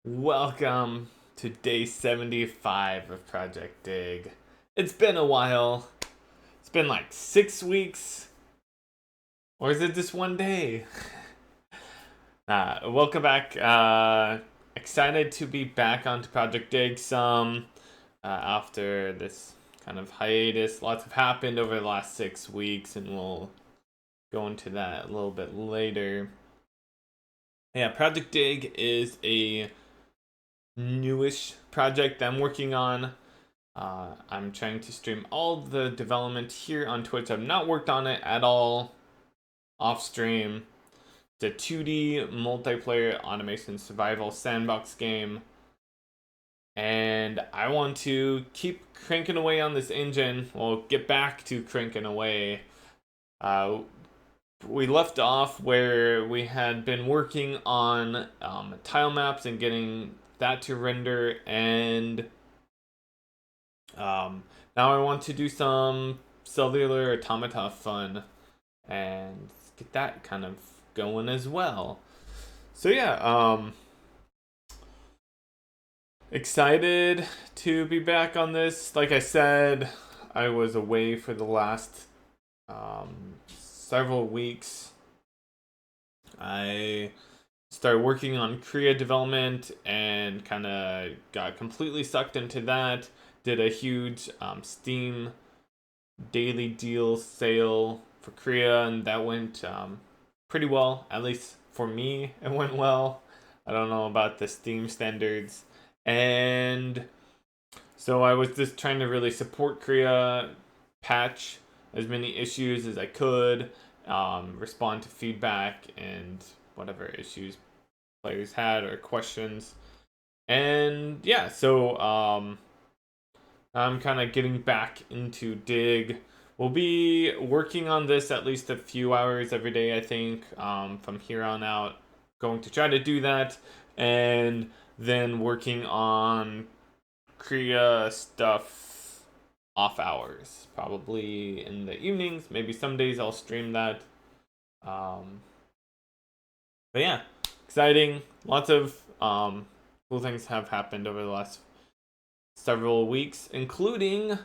Welcome to day 75 of Project Dig. It's been a while. It's been like 6 weeks. Or is it just one day? Welcome back. Excited to be back onto Project Dig some after this kind of hiatus. Lots have happened over the last 6 weeks, and we'll go into that a little bit later. Yeah, Project Dig is a newish project that I'm working on. I'm trying to stream all the development here on Twitch. I've not worked on it at all off stream. It's a 2D multiplayer automation survival sandbox game. And I want to keep cranking away on this engine. Well, get back to cranking away. We left off where we had been working on tile maps and getting that to render, and now I want to do some Cellular Automata fun and get that kind of going as well. So yeah, excited to be back on this. Like I said, I was away for the last several weeks. I started working on Korea development and kind of got completely sucked into that. Did a huge Steam daily deal sale for Korea, and that went pretty well. At least for me, it went well. I don't know about the Steam standards. And so I was just trying to really support Korea, patch as many issues as I could, respond to feedback and whatever issues players had or questions. And yeah, so I'm kind of getting back into Dig. We'll be working on this at least a few hours every day, I think, from here on out. Going to try to do that, and then working on Korea stuff off hours, probably in the evenings. Maybe some days I'll stream that. But yeah, exciting. Lots of cool things have happened over the last several weeks, including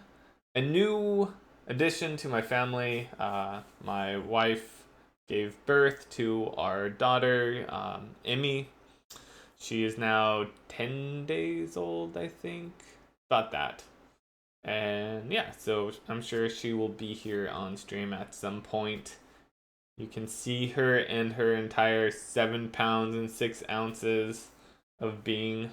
a new addition to my family. My wife gave birth to our daughter, Emmy. She is now 10 days old, I think. About that. And yeah, so I'm sure she will be here on stream at some point. You can see her and her entire 7 pounds and 6 ounces of being.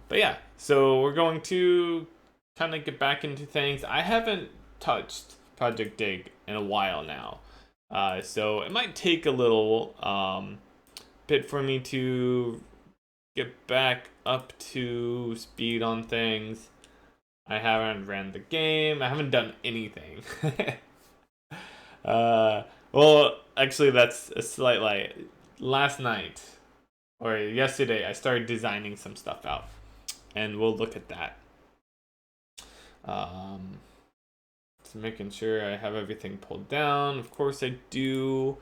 But yeah, so we're going to kind of get back into things. I haven't touched Project Dig in a while now. So it might take a little bit for me to get back up to speed on things. I haven't ran the game. I haven't done anything. Well, actually, that's a slight lie. Last night or yesterday, I started designing some stuff out, and we'll look at that. Just making sure I have everything pulled down. Of course, I do.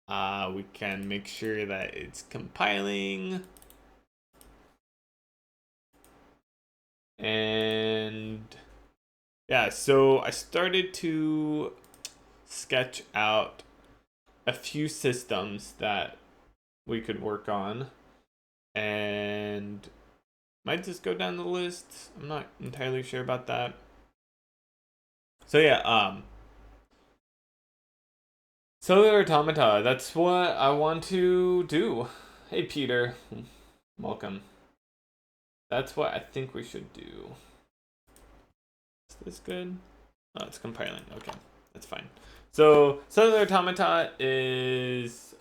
We can make sure that it's compiling. And yeah, so I started to sketch out a few systems that we could work on, and might just go down the list. I'm not entirely sure about that. So yeah, Cellular Automata, that's what I want to do. Hey Peter, welcome. That's what I think we should do. Is this good? Oh, it's compiling. Okay, that's fine. So Cellular Automata is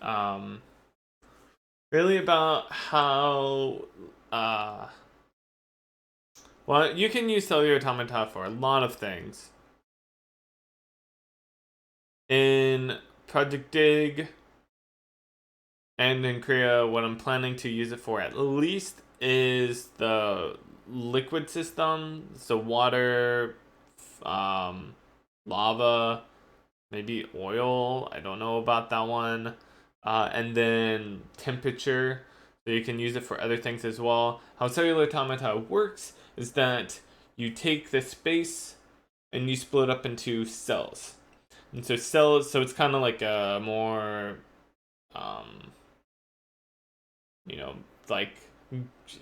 really about how well, you can use Cellular Automata for a lot of things. In Project Dig and in Korea, what I'm planning to use it for at least is the liquid system. So water, lava, maybe oil. I don't know about that one. And then temperature. So you can use it for other things as well. How Cellular Automata works is that you take this space and you split up into cells. And so cells, so it's kind of like a more, you know, like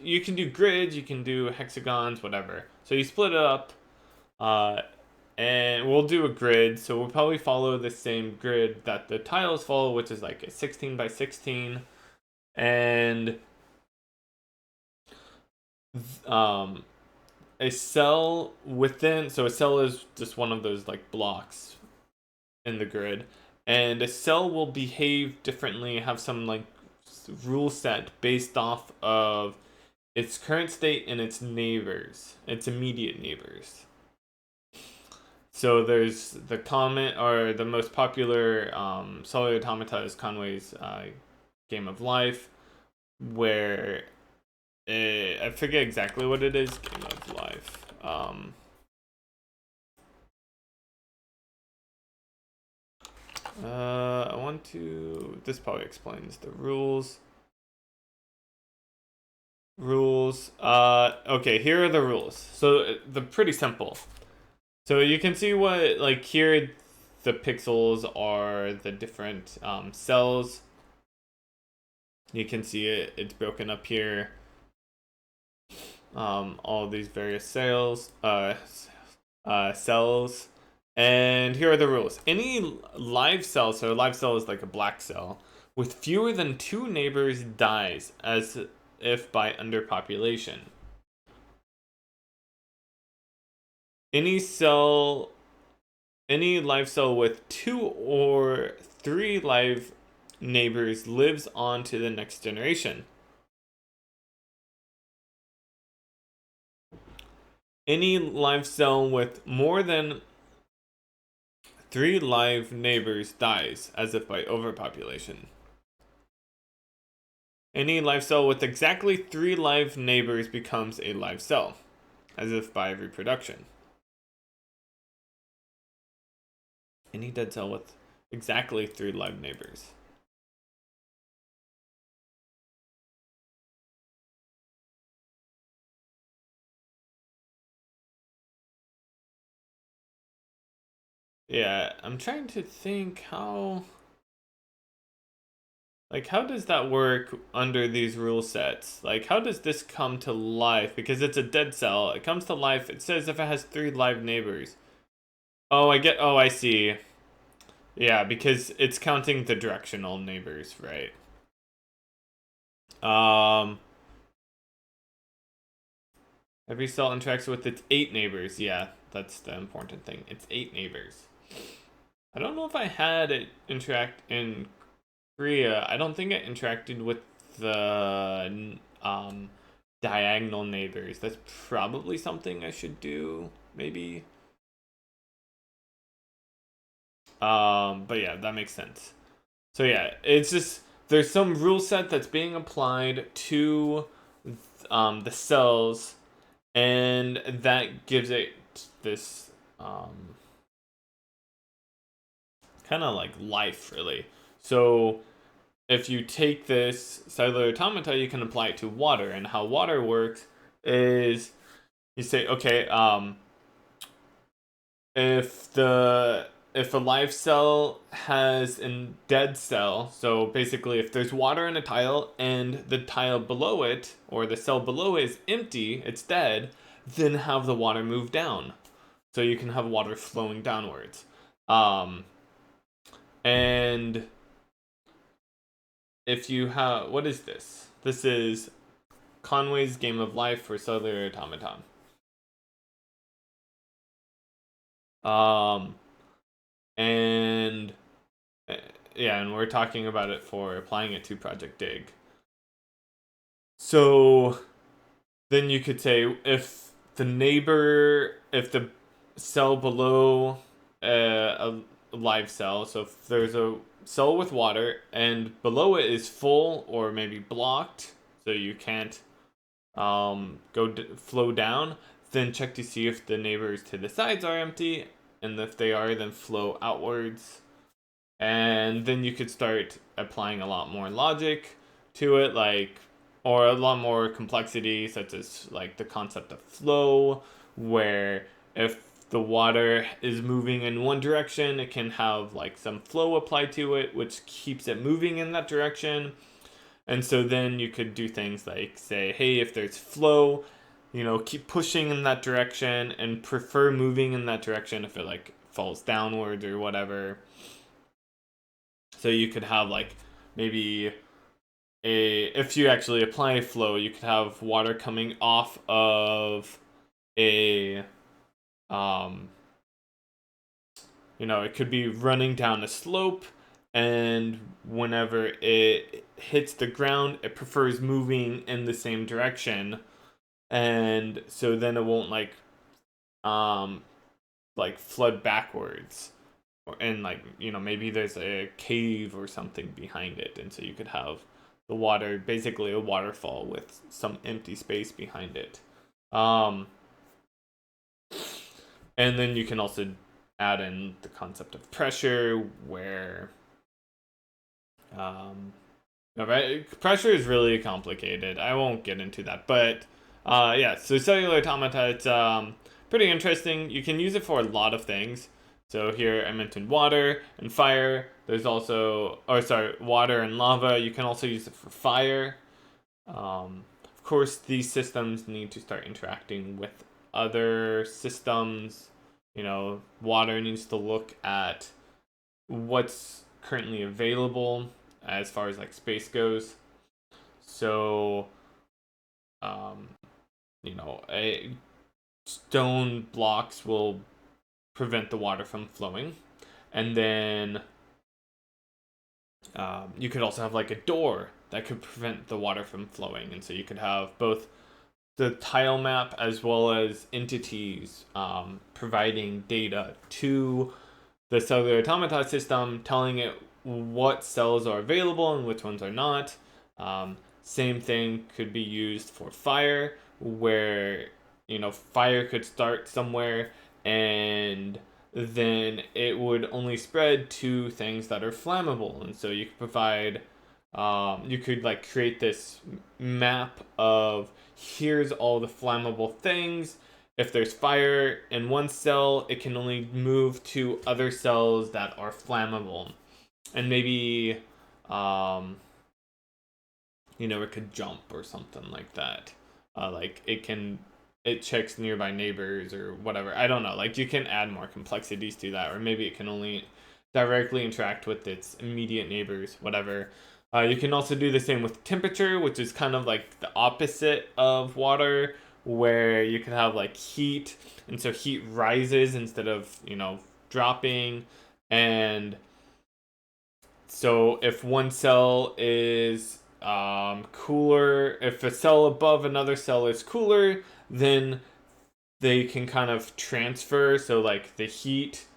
you can do grids, you can do hexagons, whatever. So you split it up, uh, and we'll do a grid. So we'll probably follow the same grid that the tiles follow, which is like a 16 by 16, and um, a cell within. So a cell is just one of those like blocks in the grid, and a cell will behave differently, have some like rule set based off of its current state and its neighbors, its immediate neighbors. So there's the common, or the most popular Cellular Automata is Conway's Game of Life, where I forget exactly what it is. Game of Life. I want to. This probably explains the rules. Okay, here are the rules. So they're pretty simple. So you can see what, like here, the pixels are the different cells. You can see it's broken up here. All these various cells, and here are the rules. Any live cell, so a live cell is like a black cell, with fewer than 2 neighbors dies, as if by underpopulation. Any live cell with 2 or 3 live neighbors lives on to the next generation. Any live cell with more than 3 live neighbors dies, as if by overpopulation. Any live cell with exactly 3 live neighbors becomes a live cell, as if by reproduction. Any dead cell with exactly 3 live neighbors. Yeah, I'm trying to think how... Like, how does that work under these rule sets? Like, how does this come to life? Because it's a dead cell. It comes to life. It says if it has 3 live neighbors. Oh, I see. Yeah, because it's counting the directional neighbors, right? Every cell interacts with its 8 neighbors. Yeah, that's the important thing. It's 8 neighbors. I don't know if I had it interact in Korea. I don't think it interacted with the diagonal neighbors. That's probably something I should do, maybe. But yeah, that makes sense. So yeah, it's just there's some rule set that's being applied to the cells, and that gives it this kind of like life, really. So if you take this cellular automata, you can apply it to water, and how water works is you say, okay, if a live cell has a dead cell, so basically if there's water in a tile and the tile below it or the cell below it is empty, it's dead, then have the water move down. So you can have water flowing downwards. And if you have, what is this? This is Conway's Game of Life for Cellular Automaton. And yeah, and we're talking about it for applying it to projectDIG. So then you could say if the cell below a live cell, so if there's a cell with water and below it is full or maybe blocked, so you can't flow down, then check to see if the neighbors to the sides are empty, and if they are, then flow outwards. And then you could start applying a lot more logic to it, like or a lot more complexity, such as like the concept of flow, where if the water is moving in one direction, it can have like some flow applied to it, which keeps it moving in that direction. And so then you could do things like say, hey, if there's flow, keep pushing in that direction and prefer moving in that direction if it like falls downwards or whatever. So you could have like maybe if you actually apply flow, you could have water coming off of a it could be running down a slope, and whenever it hits the ground, it prefers moving in the same direction, and so then it won't like flood backwards, and like maybe there's a cave or something behind it, and so you could have the water basically a waterfall with some empty space behind it. And then you can also add in the concept of pressure, where pressure is really complicated. I won't get into that, but yeah. So cellular automata, it's pretty interesting. You can use it for a lot of things. So here I mentioned water and fire. There's also, water and lava. You can also use it for fire. Of course, these systems need to start interacting with other systems. Water needs to look at what's currently available as far as like space goes. So, stone blocks will prevent the water from flowing, and then you could also have like a door that could prevent the water from flowing, and so you could have both the tile map as well as entities providing data to the cellular automata system, telling it what cells are available and which ones are not. Same thing could be used for fire, where fire could start somewhere and then it would only spread to things that are flammable, and so you could provide you could like create this map of here's all the flammable things. If there's fire in one cell, it can only move to other cells that are flammable, and maybe it could jump or something like that. Like it checks nearby neighbors or whatever. I don't know. Like you can add more complexities to that, or maybe it can only directly interact with its immediate neighbors, whatever. You can also do the same with temperature, which is kind of like the opposite of water, where you can have like heat, and so heat rises instead of dropping. And so if one cell is cooler, if a cell above another cell is cooler, then they can kind of transfer. So like the heat,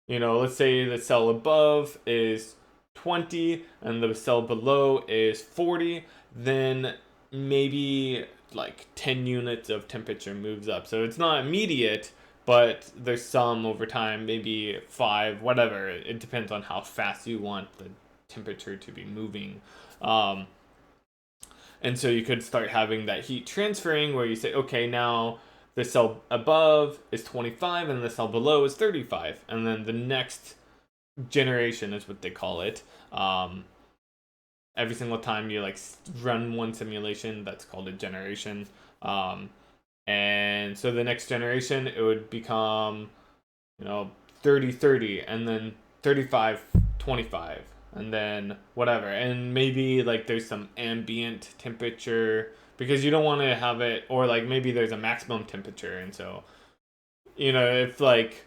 let's say the cell above is 20 and the cell below is 40, then maybe like 10 units of temperature moves up. So it's not immediate, but there's some over time, maybe 5, whatever. It depends on how fast you want the temperature to be moving. And so you could start having that heat transferring where you say, okay, now the cell above is 25 and the cell below is 35. And then the next generation is what they call it. Every single time you like run one simulation, that's called a generation. And so the next generation, it would become 30-30, and then 35-25, and then whatever. And maybe like there's some ambient temperature, because you don't want to have it, or like maybe there's a maximum temperature, and so if like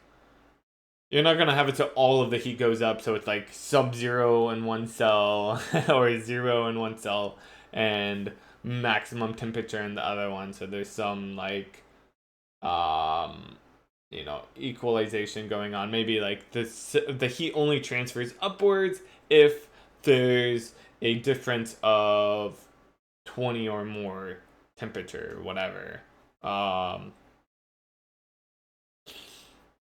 you're not gonna have it so all of the heat goes up, so it's like sub-zero in one cell or 0 in one cell and maximum temperature in the other one. So there's some like equalization going on. Maybe like the heat only transfers upwards if there's a difference of 20 or more temperature or whatever.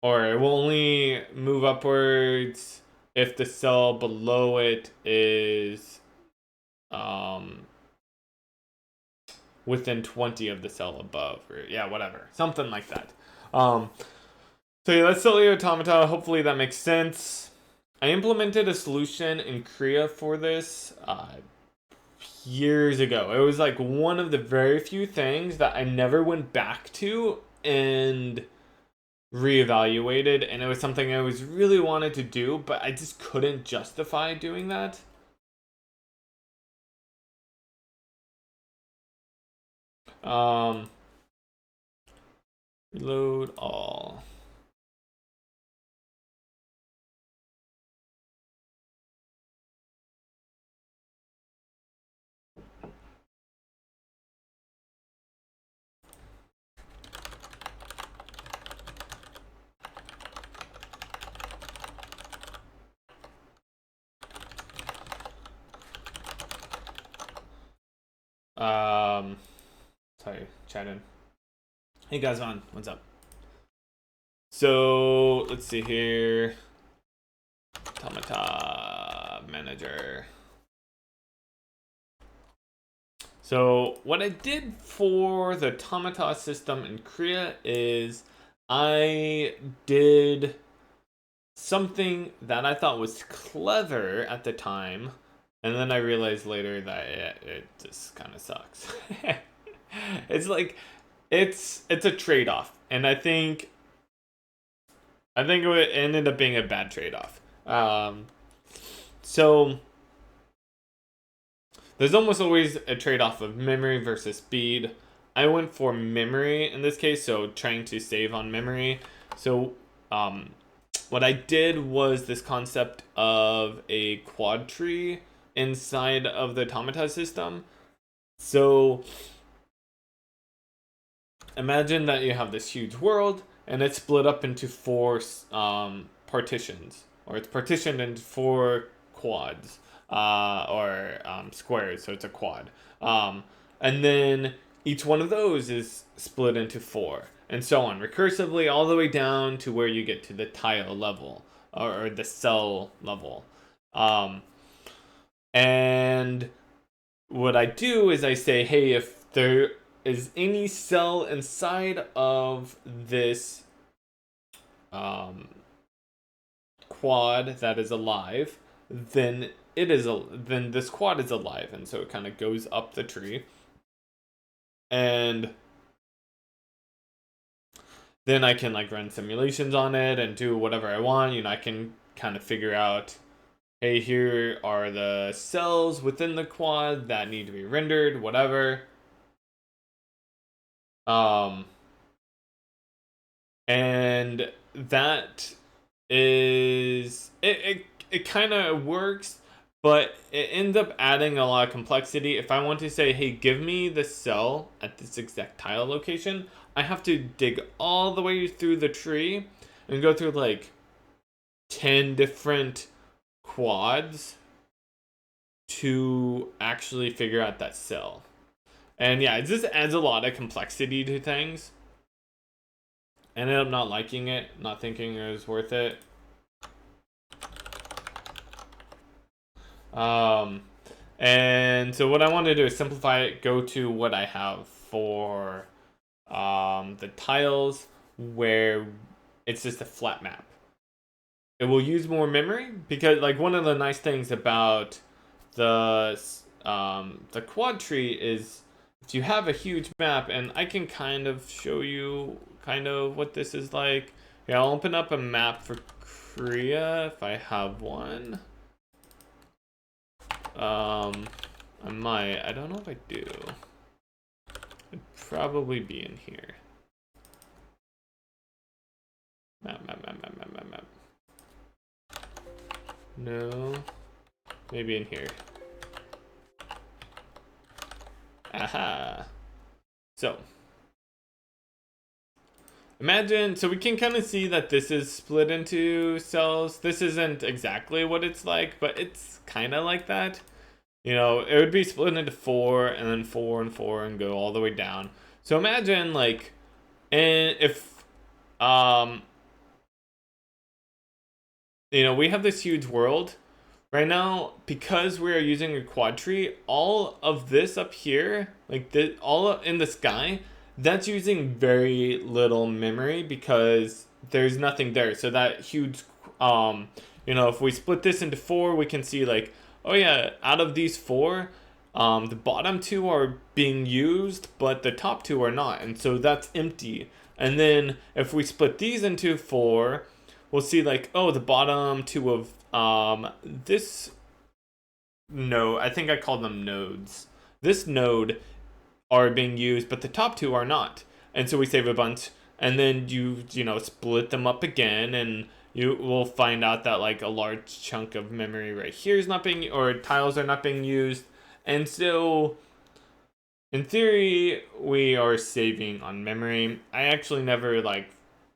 Or it will only move upwards if the cell below it is within 20 of the cell above, or yeah, whatever, something like that. So yeah, that's Cellular Automata. Hopefully that makes sense. I implemented a solution in Korea for this years ago. It was like one of the very few things that I never went back to and reevaluated, and it was something I was really wanted to do, but I just couldn't justify doing that. Reload all. Sorry, chatting. Hey guys, what's up? So let's see here. Tomica Manager. So what I did for the Tomica system in Korea is I did something that I thought was clever at the time, and then I realized later that it just kind of sucks. It's like it's a trade-off, and I think it ended up being a bad trade-off. So there's almost always a trade-off of memory versus speed. I went for memory in this case, so trying to save on memory. So what I did was this concept of a quad tree inside of the Automata system. So imagine that you have this huge world, and it's split up into 4 partitions, or it's partitioned into 4 quads, or squares, so it's a quad. And then each one of those is split into 4, and so on, recursively all the way down to where you get to the tile level, or the cell level. And what I do is I say, hey, if there is any cell inside of this quad that is alive, then this quad is alive, and so it kind of goes up the tree, and then I can like run simulations on it and do whatever I want. I can kind of figure out, hey, here are the cells within the quad that need to be rendered, whatever. And that is it kind of works, but it ends up adding a lot of complexity. If I want to say, hey, give me the cell at this exact tile location, I have to dig all the way through the tree and go through like 10 different quads to actually figure out that cell. And yeah, it just adds a lot of complexity to things. I ended up not liking it, not thinking it was worth it. And so what I want to do is simplify it, go to what I have for the tiles, where it's just a flat map. It will use more memory, because like one of the nice things about the quad tree is if you have a huge map, and I can kind of show you kind of what this is like. Yeah, I'll open up a map for Korea if I have one. I might. I don't know if I do. It'd probably be in here. Map. No. Maybe in here. Aha. So. Imagine, so we can kind of see that this is split into cells. This isn't exactly what it's like, but it's kind of like that. It would be split into 4, and then 4 and 4, and go all the way down. So imagine, like, and if, we have this huge world Right now, because we are using a quad tree, all of this up here, like all in the sky, that's using very little memory because there's nothing there. So that huge, if we split this into four, we can see like, oh yeah, out of these four, the bottom two are being used, but the top two are not, and so that's empty. And then if we split these into four, we'll see like, oh, the bottom two of this node, I think I called them nodes. This node are being used, but the top two are not. And so we save a bunch, and then you split them up again, and you will find out that like a large chunk of memory right here is not being, or tiles are not being used. And so in theory, we are saving on memory. I actually never like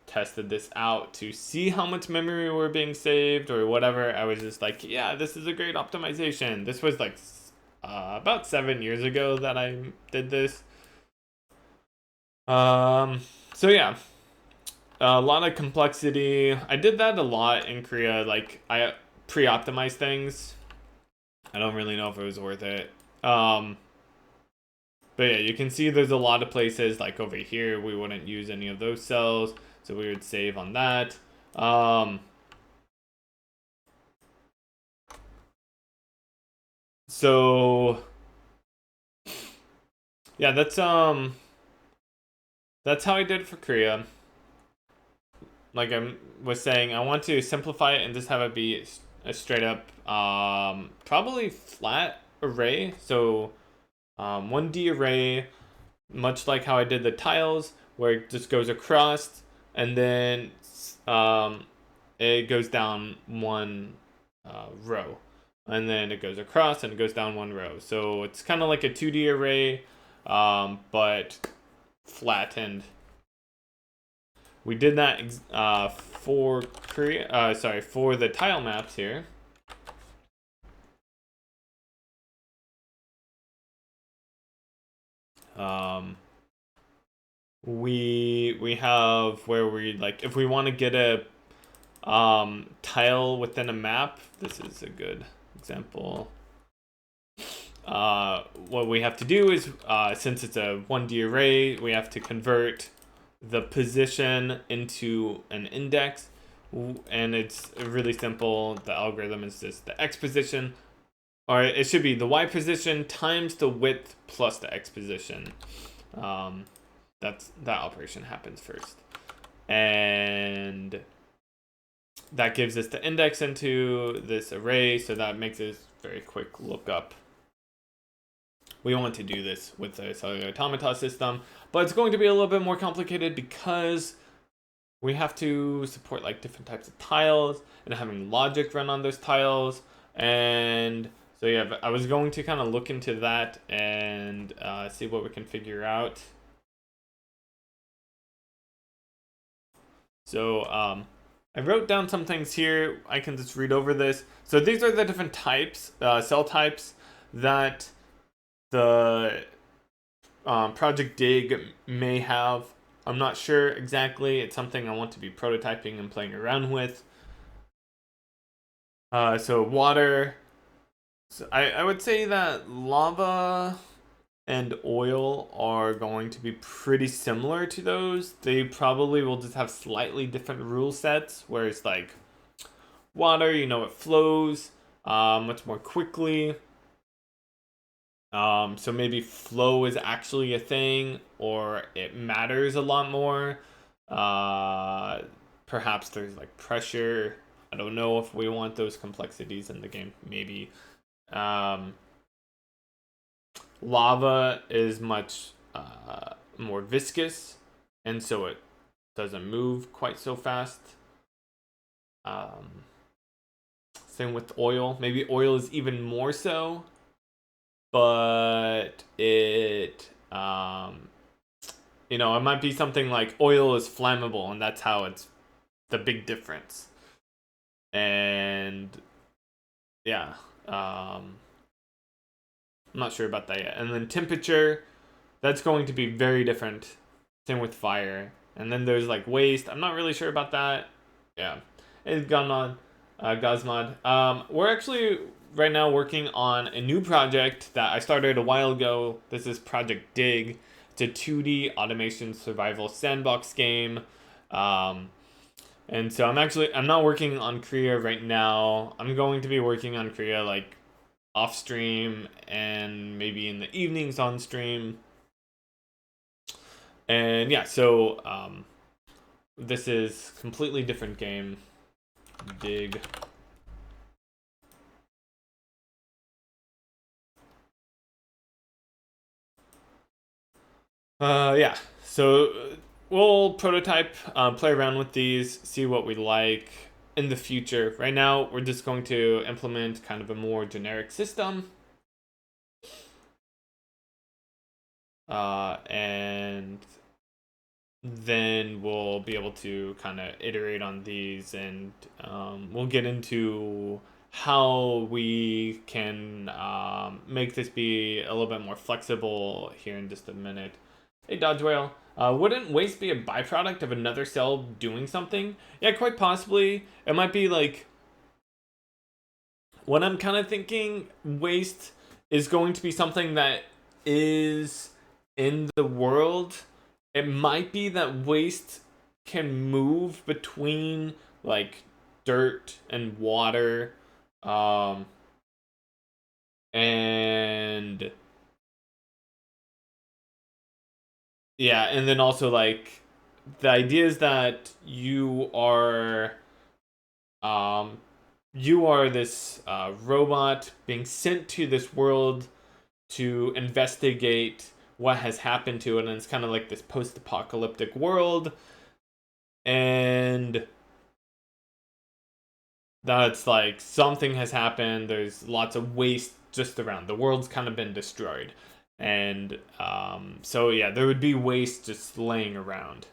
tested this out to see how much memory were being saved or whatever. I was just like, yeah, this is a great optimization. This was like about 7 years ago that I did this. So yeah, a lot of complexity. I did that a lot in Korea. Like I pre-optimized things. I don't really know if it was worth it. But yeah, you can see there's a lot of places like over here we wouldn't use any of those cells, so we would save on that. So yeah, that's how I did it for Korea. Like I was saying, I want to simplify it and just have it be a straight up probably flat array. So 1D array, much like how I did the tiles, where it just goes across and then it goes down one row, and then it goes across and it goes down one row. So it's kind of like a 2D array, but flattened. We did that for Korea. Sorry, for the tile maps here. We have where we like if we want to get a tile within a map. This is a good example. What we have to do is since it's a 1D array, we have to convert the position into an index, and it's really simple. The algorithm is just the x position, or it should be the y position times the width plus the x position. That operation happens first, and that gives us the index into this array, so that makes it very quick lookup. We want to do this with the Cellular Automata system, but it's going to be a little bit more complicated because we have to support like different types of tiles and having logic run on those tiles. And so yeah, I was going to kind of look into that and see what we can figure out. So I wrote down some things here. I can just read over this. So these are the different types, cell types that the projectDIG may have. I'm not sure exactly. It's something I want to be prototyping and playing around with. So water. So I would say that lava and oil are going to be pretty similar to those. They probably will just have slightly different rule sets, whereas like water, it flows much more quickly. So maybe flow is actually a thing, or it matters a lot more. Perhaps there's like pressure. I don't know if we want those complexities in the game. Maybe. Lava is much more viscous, and so it doesn't move quite so fast. Same with oil. Maybe oil is even more so, but it it might be something like oil is flammable, and that's how it's the big difference. And yeah, I'm not sure about that yet. And then temperature, that's going to be very different. Same with fire. And then there's like waste. I'm not really sure about that. Yeah, it's gone on. Gosmod. We're actually right now working on a new project that I started a while ago. This is projectDIG. It's a 2D automation survival sandbox game. Um, and so I'm not working on Korea right now. I'm going to be working on Korea like off stream and maybe in the evenings on stream. And yeah, so this is completely different game. Dig. Yeah. So we'll prototype, play around with these, see what we like in the future. Right now, we're just going to implement kind of a more generic system. And then we'll be able to kind of iterate on these, and we'll get into how we can make this be a little bit more flexible here in just a minute. Hey, Dodge Whale. Wouldn't waste be a byproduct of another cell doing something? Yeah, quite possibly. It might be like, what I'm kind of thinking, waste is going to be something that is in the world. It might be that waste can move between like dirt and water. Um, and yeah, and then also like the idea is that um you are this robot being sent to this world to investigate what has happened to it, and it's kind of like this post-apocalyptic world, and that's like something has happened. There's lots of waste just around. The world's kind of been destroyed, and so yeah, there would be waste just laying around,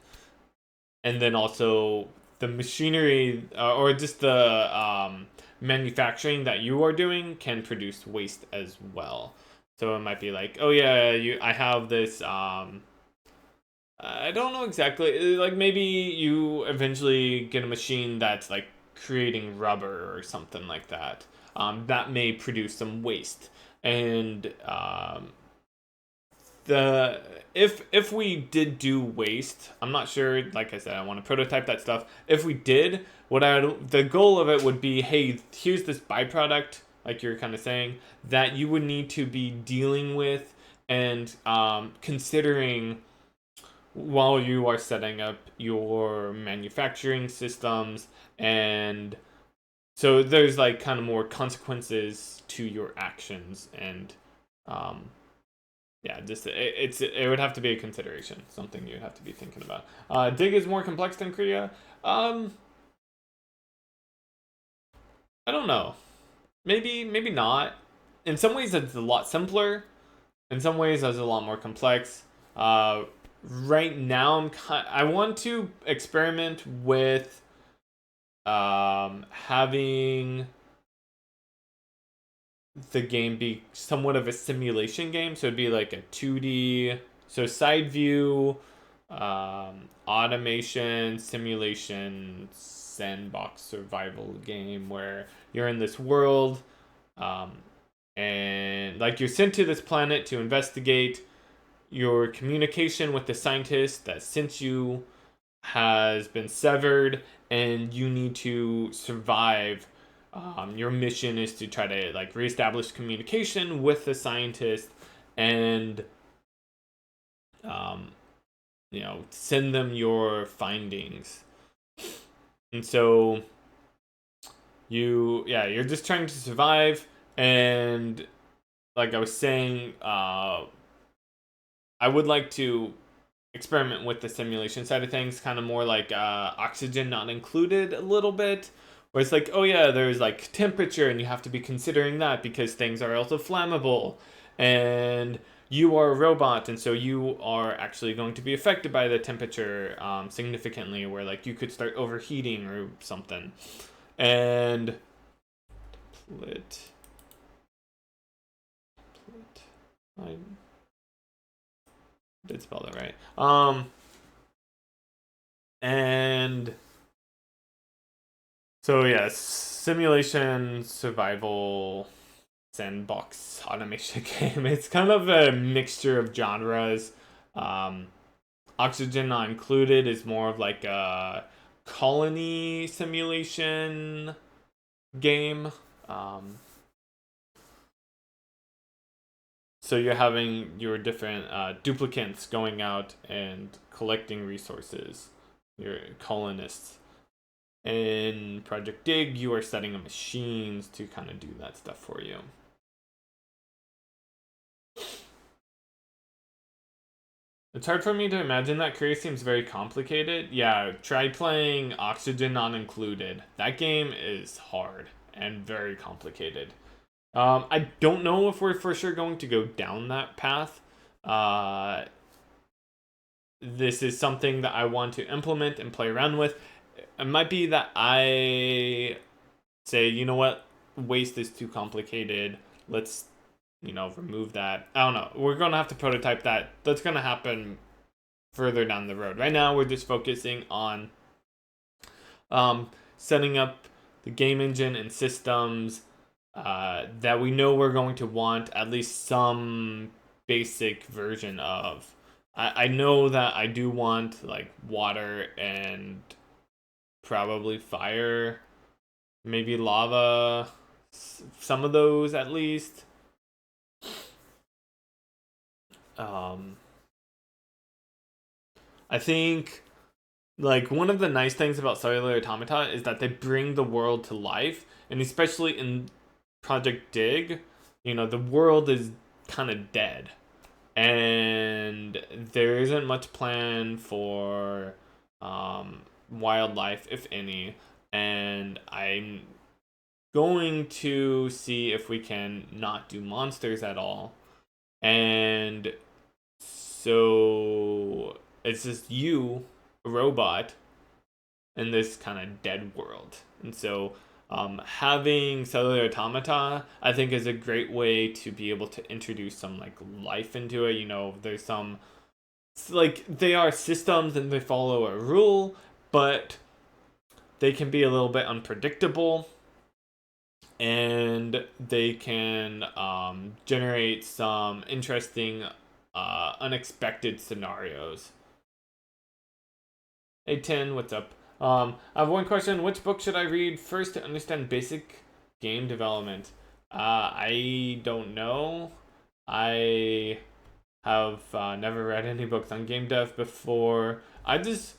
and then also the machinery or just the manufacturing that you are doing can produce waste as well. So it might be like, oh yeah, I have this. I don't know exactly. Like maybe you eventually get a machine that's like creating rubber or something like that. That may produce some waste, and the if we did do waste, I'm not sure. Like I said, I want to prototype that stuff. If we did, the goal of it would be, hey, here's this byproduct, like you're kind of saying, that you would need to be dealing with and considering while you are setting up your manufacturing systems. And so there's like kind of more consequences to your actions, and um, yeah, just it would have to be a consideration, something you'd have to be thinking about. Dig is more complex than Korea. I don't know. Maybe not. In some ways, it's a lot simpler. In some ways, it's a lot more complex. Right now, I want to experiment with having the game be somewhat of a simulation game. So it'd be like a 2D, so side view, automation, simulation, sandbox survival game where you're in this world, um, and like you're sent to this planet to investigate. Your communication with the scientist that sent you has been severed, and you need to survive. Your mission is to try to like reestablish communication with the scientist, and um, send them your findings. And so you're just trying to survive. And like I was saying, I would like to experiment with the simulation side of things, kind of more like oxygen not included a little bit, where it's like, oh yeah, there's like temperature, and you have to be considering that because things are also flammable, and you are a robot, and so you are actually going to be affected by the temperature significantly, where like you could start overheating or something. And I did spell that right. And So yes, simulation, survival, sandbox automation game. It's kind of a mixture of genres. Um, Oxygen Not Included is more of like a colony simulation game. Um, so you're having your different duplicants going out and collecting resources, your colonists. In projectDIG, you are setting up machines to kind of do that stuff for you. It's hard for me to imagine that. Career seems very complicated. Yeah, try playing Oxygen Not Included. That game is hard and very complicated. I don't know if we're for sure going to go down that path. This is something that I want to implement and play around with. It might be that I say, you know what, waste is too complicated. Let's, remove that. I don't know. We're going to have to prototype that. That's going to happen further down the road. Right now, we're just focusing on setting up the game engine and systems that we know we're going to want at least some basic version of. I know that I do want like water and probably fire, maybe lava, some of those at least. I think like one of the nice things about Cellular Automata is that they bring the world to life, and especially in projectDIG, the world is kind of dead, and there isn't much plan for wildlife, if any. And I'm going to see if we can not do monsters at all. And so it's just you, a robot, in this kind of dead world. And so having Cellular Automata, I think, is a great way to be able to introduce some like life into it. There's some like they are systems and they follow a rule, but they can be a little bit unpredictable, and they can generate some interesting, unexpected scenarios. Hey, 10, what's up? I have one question. Which book should I read first to understand basic game development? I don't know. I have never read any books on game dev before. I just,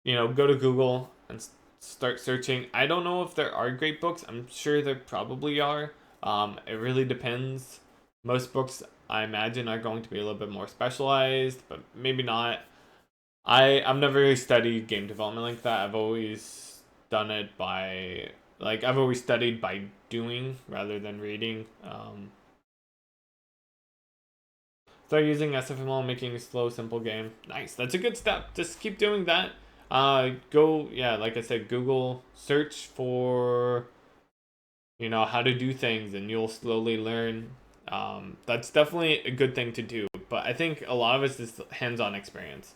go to Google and start searching. I don't know if there are great books. I'm sure there probably are. It really depends. Most books, I imagine, are going to be a little bit more specialized, but maybe not. I've never really studied game development like that. I've always done it by I've always studied by doing rather than reading. Start using SFML, making a slow, simple game. Nice. That's a good step. Just keep doing that. Like I said, Google search for how to do things, and you'll slowly learn. That's definitely a good thing to do. But I think a lot of it's just hands-on experience.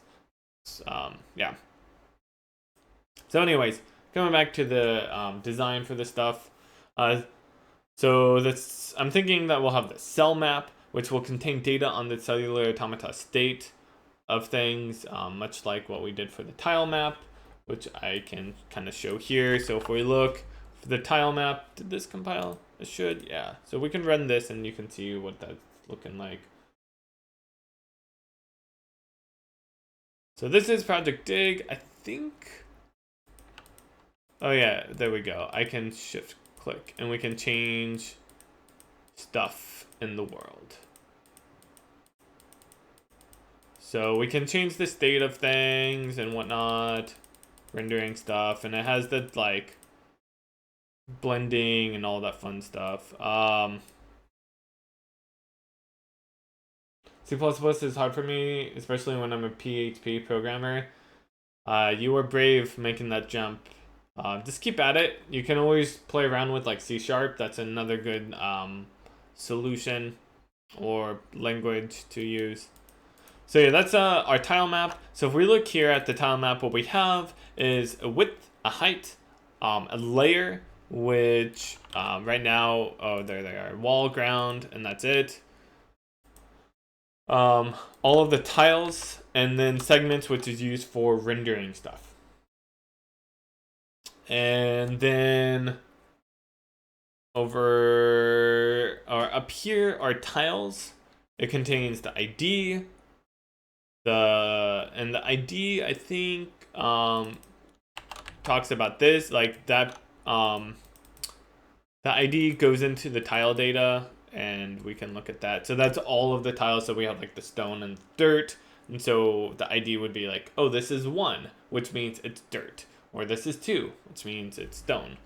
Yeah. So anyways, coming back to the design for this stuff. I'm thinking that we'll have the cell map, which will contain data on the cellular automata state of things, much like what we did for the tile map, which I can kind of show here. So if we look for the tile map, did this compile? It should, yeah. So we can run this and you can see what that's looking like. So this is projectDIG, I think. Oh yeah, there we go. I can shift click and we can change stuff in the world. So we can change the state of things and whatnot, rendering stuff, and it has the like blending and all that fun stuff. C++ is hard for me, especially when I'm a PHP programmer. You were brave making that jump. Just keep at it. You can always play around with like C#. That's another good solution or language to use. So yeah, that's our tile map. So if we look here at the tile map, what we have is a width, a height, a layer, which right now, oh, there they are, wall, ground, and that's it. All of the tiles, and then segments, which is used for rendering stuff. And then over or up here are tiles. It contains the ID. The ID, I think, talks about this, like that. The ID goes into the tile data, and we can look at that. So that's all of the tiles. So we have like the stone and dirt, and so the ID would be like, oh, this is 1, which means it's dirt, or this is 2, which means it's stone.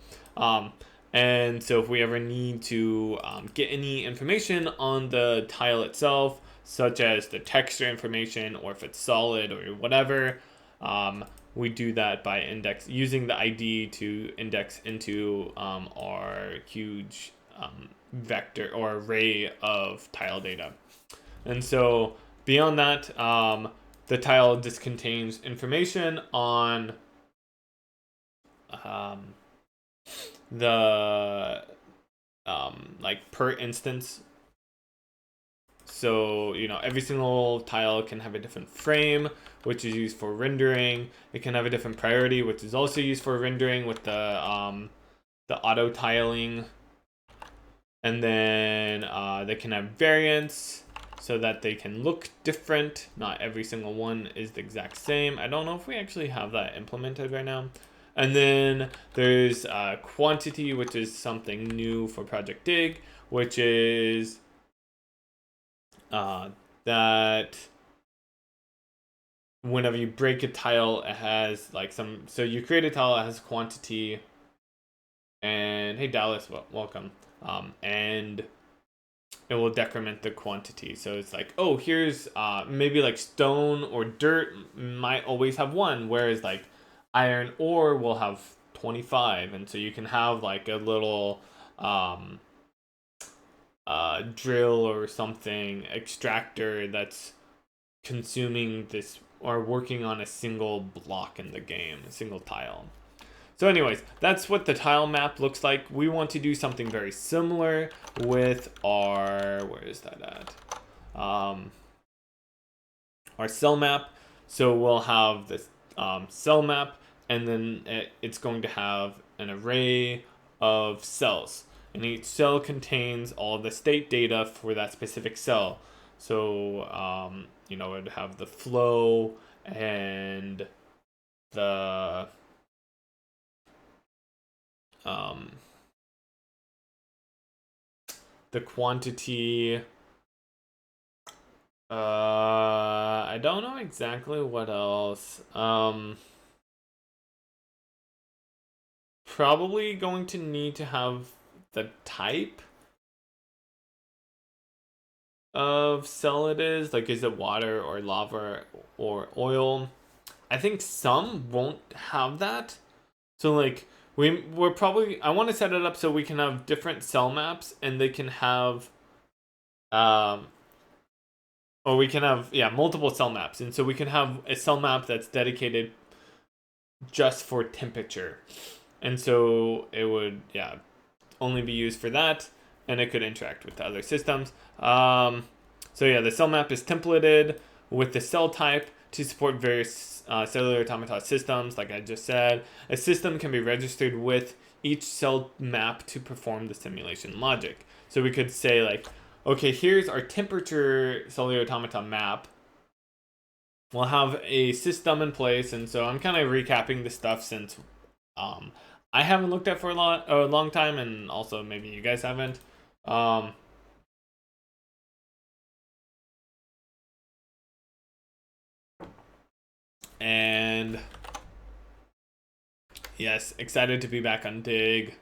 And so if we ever need to get any information on the tile itself, such as the texture information, or if it's solid or whatever, we do that by using the ID to index into our huge vector or array of tile data. And so beyond that, the tile just contains information on the like per instance. So, every single tile can have a different frame, which is used for rendering. It can have a different priority, which is also used for rendering with the auto tiling. And then they can have variants so that they can look different. Not every single one is the exact same. I don't know if we actually have that implemented right now. And then there's quantity, which is something new for projectDIG, which is that whenever you break a tile, it has like so you create a tile that has quantity, and hey Dallas, welcome, and it will decrement the quantity. So it's like, oh, here's maybe like stone or dirt might always have 1, whereas like iron ore will have 25, and so you can have like a little drill or something, extractor, that's consuming this or working on a single block in the game, a single tile. So anyways, that's what the tile map looks like. We want to do something very similar with our, where is that at? Our cell map. So we'll have this cell map, and then it's going to have an array of cells. And each cell contains all the state data for that specific cell. So, it would have the flow and the quantity. I don't know exactly what else. Probably going to need to have the type of cell it is. Like, is it water or lava or oil? I think some won't have that. So like we're probably, I want to set it up so we can have different cell maps, and they can have or we can have multiple cell maps, and so we can have a cell map that's dedicated just for temperature, and so it would only be used for that, and it could interact with the other systems. So the cell map is templated with the cell type to support various cellular automata systems. Like I just said, a system can be registered with each cell map to perform the simulation logic. So we could say like, okay, here's our temperature cellular automata map. We'll have a system in place, and so I'm kind of recapping this stuff since I haven't looked at for a long time, and also maybe you guys haven't. And yes, excited to be back on Dig.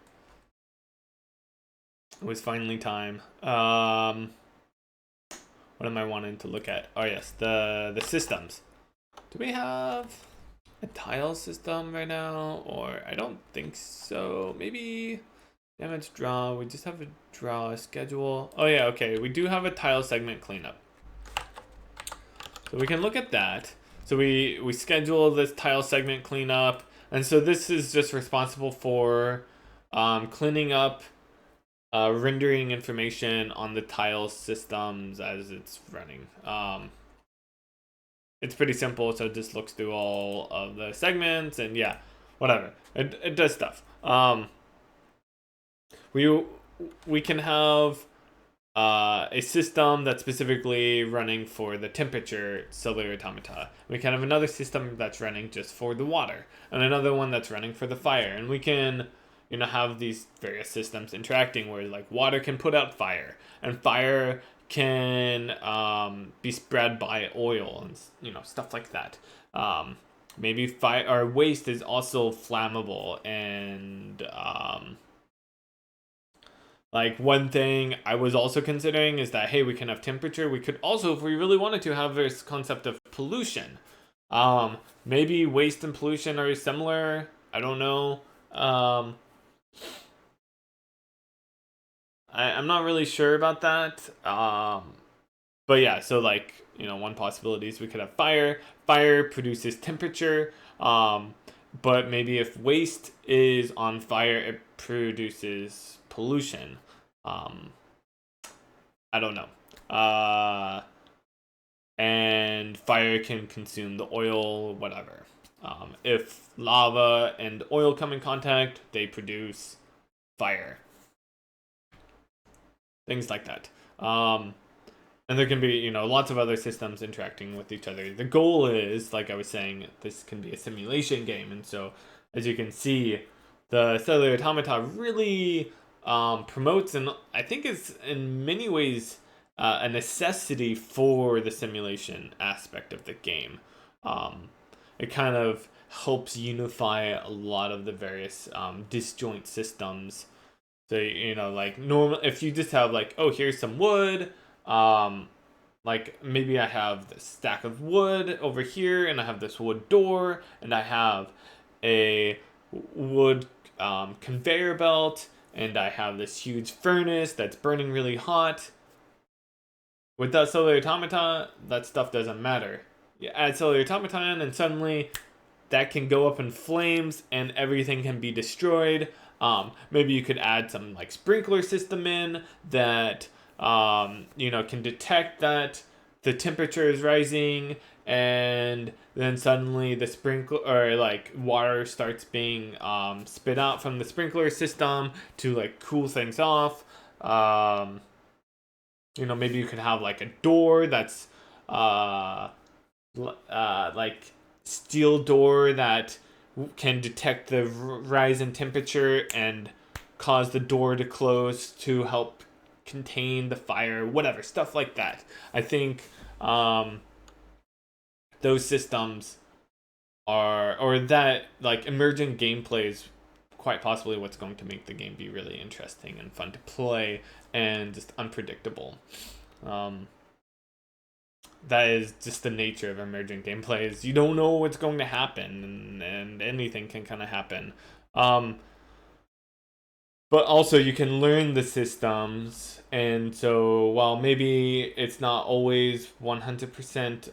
It was finally time. What am I wanting to look at? Oh yes, the systems. Do we have a tile system right now? Or I don't think so. Maybe damage draw. We just have a draw schedule. Oh yeah, okay. We do have a tile segment cleanup. So we can look at that. So we schedule this tile segment cleanup. And so this is just responsible for cleaning up rendering information on the tile systems as it's running. It's pretty simple, so it just looks through all of the segments and yeah, whatever. It does stuff. We can have a system that's specifically running for the temperature cellular automata. We can have another system that's running just for the water, and another one that's running for the fire. And we can, have these various systems interacting where like water can put out fire, and fire can be spread by oil and stuff like that. Maybe fire or waste is also flammable and like one thing I was also considering is that, hey, we can have temperature. We could also, if we really wanted to, have this concept of pollution. Maybe waste and pollution are similar. I don't know. I'm not really sure about that. But yeah, so like, one possibility is we could have fire. Fire produces temperature. But maybe if waste is on fire, it produces pollution. I don't know. And fire can consume the oil, whatever. If lava and oil come in contact, they produce fire. Things like that. And there can be, lots of other systems interacting with each other. The goal is, like I was saying, this can be a simulation game. And so, as you can see, the Cellular Automata really promotes, and I think is in many ways a necessity for the simulation aspect of the game. It kind of helps unify a lot of the various disjoint systems. So, like normal, if you just have like, oh, here's some wood, like maybe I have this stack of wood over here, and I have this wood door, and I have a wood conveyor belt, and I have this huge furnace that's burning really hot. With that Cellular Automata, that stuff doesn't matter. You add Cellular Automata in, and suddenly that can go up in flames, and everything can be destroyed. Maybe you could add some like sprinkler system in that can detect that the temperature is rising, and then suddenly the sprinkler or like water starts being spit out from the sprinkler system to like cool things off. Maybe you could have like a door that's like steel door that can detect the rise in temperature and cause the door to close to help contain the fire, whatever, stuff like that. I think those systems or that like emergent gameplay is quite possibly what's going to make the game be really interesting and fun to play and just unpredictable. That is just the nature of emergent gameplay, is you don't know what's going to happen, and anything can kind of happen. But also you can learn the systems, and so while maybe it's not always 100%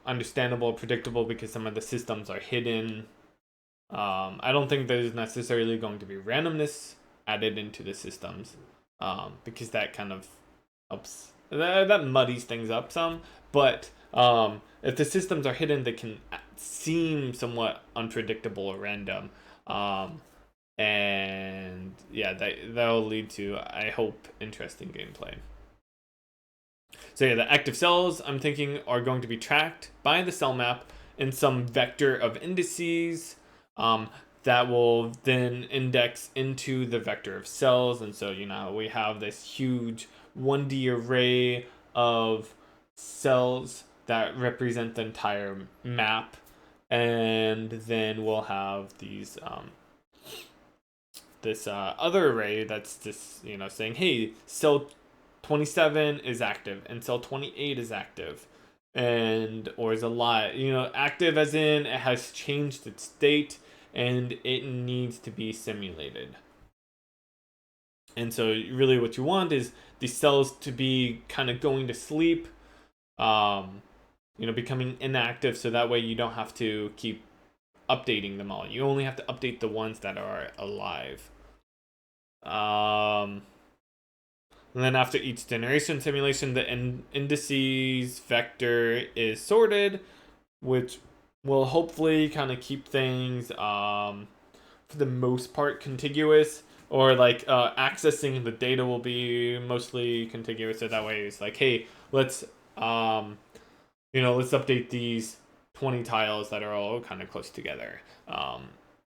understandable or predictable because some of the systems are hidden, I don't think there's necessarily going to be randomness added into the systems, because that kind of helps, that muddies things up some. But if the systems are hidden, they can seem somewhat unpredictable or random. And yeah, that'll lead to, I hope, interesting gameplay. So yeah, the active cells, I'm thinking, are going to be tracked by the cell map in some vector of indices that will then index into the vector of cells. And so, we have this huge 1D array of cells that represent the entire map. And then we'll have these this other array that's just saying, hey, cell 27 is active and cell 28 is active, or is a lot, active as in it has changed its state and it needs to be simulated. And so really what you want is these cells to be kind of going to sleep, becoming inactive, so that way you don't have to keep updating them all. You only have to update the ones that are alive. And then after each generation simulation, the indices vector is sorted, which will hopefully kind of keep things for the most part contiguous, or like accessing the data will be mostly contiguous. So that way it's like, hey, let's let's update these 20 tiles that are all kind of close together.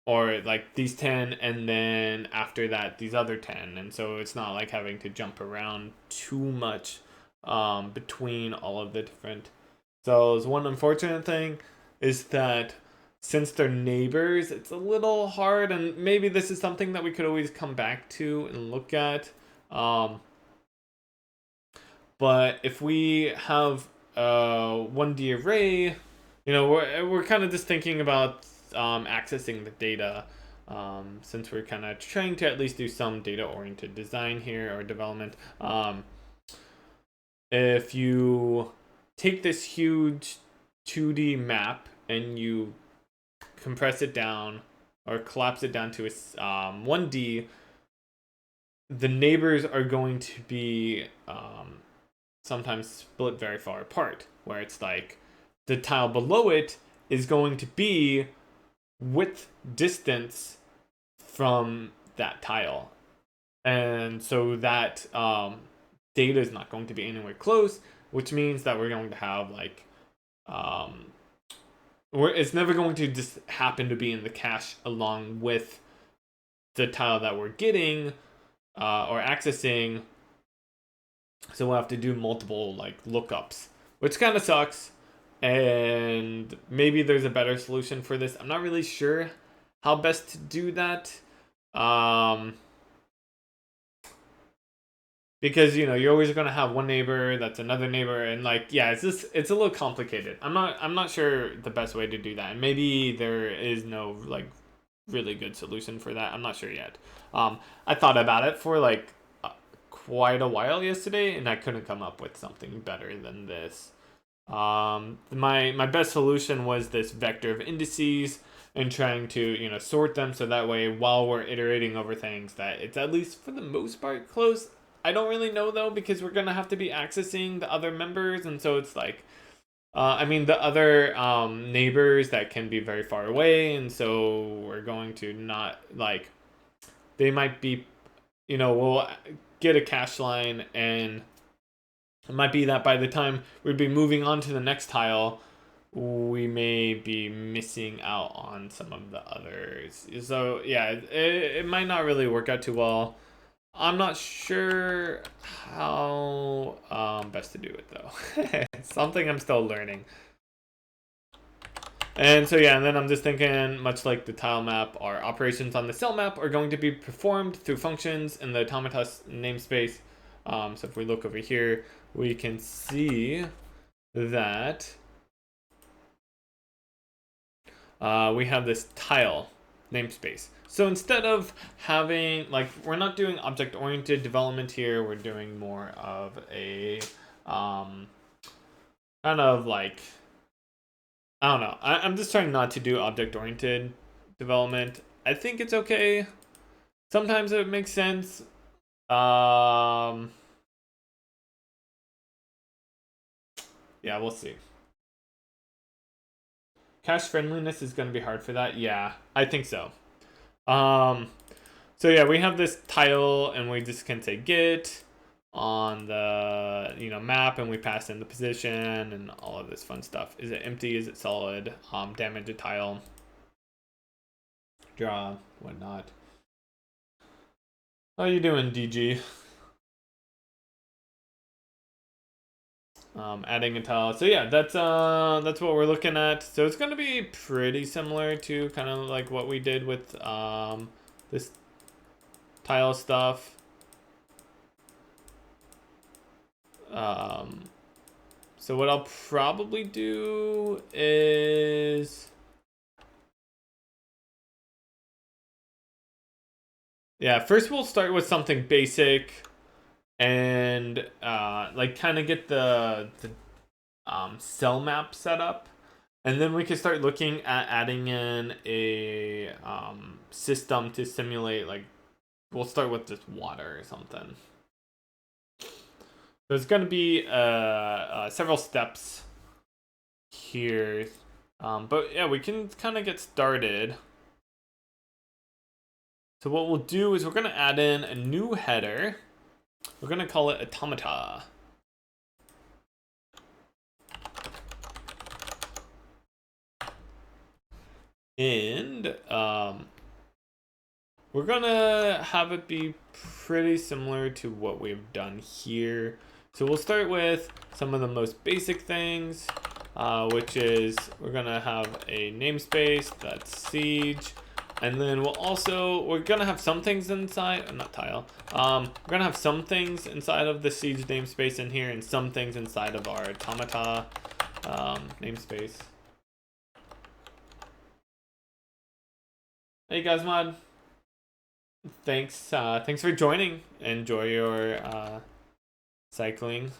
Or like these 10, and then after that these other 10, and so it's not like having to jump around too much between all of the different. So there's one unfortunate thing is that since they're neighbors, it's a little hard, and maybe this is something that we could always come back to and look at. But if we have a 1D array, we're kind of just thinking about accessing the data, since we're kind of trying to at least do some data-oriented design here or development. If you take this huge 2D map and you compress it down or collapse it down to a 1D, the neighbors are going to be sometimes split very far apart, where it's like the tile below it is going to be width distance from that tile, and so that data is not going to be anywhere close, which means that we're going to have like it's never going to just happen to be in the cache along with the tile that we're getting or accessing. So we'll have to do multiple like lookups, which kind of sucks. And maybe there's a better solution for this. I'm not really sure how best to do that. Because you're always gonna have one neighbor that's another neighbor, and like it's a little complicated. I'm not sure the best way to do that, and maybe there is no like really good solution for that. I'm not sure yet. I thought about it for like quite a while yesterday, and I couldn't come up with something better than this. My best solution was this vector of indices and trying to sort them so that way while we're iterating over things that it's at least for the most part close. I don't really know though, because we're gonna have to be accessing the other members, and so it's like the other neighbors that can be very far away, and so we're going to not like they might be we'll get a cache line, and it might be that by the time we'd be moving on to the next tile, we may be missing out on some of the others. So yeah, it might not really work out too well. I'm not sure how best to do it though. It's something I'm still learning. And so yeah, and then I'm just thinking, much like the tile map, our operations on the cell map are going to be performed through functions in the automata namespace. So if we look over here, we can see that we have this tile namespace. So instead of having, like, we're not doing object-oriented development here, we're doing more of a kind of like, I don't know. I'm just trying not to do object-oriented development. I think it's okay. Sometimes it makes sense. Yeah, we'll see. Cache friendliness is going to be hard for that. Yeah, I think so. So yeah, we have this tile, and we just can say get on the map, and we pass in the position and all of this fun stuff. Is it empty? Is it solid? Damage a tile. Draw, whatnot. How you doing, DG? Adding a tile. So yeah, that's what we're looking at. So it's gonna be pretty similar to kind of like what we did with this tile stuff. So what I'll probably do is, yeah, first we'll start with something basic and like kind of get the cell map set up. And then we can start looking at adding in a system to simulate, like, we'll start with just water or something. There's going to be several steps here. But yeah, we can kind of get started. So what we'll do is we're going to add in a new header. We're going to call it Automata. And we're gonna have it be pretty similar to what we've done here. So we'll start with some of the most basic things, which is we're gonna have a namespace that's siege, and then we're gonna have some things inside, not tile. We're gonna have some things inside of the siege namespace in here, and some things inside of our automata namespace. Hey guys, mod. Thanks for joining. Enjoy your cycling.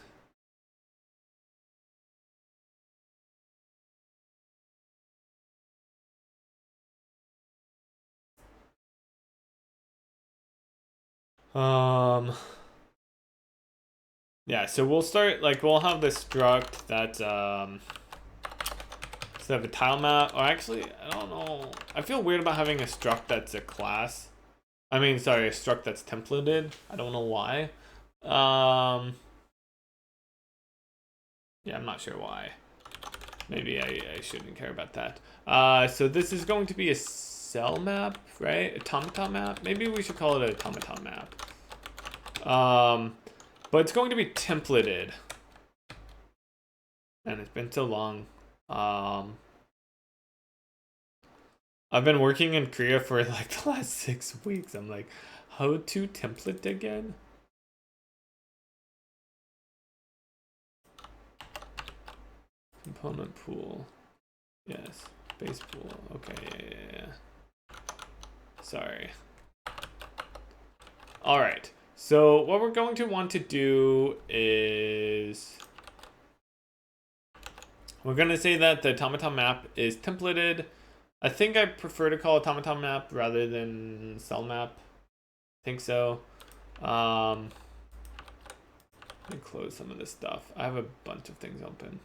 Yeah, so we'll start, like, we'll have this struct that instead of a tile map, or actually, I don't know. I feel weird about having a struct that's a class. I mean, sorry, a struct that's templated. I don't know why. Yeah, I'm not sure why. Maybe I shouldn't care about that. So this is going to be a cell map, right? Automata map. Maybe we should call it an automata map. But it's going to be templated. And it's been so long. I've been working in Korea for like the last 6 weeks. I'm like, how to template again? Component pool. Yes. Base pool. Okay, yeah. Sorry. All right. So what we're going to want to do is we're going to say that the automata map is templated. I think I prefer to call automata map rather than cell map. I think so. Let me close some of this stuff. I have a bunch of things open.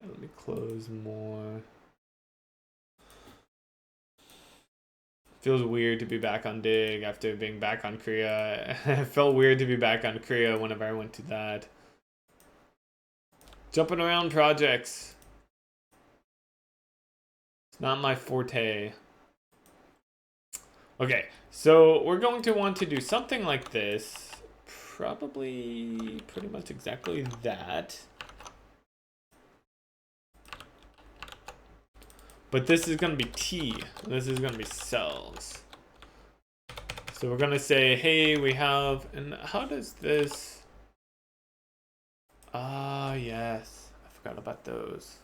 Let me close more. Feels weird to be back on Dig after being back on Korea. It felt weird to be back on Korea whenever I went to that. Jumping around projects. It's not my forte. Okay, so we're going to want to do something like this. Probably pretty much exactly that. But this is going to be T. This is going to be cells. So we're going to say, hey, we have, and how does this? Ah, yes. I forgot about those.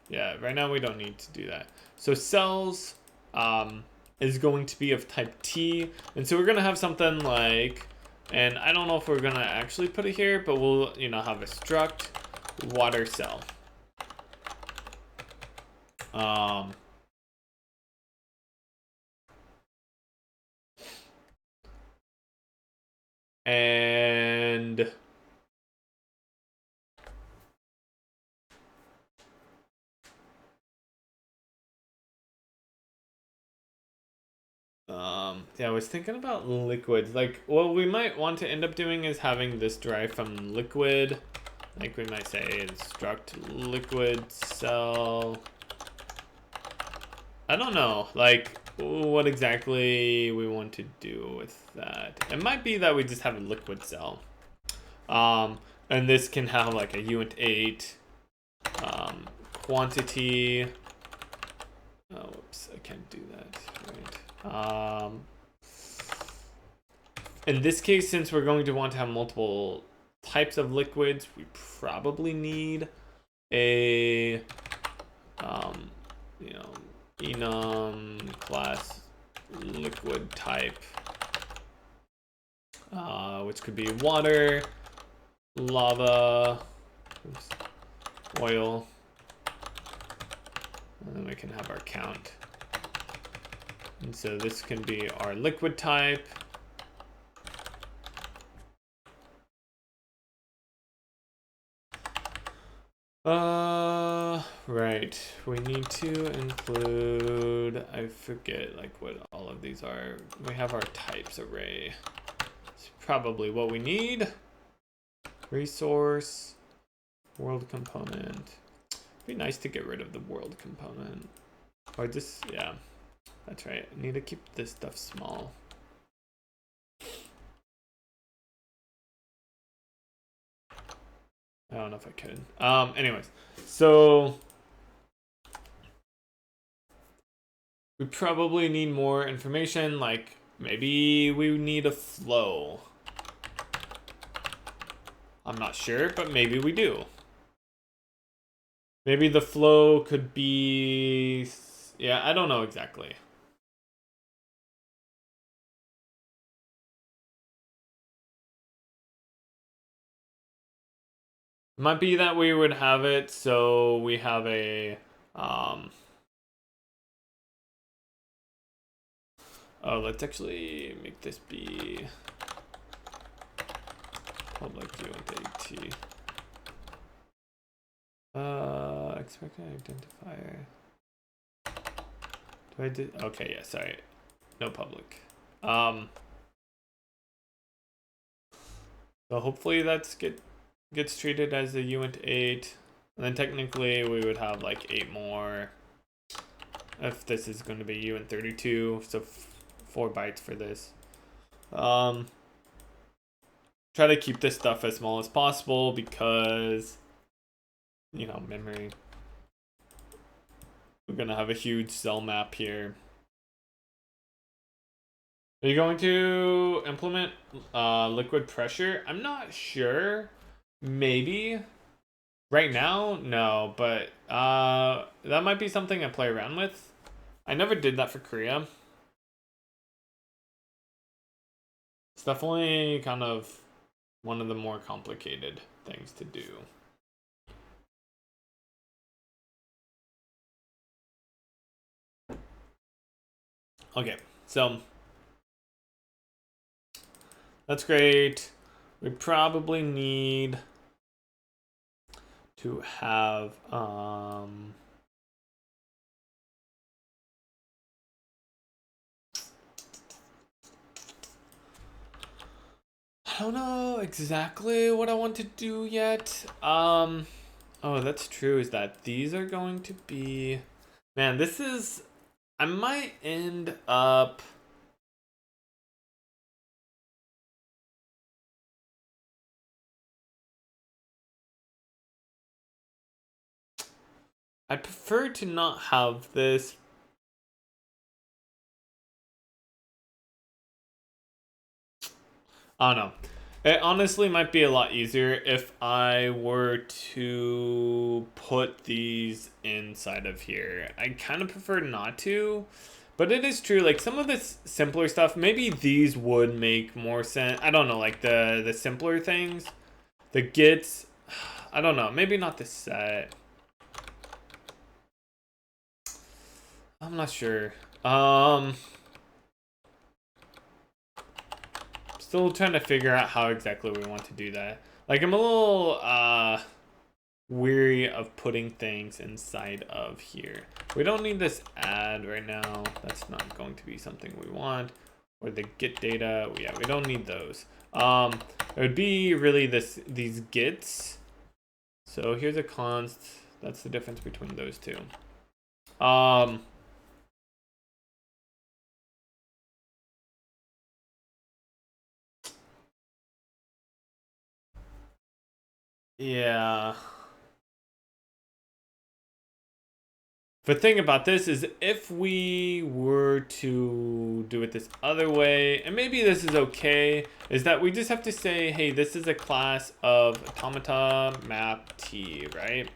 Yeah, right now we don't need to do that. So cells is going to be of type T. And so we're going to have something like, and I don't know if we're going to actually put it here, but we'll, have a struct water cell. And yeah, I was thinking about liquids. Like, what we might want to end up doing is having this derived from liquid. Like, we might say struct liquid cell. I don't know, like, what exactly we want to do with that. It might be that we just have a liquid cell. And this can have like a uint8 quantity. Oh, whoops, I can't do that. Right. In this case, since we're going to want to have multiple types of liquids, we probably need a enum class liquid type which could be water, lava, oops, oil, and then we can have our count. And so this can be our liquid type. Right. We need to include, I forget like what all of these are. We have our types array. It's probably what we need. Resource, world component. It'd be nice to get rid of the world component. Or just, yeah, that's right. I need to keep this stuff small. I don't know if I could. Anyways, so we probably need more information, like maybe we need a flow. I'm not sure, but maybe we do. Maybe the flow could be, yeah, I don't know exactly. Might be that we would have it so we have a oh, let's actually make this be public uint AT. Expected identifier. Do I do? Okay, yeah, sorry. No public. So hopefully that's gets treated as a uint 8. And then technically we would have like 8 more if this is going to be uint 32, so 4 bytes for this. Try to keep this stuff as small as possible because, you know, memory. We're gonna have a huge cell map here. Are you going to implement liquid pressure? I'm not sure. Maybe. Right now, no, but that might be something I play around with. I never did that for Korea. It's definitely kind of one of the more complicated things to do. Okay, so that's great. We probably need to have I don't know exactly what I want to do yet. Oh, that's true, is that these are going to be, man, this is, I might end up I prefer to not have this. I don't know. It honestly might be a lot easier if I were to put these inside of here. I kind of prefer not to, but it is true. Like some of this simpler stuff, maybe these would make more sense. I don't know, like the simpler things, the gets. I don't know. Maybe not the set. I'm not sure. Still trying to figure out how exactly we want to do that. Like, I'm a little weary of putting things inside of here. We don't need this add right now. That's not going to be something we want. Or the get data. Yeah, we don't need those. It would be really these gets. So here's a const. That's the difference between those two. Yeah. The thing about this is if we were to do it this other way, and maybe this is okay, is that we just have to say, hey, this is a class of automata map t, right?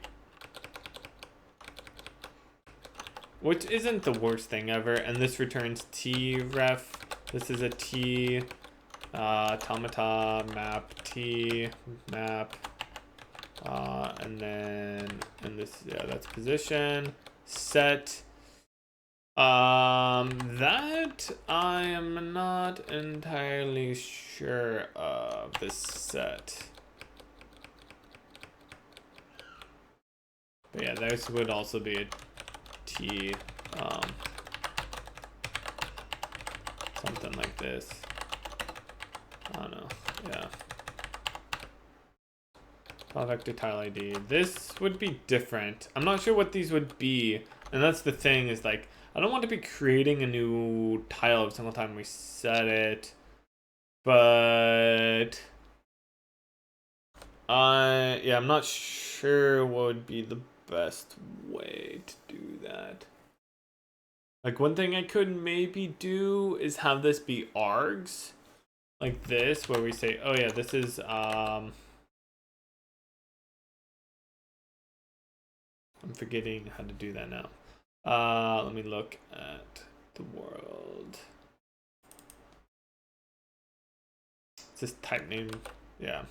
Which isn't the worst thing ever, and this returns t ref. This is a t automata map t map, and then in this, yeah, that's position set. That I am not entirely sure of this set. But yeah, this would also be a T, something like this. I don't know, yeah. File vector tile ID. This would be different. I'm not sure what these would be. And that's the thing, is like, I don't want to be creating a new tile every single time we set it. But yeah, I'm not sure what would be the best way to do that. Like, one thing I could maybe do is have this be args, like this, where we say, oh yeah, this is I'm forgetting how to do that now. Let me look at the world. It's just type name, yeah.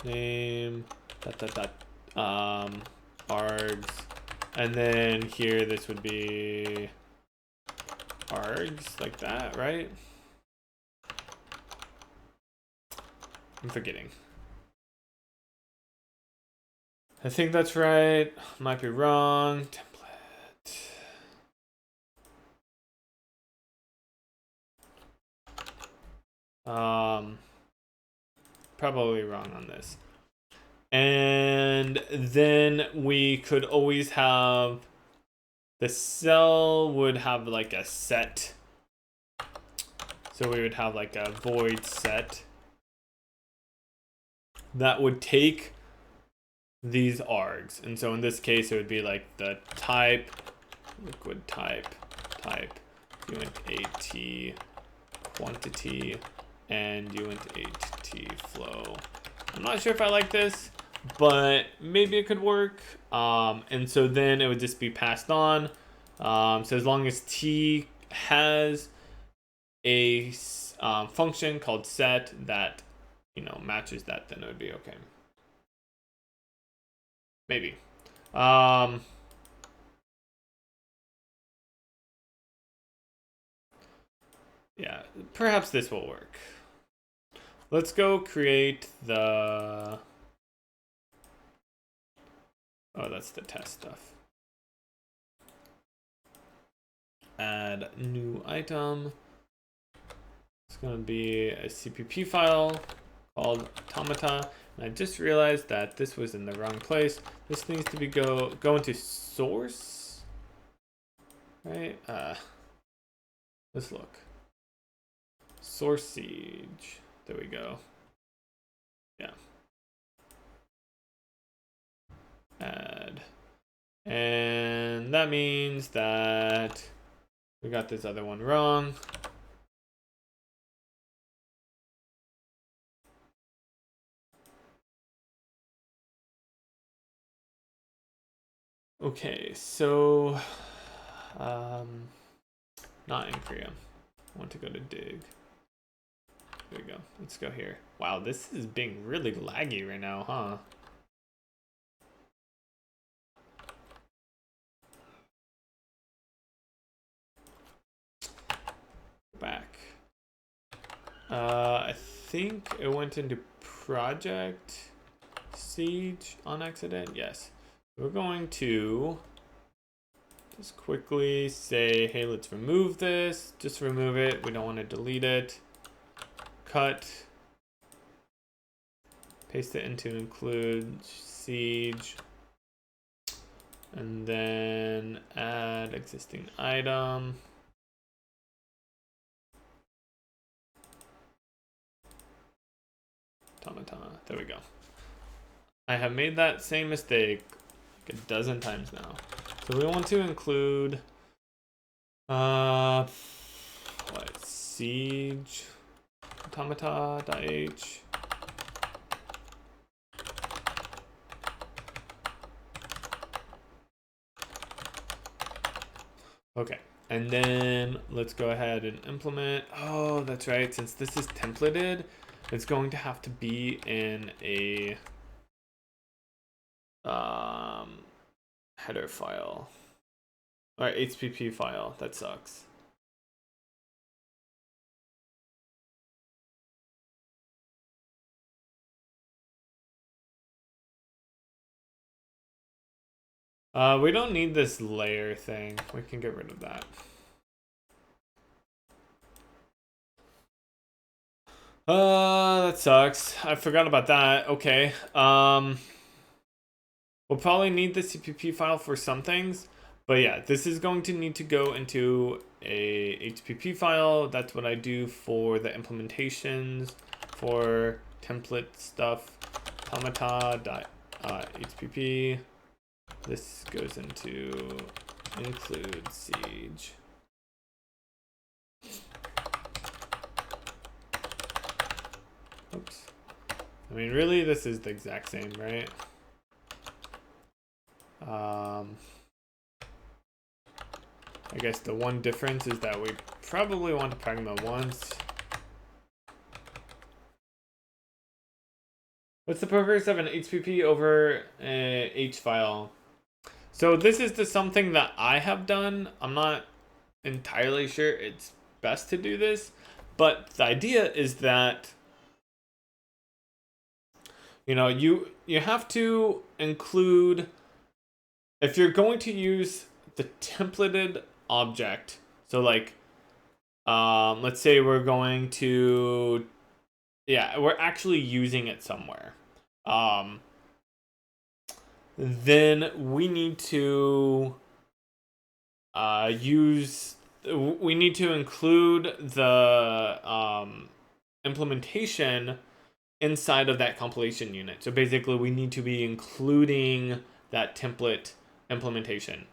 Name args, and then here this would be args, like that, right? I'm forgetting. I think that's right. Might be wrong. Template. Probably wrong on this. And then we could always have the cell would have like a set. So we would have like a void set that would take these args. And so in this case, it would be like the type, liquid type, uint at quantity, and uint at flow. I'm not sure if I like this, but maybe it could work. And so then it would just be passed on. So as long as t has a function called set that, you know, matches that, then it would be okay. Maybe. Yeah, perhaps this will work. Let's go create the... Oh, that's the test stuff. Add new item. It's going to be a CPP file called Automata. And I just realized that this was in the wrong place. This needs to be go into source. Right? Let's look. Source siege. There we go. Yeah. Add. And that means that we got this other one wrong. Okay, so not in Korea. I want to go to dig. There we go. Let's go here. Wow, this is being really laggy right now, huh? Back. I think it went into project siege on accident. Yes. We're going to just quickly say, hey, let's remove this. Just remove it. We don't want to delete it. Cut. Paste it into include siege. And then add existing item. Automata. There we go. I have made that same mistake like a dozen times now. So we want to include what, siege automata.h. Okay. And then let's go ahead and implement. Oh, that's right. Since this is templated, it's going to have to be in a header file or HTTP file. That sucks. We don't need this layer thing. We can get rid of that. That sucks. I forgot about that. Okay. We'll probably need the CPP file for some things, but yeah, this is going to need to go into a HTTP file. That's what I do for the implementations for template stuff. Tomica.hpp. This goes into include siege. Oops. I mean, really, this is the exact same, right? I guess the one difference is that we probably want to pragma once. What's the purpose of an HTTP over a H file? So this is just something that I have done. I'm not entirely sure it's best to do this, but the idea is that you have to include, if you're going to use the templated object, so like let's say we're going to, we're actually using it somewhere, then we need to include the implementation inside of that compilation unit. So basically we need to be including that template implementation.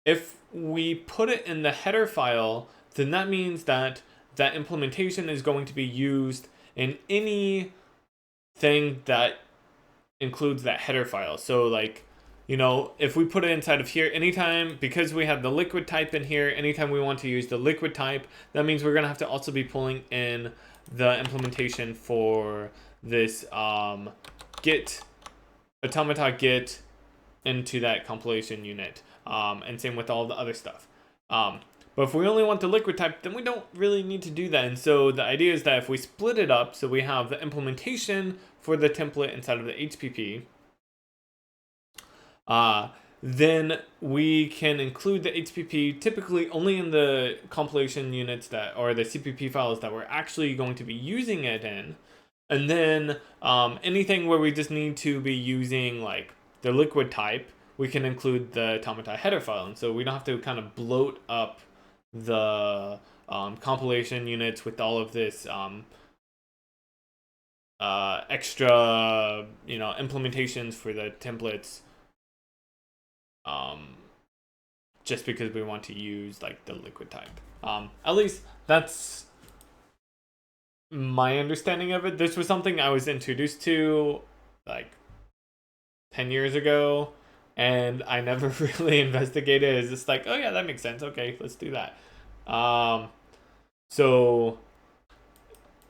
If we put it in the header file, then that means that that implementation is going to be used in any thing that includes that header file. So like, if we put it inside of here, anytime, because we have the liquid type in here, anytime we want to use the liquid type, that means we're going to have to also be pulling in the implementation for this git, automata git into that compilation unit. And same with all the other stuff. But if we only want the liquid type, then we don't really need to do that. And so the idea is that if we split it up, so we have the implementation for the template inside of the HTTP, then we can include the HTTP typically only in the compilation units or the CPP files that we're actually going to be using it in. And then anything where we just need to be using like the liquid type, we can include the automata header file. And so we don't have to kind of bloat up the compilation units with all of this extra, implementations for the templates, just because we want to use like the liquid type. At least that's my understanding of it. This was something I was introduced to like 10 years ago, and I never really investigated. It's just like, oh yeah, that makes sense. Okay, let's do that. So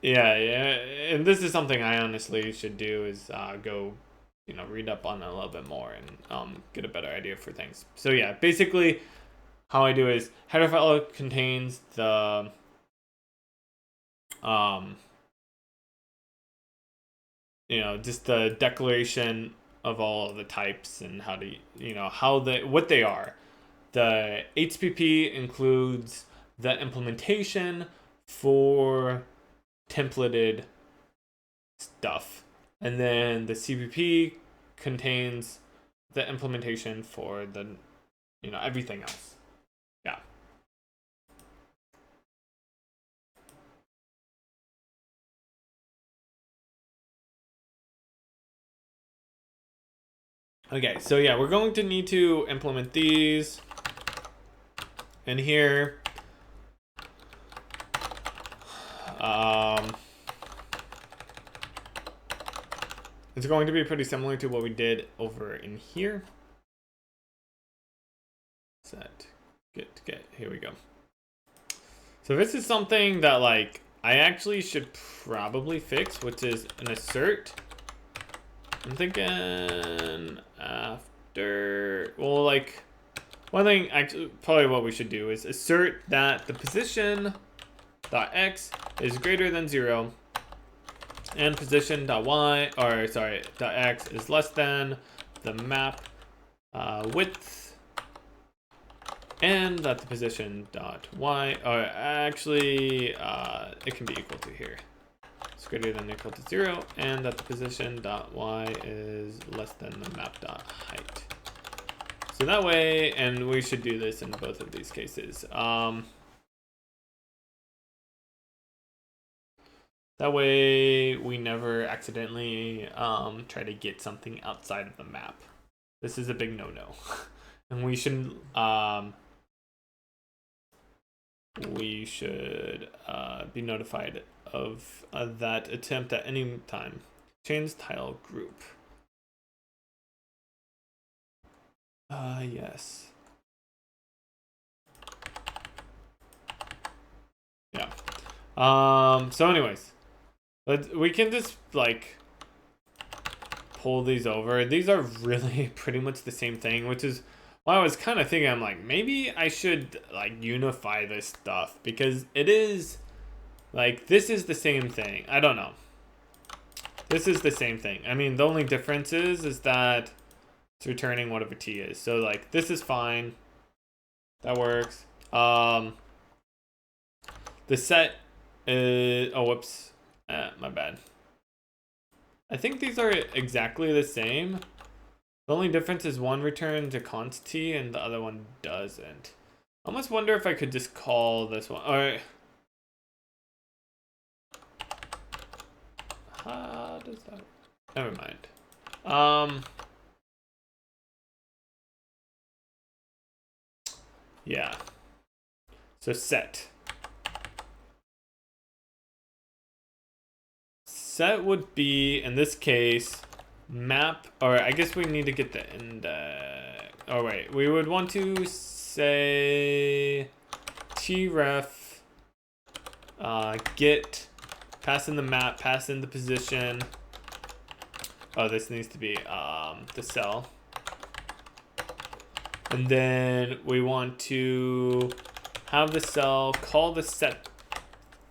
yeah, and this is something I honestly should do, is go read up on it a little bit more and get a better idea for things. So yeah, basically how I do is header file contains the just the declaration of all of the types and how to what they are. The HTTP includes the implementation for templated stuff, and then the CPP contains the implementation for the everything else. Yeah. Okay, so yeah, we're going to need to implement these in here. It's going to be pretty similar to what we did over in here. Set here we go. So this is something that like I actually should probably fix, which is an assert. I'm thinking after, well, like one thing actually probably what we should do is assert that the position dot x is greater than 0 and position dot y, or sorry, dot x is less than the map width, and that the position dot y, or actually it can be equal to here. It's greater than or equal to 0, and that the position dot y is less than the map dot height. So that way, and we should do this in both of these cases. That way we never accidentally try to get something outside of the map. This is a big no-no. And we should be notified of that attempt at any time. Change tile group. Yes. Yeah. So anyways, we can just like pull these over. These are really pretty much the same thing, which is why I was kind of thinking, I'm like, maybe I should like unify this stuff, because it is like, this is the same thing. I don't know. This is the same thing. I mean, the only difference is that it's returning whatever t is. So like, this is fine. That works. The set is, oh, whoops. My bad. I think these are exactly the same. The only difference is one returns a const t and the other one doesn't. I almost wonder if I could just call this one. All right. How does that? Never mind. Yeah. So set. Set would be, in this case, map, or I guess we need to get the index. Oh, wait. We would want to say tref get, pass in the map, pass in the position. Oh, this needs to be the cell. And then we want to have the cell call the set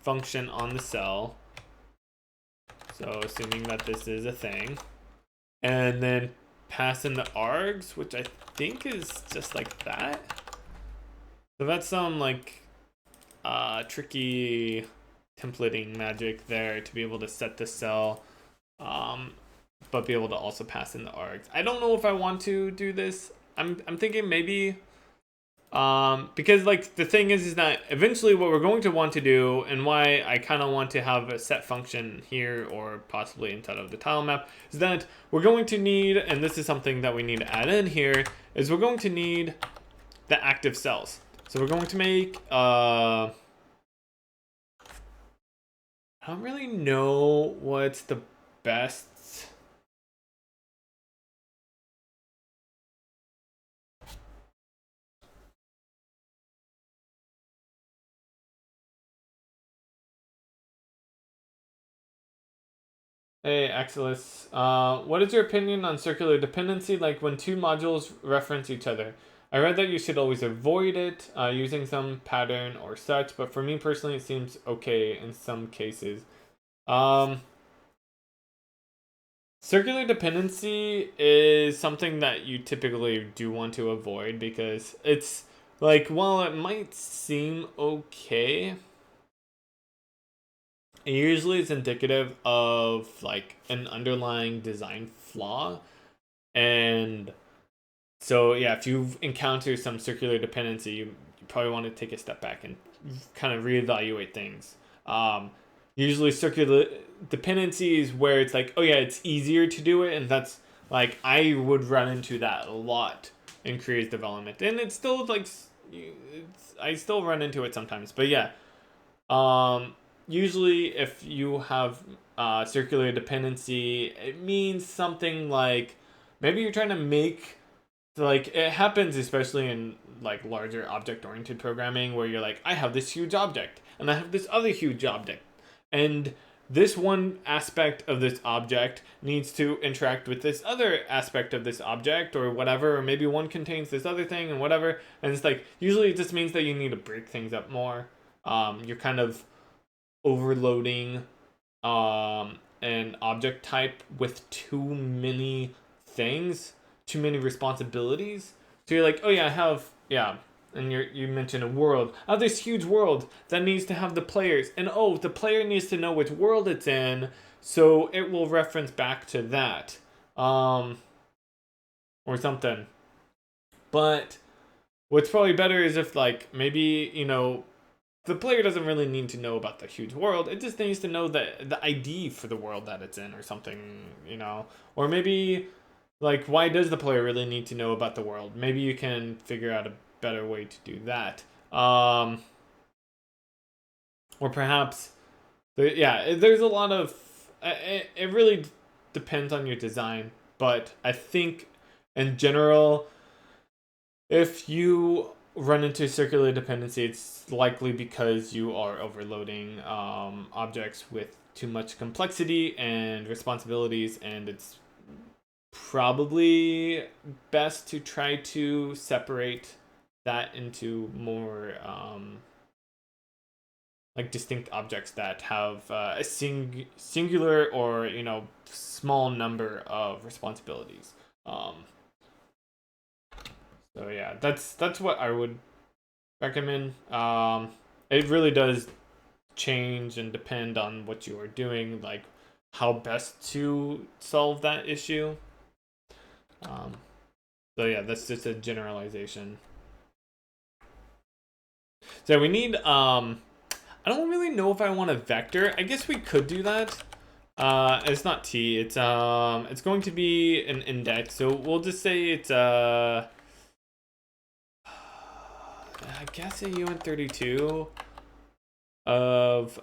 function on the cell. So assuming that this is a thing. And then pass in the args, which I think is just like that. So that's some like tricky templating magic there to be able to set the cell, but be able to also pass in the args. I don't know if I want to do this. I'm thinking maybe, because like the thing is that eventually what we're going to want to do, and why I kind of want to have a set function here or possibly inside of the tile map, is that we're going to need, and this is something that we need to add in here, is we're going to need the active cells. So we're going to make, I don't really know what's the best. Hey, Axelis. What is your opinion on circular dependency, like when two modules reference each other? I read that you should always avoid it using some pattern or such, but for me personally, it seems okay in some cases. Circular dependency is something that you typically do want to avoid, because it's like, while it might seem okay, usually it's indicative of like an underlying design flaw. And so yeah, if you encounter some circular dependency, you probably want to take a step back and kind of reevaluate things. Usually circular dependency is where it's like, oh yeah, it's easier to do it, and that's like, I would run into that a lot in creative development, and it's still like, I still run into it sometimes, but yeah. Usually if you have circular dependency, it means something like, maybe you're trying to make like it happens especially in like larger object-oriented programming where you're like, I have this huge object and I have this other huge object, and this one aspect of this object needs to interact with this other aspect of this object or whatever, or maybe one contains this other thing and whatever, and it's like usually it just means that you need to break things up more. You're kind of overloading an object type with too many things, too many responsibilities. So you're like, oh yeah, I have, yeah, and you mentioned a world. I have this huge world that needs to have the players, and oh, the player needs to know which world it's in, so it will reference back to that, or something. But what's probably better is if like maybe the player doesn't really need to know about the huge world. It just needs to know the ID for the world that it's in or something. Or maybe, like, why does the player really need to know about the world? Maybe you can figure out a better way to do that. Or perhaps, there's a lot of... It really depends on your design. But I think, in general, if you run into circular dependency, it's likely because you are overloading objects with too much complexity and responsibilities, and it's probably best to try to separate that into more like distinct objects that have a singular or small number of responsibilities. So yeah, that's what I would recommend. It really does change and depend on what you are doing, like how best to solve that issue. So yeah, that's just a generalization. So we need I don't really know if I want a vector. I guess we could do that. It's not T. It's going to be an index. So we'll just say it's I guess a UN32 of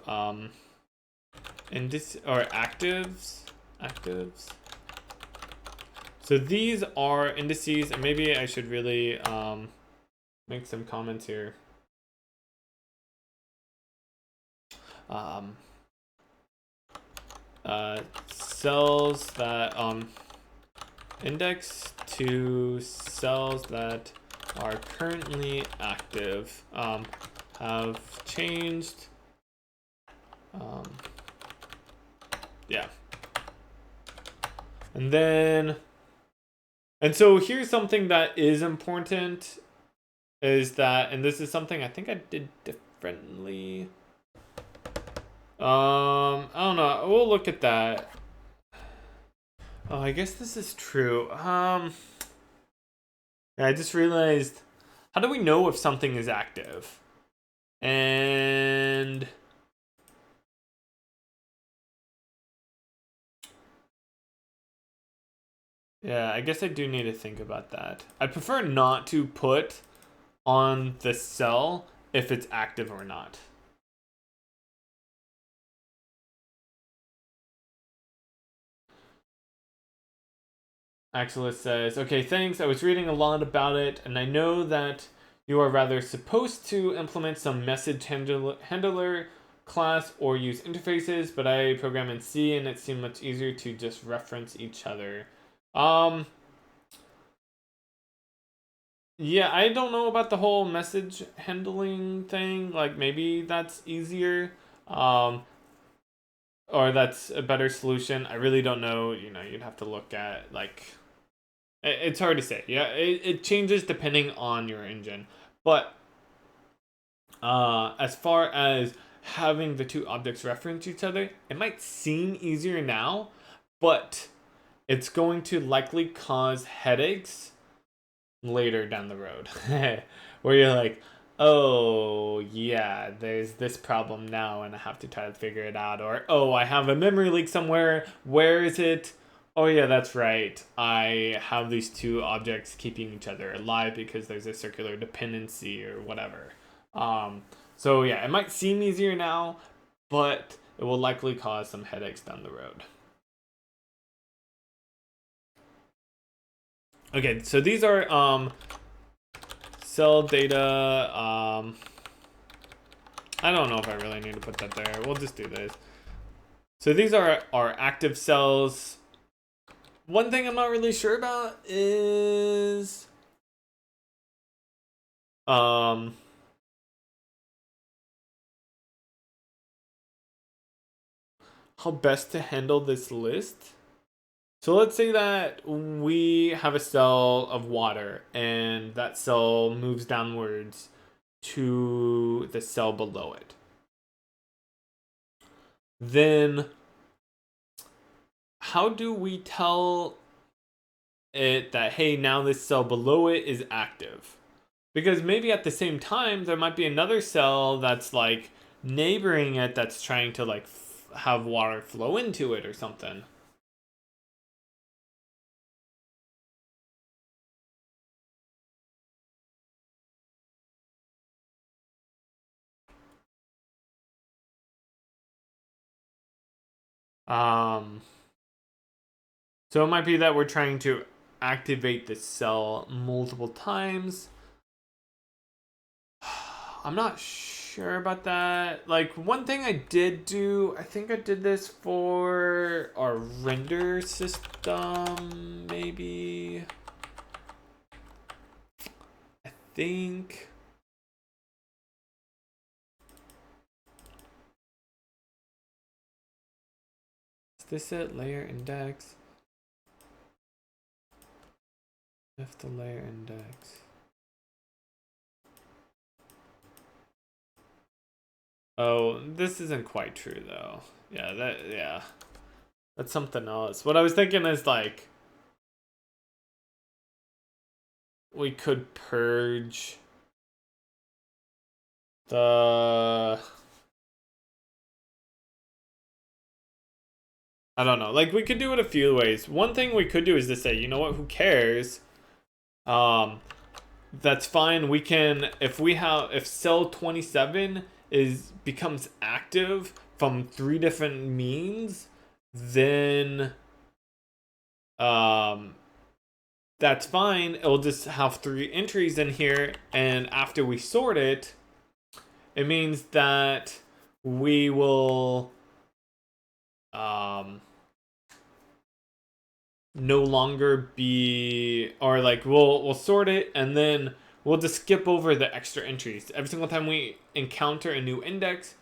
index or actives. So these are indices, and maybe I should really make some comments here. Cells that index to cells that are currently active have changed. Yeah. And so here's something that is important, is that, and this is something I think I did differently. I don't know. We'll look at that. Oh, I guess this is true. I just realized, how do we know if something is active? And yeah, I guess I do need to think about that. I prefer not to put on the cell if it's active or not. Axelis says, okay, thanks. I was reading a lot about it, and I know that you are rather supposed to implement some message handler class or use interfaces, but I program in C and it seemed much easier to just reference each other. Yeah, I don't know about the whole message handling thing. Like, maybe that's easier. Or that's a better solution. I really don't know. You'd have to look at, like, it's hard to say. Yeah, it changes depending on your engine. But as far as having the two objects reference each other, it might seem easier now, but it's going to likely cause headaches later down the road. Where you're like, oh yeah, there's this problem now and I have to try to figure it out. Or, oh, I have a memory leak somewhere. Where is it? Oh yeah, that's right. I have these two objects keeping each other alive because there's a circular dependency or whatever. So yeah, it might seem easier now, but it will likely cause some headaches down the road. Okay, so these are cell data. I don't know if I really need to put that there. We'll just do this. So these are our active cells. One thing I'm not really sure about is how best to handle this list. So let's say that we have a cell of water and that cell moves downwards to the cell below it. Then how do we tell it that, hey, now this cell below it is active? Because maybe at the same time, there might be another cell that's like neighboring it that's trying to like have water flow into it or something. Um, so it might be that we're trying to activate the cell multiple times. I'm not sure about that. Like, one thing I did do, I think I did this for our render system, maybe. I think. Is this it? Layer index. If the layer index. Oh, this isn't quite true though. Yeah. That's something else. What I was thinking is like we could purge the I don't know. Like we could do it a few ways. One thing we could do is to say, you know what, who cares? Um that's fine. We can if cell 27 becomes active from 3 different means, then um that's fine. It'll just have 3 entries in here, and after we sort it, it means that we will no longer be, or like we'll sort it and then we'll just skip over the extra entries. Every single time we encounter a new index,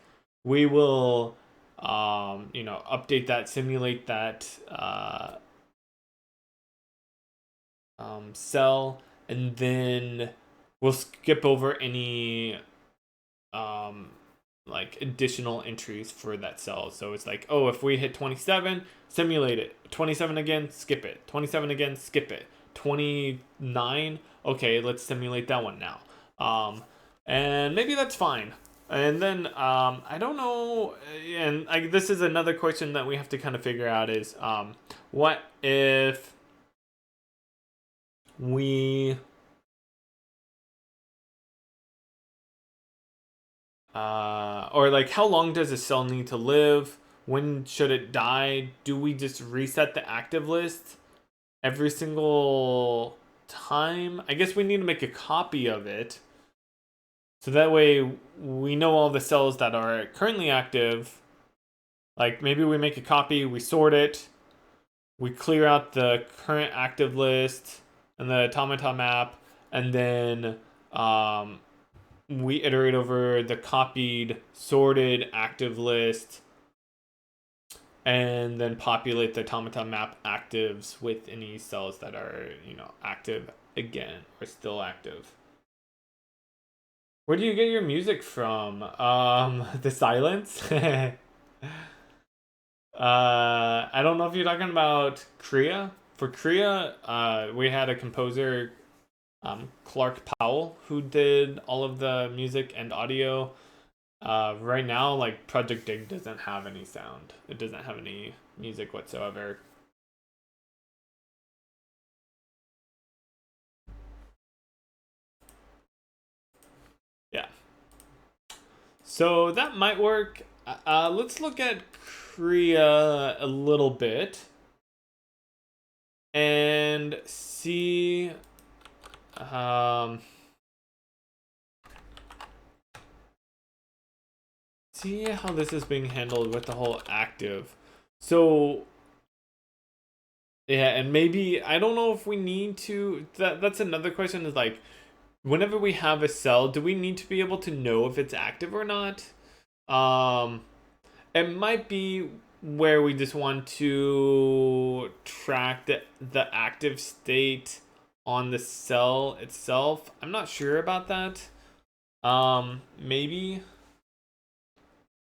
we will update that, simulate that cell, and then we'll skip over any um, like additional entries for that cell. So it's like, oh, if we hit 27, simulate it. 27 again, skip it. 27 again, skip it. 29, okay, let's simulate that one now. And maybe that's fine. And then I don't know, and this is another question that we have to kind of figure out is what if we or like how long does a cell need to live? When should it die? Do we just reset the active list every single time? I guess we need to make a copy of it, so that way we know all the cells that are currently active. Like maybe we make a copy, we sort it, we clear out the current active list and the automata map, and then we iterate over the copied, sorted active list, and then populate the automata map actives with any cells that are, active again or still active. Where do you get your music from? The silence? I don't know if you're talking about Kriya. For Kriya, we had a composer, Clark Powell, who did all of the music and audio. Right now, like projectDIG doesn't have any sound. It doesn't have any music whatsoever. Yeah. So that might work. Let's look at Kriya a little bit. and see see how this is being handled with the whole active. So yeah, and maybe I don't know if we need to. That's another question. Is like, whenever we have a cell, do we need to be able to know if it's active or not? Um, it might be where we just want to track the active state on the cell itself. I'm not sure about that. Maybe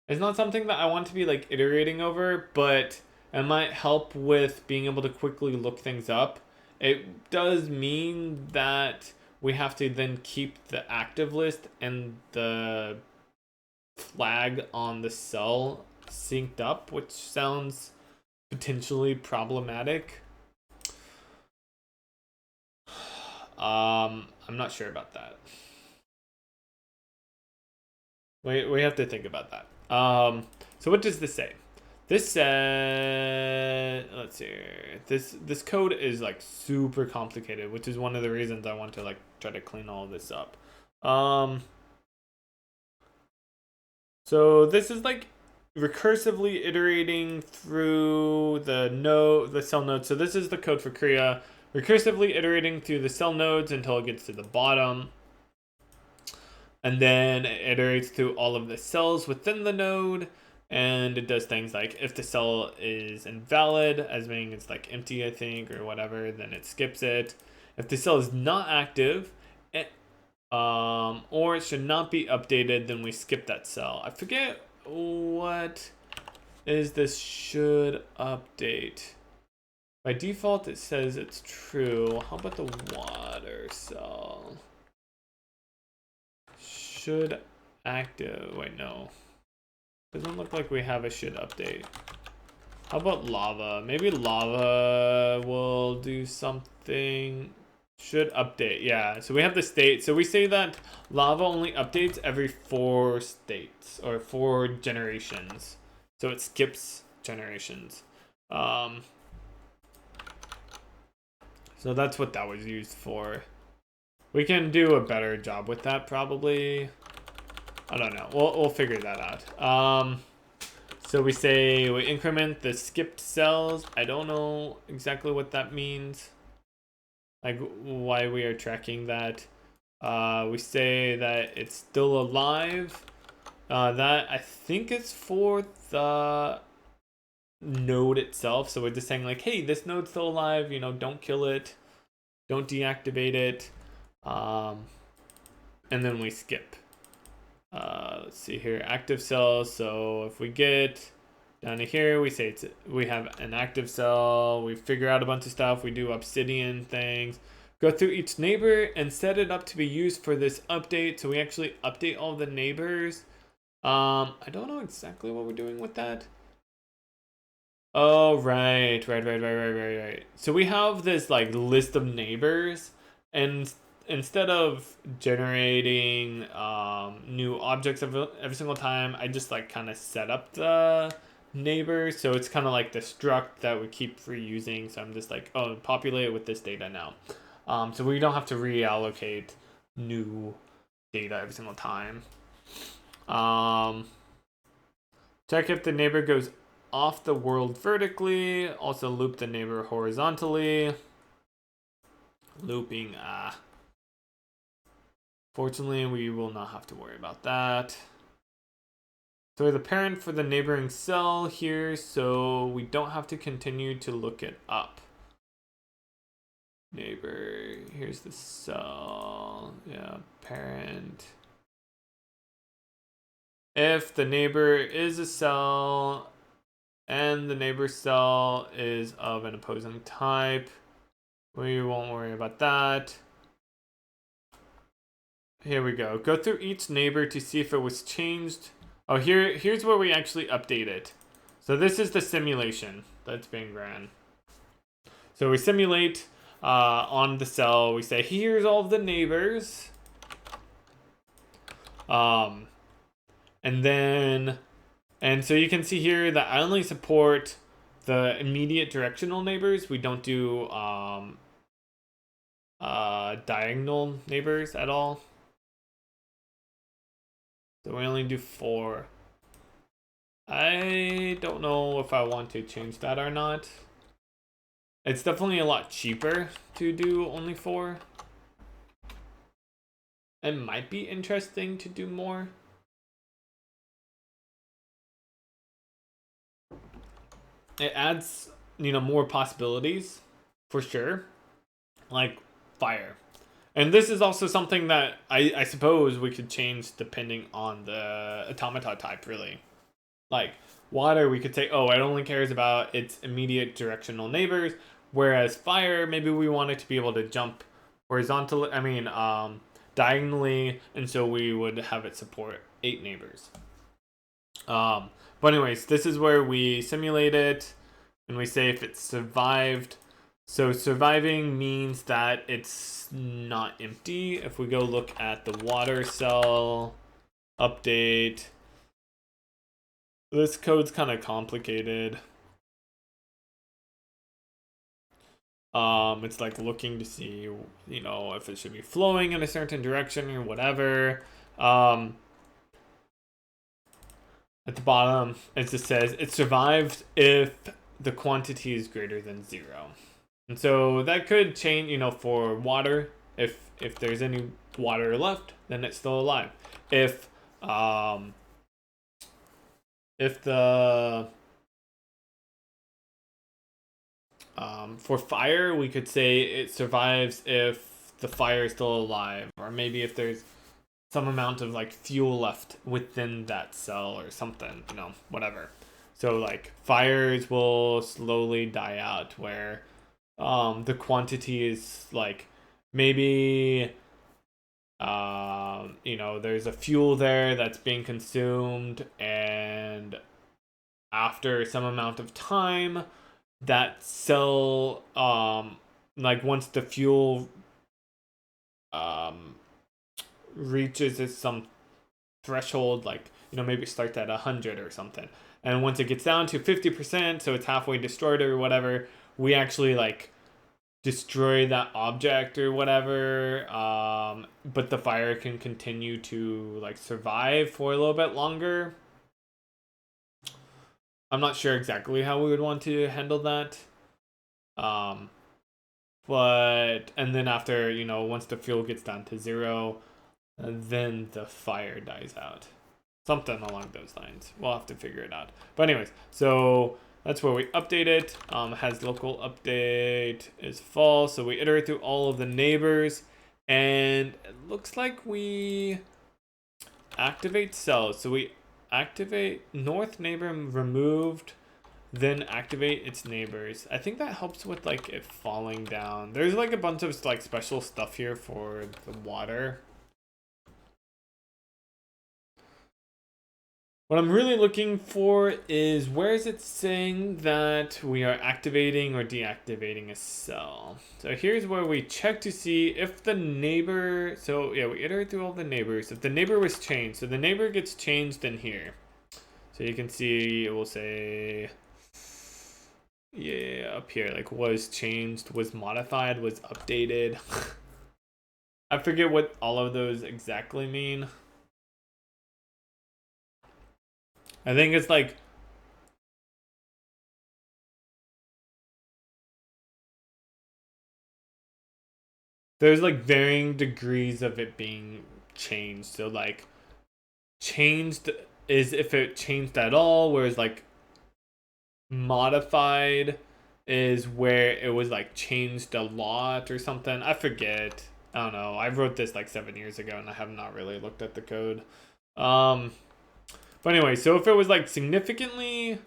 it's not something that I want to be like iterating over, but it might help with being able to quickly look things up. It does mean that we have to then keep the active list and the flag on the cell synced up, which sounds potentially problematic. I'm not sure about that. We have to think about that. So what does this say? This says, let's see. This code is like super complicated, which is one of the reasons I want to like try to clean all this up. So this is like recursively iterating through the cell nodes. So this is the code for Kriya, recursively iterating through the cell nodes until it gets to the bottom. And then it iterates through all of the cells within the node, and it does things like if the cell is invalid, as meaning it's like empty, I think, or whatever, then it skips it. If the cell is not active, or it should not be updated, then we skip that cell. I forget what is this should update. By default, it says it's true. How about the water cell? Should active. Wait, no. Doesn't look like we have a should update. How about lava? Maybe lava will do something. Should update. Yeah, so we have the state. So we say that lava only updates every 4 states or 4 generations. So it skips generations. So that's what that was used for. We can do a better job with that probably. I don't know. We'll figure that out. So we say we increment the skipped cells. I don't know exactly what that means. Like why we are tracking that. We say that it's still alive. That I think it's for the node itself. So we're just saying like, hey, this node's still alive. You know, don't kill it. Don't deactivate it. And then we skip. Let's see here, active cells. So if we get down to here, we say we have an active cell. We figure out a bunch of stuff. We do obsidian things. Go through each neighbor and set it up to be used for this update. So we actually update all the neighbors. I don't know exactly what we're doing with that. Oh, right. So we have this like list of neighbors, and instead of generating new objects every single time, I just like kind of set up the neighbors. So it's kind of like the struct that we keep reusing. So I'm just like, oh, populate it with this data now. So we don't have to reallocate new data every single time. Check if the neighbor goes off the world vertically. Also loop the neighbor horizontally. Looping, fortunately, we will not have to worry about that. So we're the parent for the neighboring cell here, so we don't have to continue to look it up. Neighbor, here's the cell. Yeah, parent. If the neighbor is a cell and the neighbor cell is of an opposing type, we won't worry about that. Here we go. Go through each neighbor to see if it was changed. Oh, here's where we actually update it. So this is the simulation that's being ran. So we simulate on the cell. We say, here's all of the neighbors. And so you can see here that I only support the immediate directional neighbors, we don't do diagonal neighbors at all. So we only do 4. I don't know if I want to change that or not. It's definitely a lot cheaper to do only 4. It might be interesting to do more. It adds, more possibilities for sure, like fire. And this is also something that I suppose we could change depending on the automata type, really. Like water, we could say, oh, it only cares about its immediate directional neighbors, whereas fire, maybe we want it to be able to jump horizontally, diagonally, and so we would have it support 8 neighbors. But anyways, this is where we simulate it, and we say if it survived. So surviving means that it's not empty. If we go look at the water cell update, this code's kind of complicated. It's like looking to see, if it should be flowing in a certain direction or whatever. At the bottom, it just says it survived if the quantity is greater than 0. And so that could change, for water. If there's any water left, then it's still alive. If the for fire, we could say it survives if the fire is still alive, or maybe if there's some amount of like fuel left within that cell or something, whatever. So like fires will slowly die out where the quantity is like maybe there's a fuel there that's being consumed, and after some amount of time that cell like once the fuel reaches some threshold, like maybe it starts at 100 or something, and once it gets down to 50%, so it's halfway destroyed or whatever, we actually like destroy that object or whatever, but the fire can continue to like survive for a little bit longer. I'm not sure exactly how we would want to handle that, but and then after once the fuel gets down to 0, then the fire dies out. Something along those lines. We'll have to figure it out. But anyways, so that's where we update it. Has local update is false. So we iterate through all of the neighbors, and it looks like we activate cells. So we activate north neighbor removed, then activate its neighbors. I think that helps with like it falling down. There's like a bunch of like special stuff here for the water. What I'm really looking for is where is it saying that we are activating or deactivating a cell. So here's where we check to see if the neighbor, so yeah, we iterate through all the neighbors. If the neighbor was changed, so the neighbor gets changed in here. So you can see it will say, yeah, up here, like was changed, was modified, was updated. I forget what all of those exactly mean. I think it's like there's like varying degrees of it being changed. So like changed is if it changed at all, whereas like modified is where it was like changed a lot or something. I forget. I don't know. I wrote this like 7 years ago and I have not really looked at the code. But anyway, so if it was like significantly,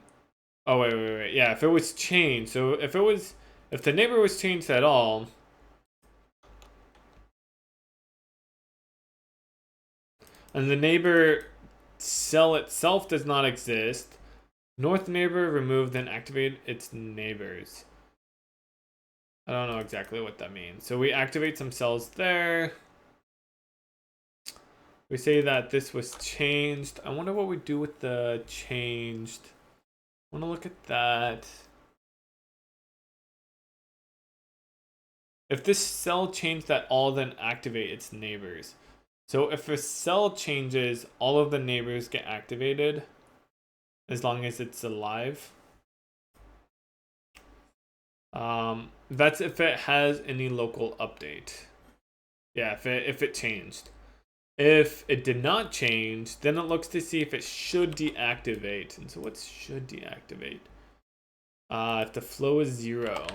oh wait, yeah, if it was changed, so if the neighbor was changed at all, and the neighbor cell itself does not exist, north neighbor remove, then activate its neighbors. I don't know exactly what that means. So we activate some cells there. We say that this was changed. I wonder what we do with the changed. I want to look at that. If this cell changed at all, then activate its neighbors. So if a cell changes, all of the neighbors get activated as long as it's alive. That's if it has any local update. Yeah, if it changed. If it did not change, then it looks to see if it should deactivate. And so what should deactivate? If the flow is 0.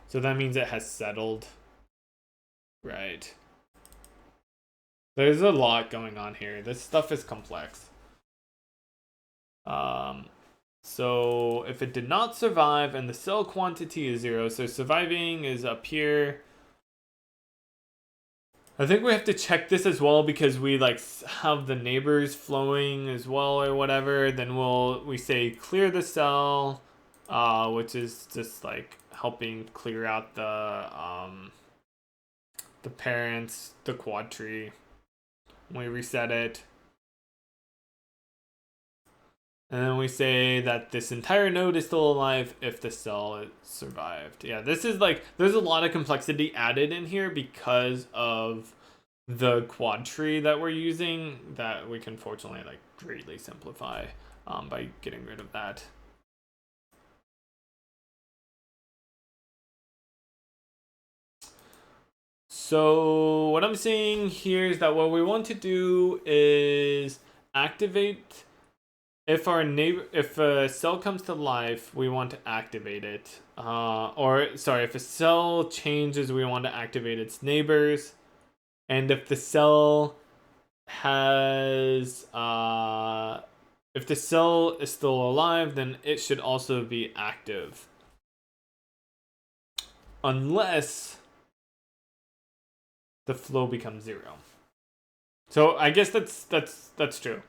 So that means it has settled. Right. There's a lot going on here. This stuff is complex. So if it did not survive and the cell quantity is 0, so surviving is up here. I think we have to check this as well because we like have the neighbors flowing as well or whatever. Then we say clear the cell, which is just like helping clear out the parents, the quad tree. We reset it. And then we say that this entire node is still alive if the cell survived. Yeah, this is like, there's a lot of complexity added in here because of the quad tree that we're using that we can fortunately like greatly simplify by getting rid of that. So what I'm seeing here is that what we want to do is activate. If a cell comes to life, we want to activate it. If a cell changes, we want to activate its neighbors. And if the cell has, if the cell is still alive, then it should also be active. Unless the flow becomes 0. So I guess that's true.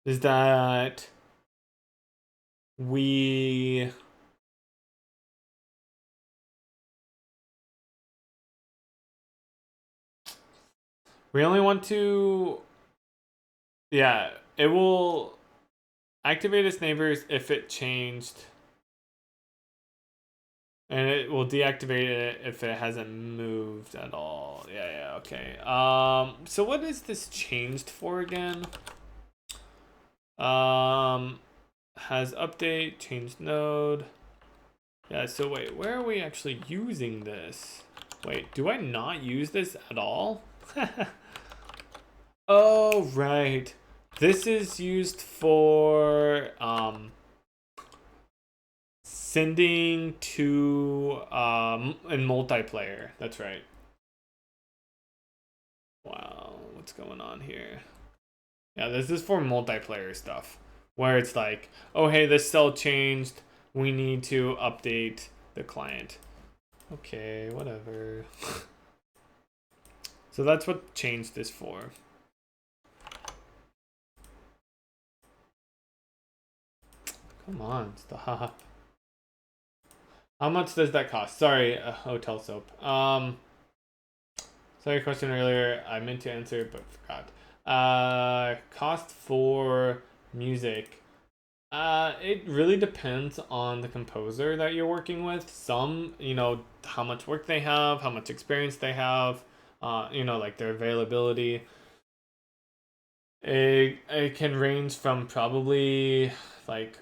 Is that we only want to, yeah, it will activate its neighbors if it changed, and it will deactivate it if it hasn't moved at all. Yeah, okay. So what is this changed for again? Has update, changed node. Yeah, so wait, where are we actually using this? Wait, do I not use this at all? Oh, right. This is used for sending to in multiplayer. That's right. Wow, what's going on here? Yeah, this is for multiplayer stuff where it's like, oh hey, this cell changed. We need to update the client. Okay, whatever. So that's what changed this for. Come on, stop. How much does that cost? Sorry, hotel soap. Sorry, question earlier. I meant to answer but forgot. Cost for music. It really depends on the composer that you're working with. Some, how much work they have, how much experience they have, like their availability. It can range from probably like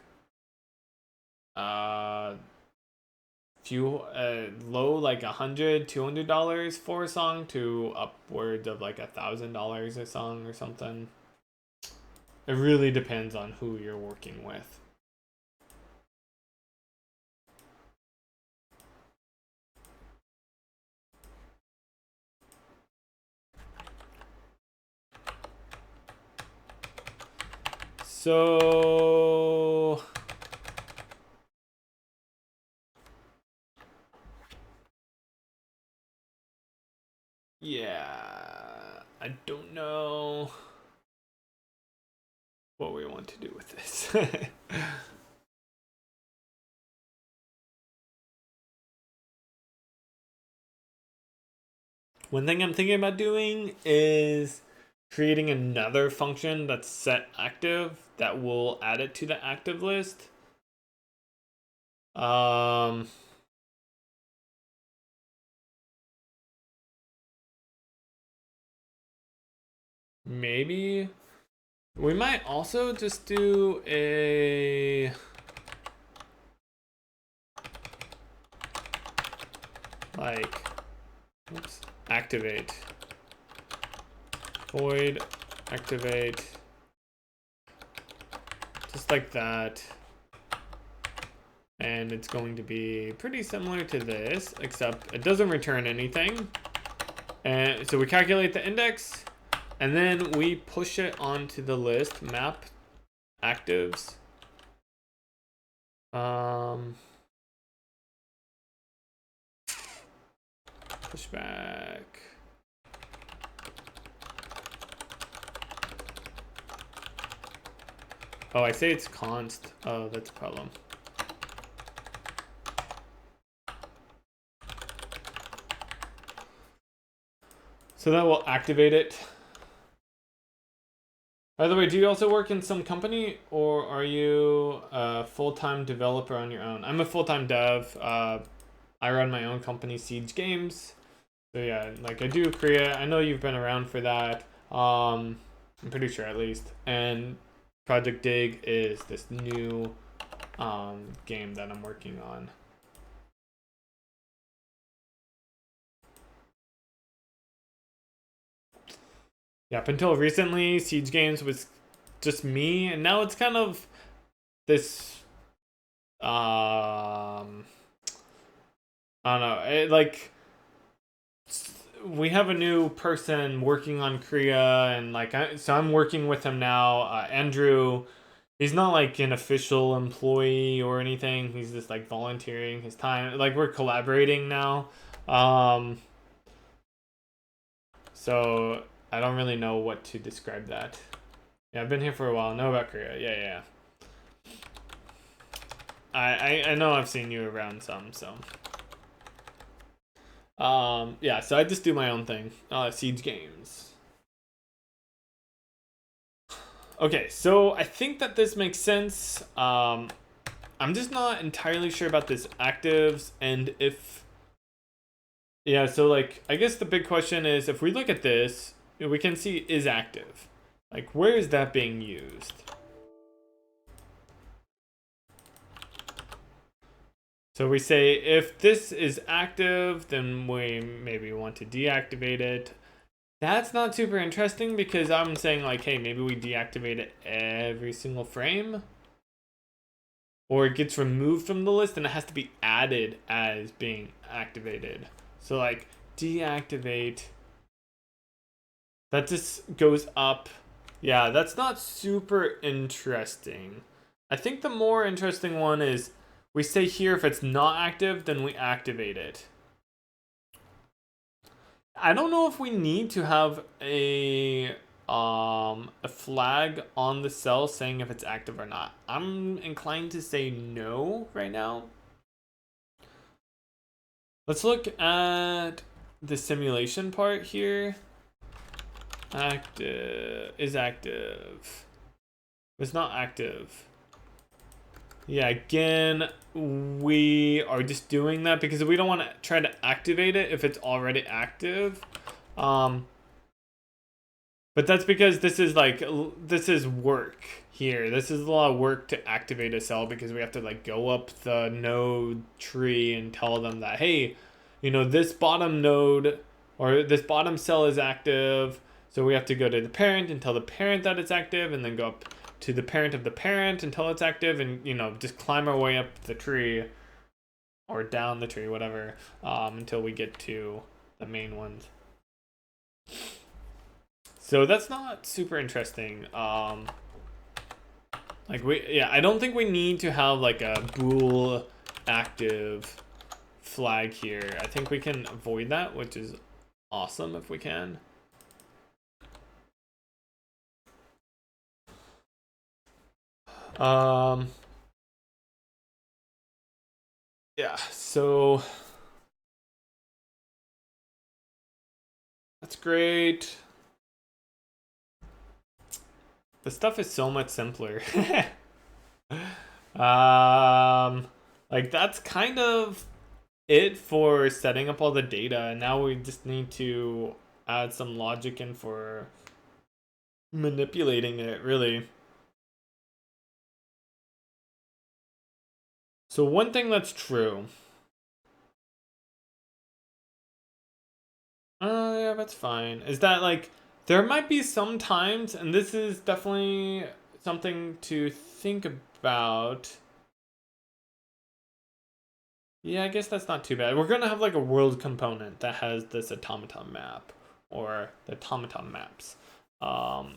low like $100-$200 for a song to upwards of like $1,000 a song or something. It really depends on who you're working with. So yeah, I don't know what we want to do with this. One thing I'm thinking about doing is creating another function that's set active that will add it to the active list. Maybe we might also just do a like, oops, activate, void activate, just like that. And it's going to be pretty similar to this, except it doesn't return anything. And so we calculate the index, and then we push it onto the list, map actives. Push back. Oh, I say it's const. Oh, that's a problem. So that will activate it. By the way, do you also work in some company, or are you a full-time developer on your own? I'm a full-time dev. I run my own company, Siege Games. So yeah, like I do Korea. I know you've been around for that. I'm pretty sure at least. And projectDIG is this new game that I'm working on. Yeah, up until recently, Siege Games was just me, and now it's kind of this I don't know, we have a new person working on Korea, and so I'm working with him now. Andrew, he's not like an official employee or anything. He's just like volunteering his time. Like we're collaborating now. So I don't really know what to describe that. Yeah, I've been here for a while. Know about Korea. Yeah. I know I've seen you around some, so. Yeah, so I just do my own thing. Siege Games. Okay, so I think that this makes sense. I'm just not entirely sure about this actives and if. Yeah, so like, I guess the big question is if we look at this, we can see is active. Like, where is that being used? So we say if this is active, then we maybe want to deactivate it. That's not super interesting because I'm saying like, hey, maybe we deactivate it every single frame. Or it gets removed from the list and it has to be added as being activated. So like deactivate. That just goes up. Yeah, that's not super interesting. I think the more interesting one is we say here if it's not active, then we activate it. I don't know if we need to have a flag on the cell saying if it's active or not. I'm inclined to say no right now. Let's look at the simulation part here. Active is active. It's not active. Yeah, again, we are just doing that because we don't want to try to activate it if it's already active. But that's because this is work here. This is a lot of work to activate a cell because we have to like go up the node tree and tell them that, hey, this bottom node or this bottom cell is active. So we have to go to the parent and tell the parent that it's active and then go up to the parent of the parent until it's active and, just climb our way up the tree or down the tree, whatever, until we get to the main ones. So that's not super interesting. I don't think we need to have like a bool active flag here. I think we can avoid that, which is awesome if we can. Yeah, so that's great. The stuff is so much simpler. Like that's kind of it for setting up all the data. And now we just need to add some logic in for manipulating it, really. So one thing that's true. Yeah, that's fine. Is that like there might be some times, and this is definitely something to think about. Yeah, I guess that's not too bad. We're gonna have like a world component that has this automaton map or the automaton maps. Not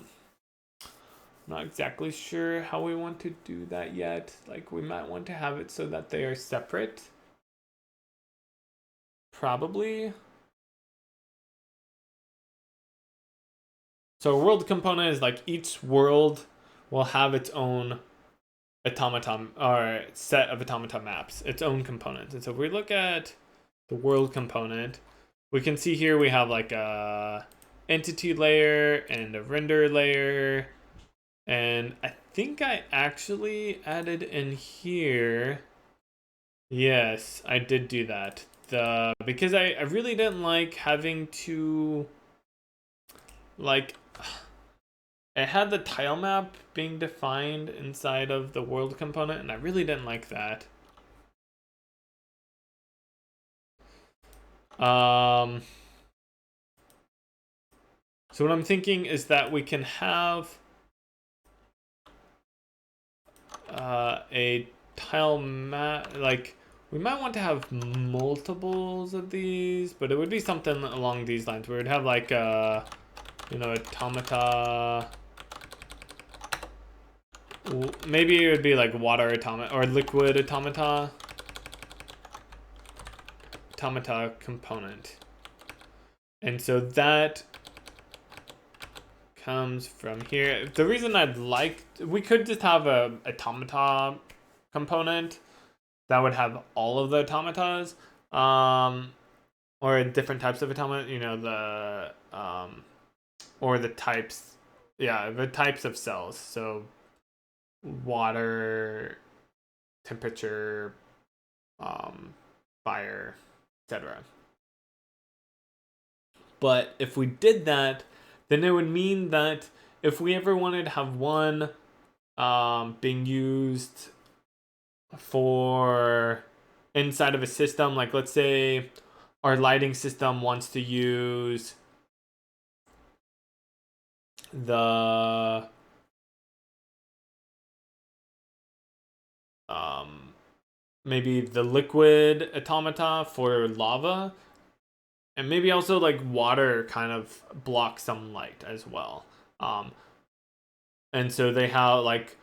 exactly sure how we want to do that yet. Like we might want to have it so that they are separate. Probably. So a world component is like each world will have its own automaton or set of automaton maps, its own components. And so if we look at the world component, we can see here we have like a entity layer and a render layer. And I think I actually added in here. Yes, I did do that. Because I really didn't like having to like it had the tile map being defined inside of the world component, and I really didn't like that. So what I'm thinking is that we can have a tile map, like we might want to have multiples of these, but it would be something along these lines. We would have like automata. Maybe it would be like water automata or liquid automata component. And so that comes from here. The reason we could just have a automata component that would have all of the automatas, or different types of automata, or the types, the types of cells. So water, temperature, fire, etc. But if we did that, then it would mean that if we ever wanted to have one being used for inside of a system, like let's say our lighting system wants to use the maybe the liquid automata for lava, and maybe also like water kind of blocks some light as well. And so they have like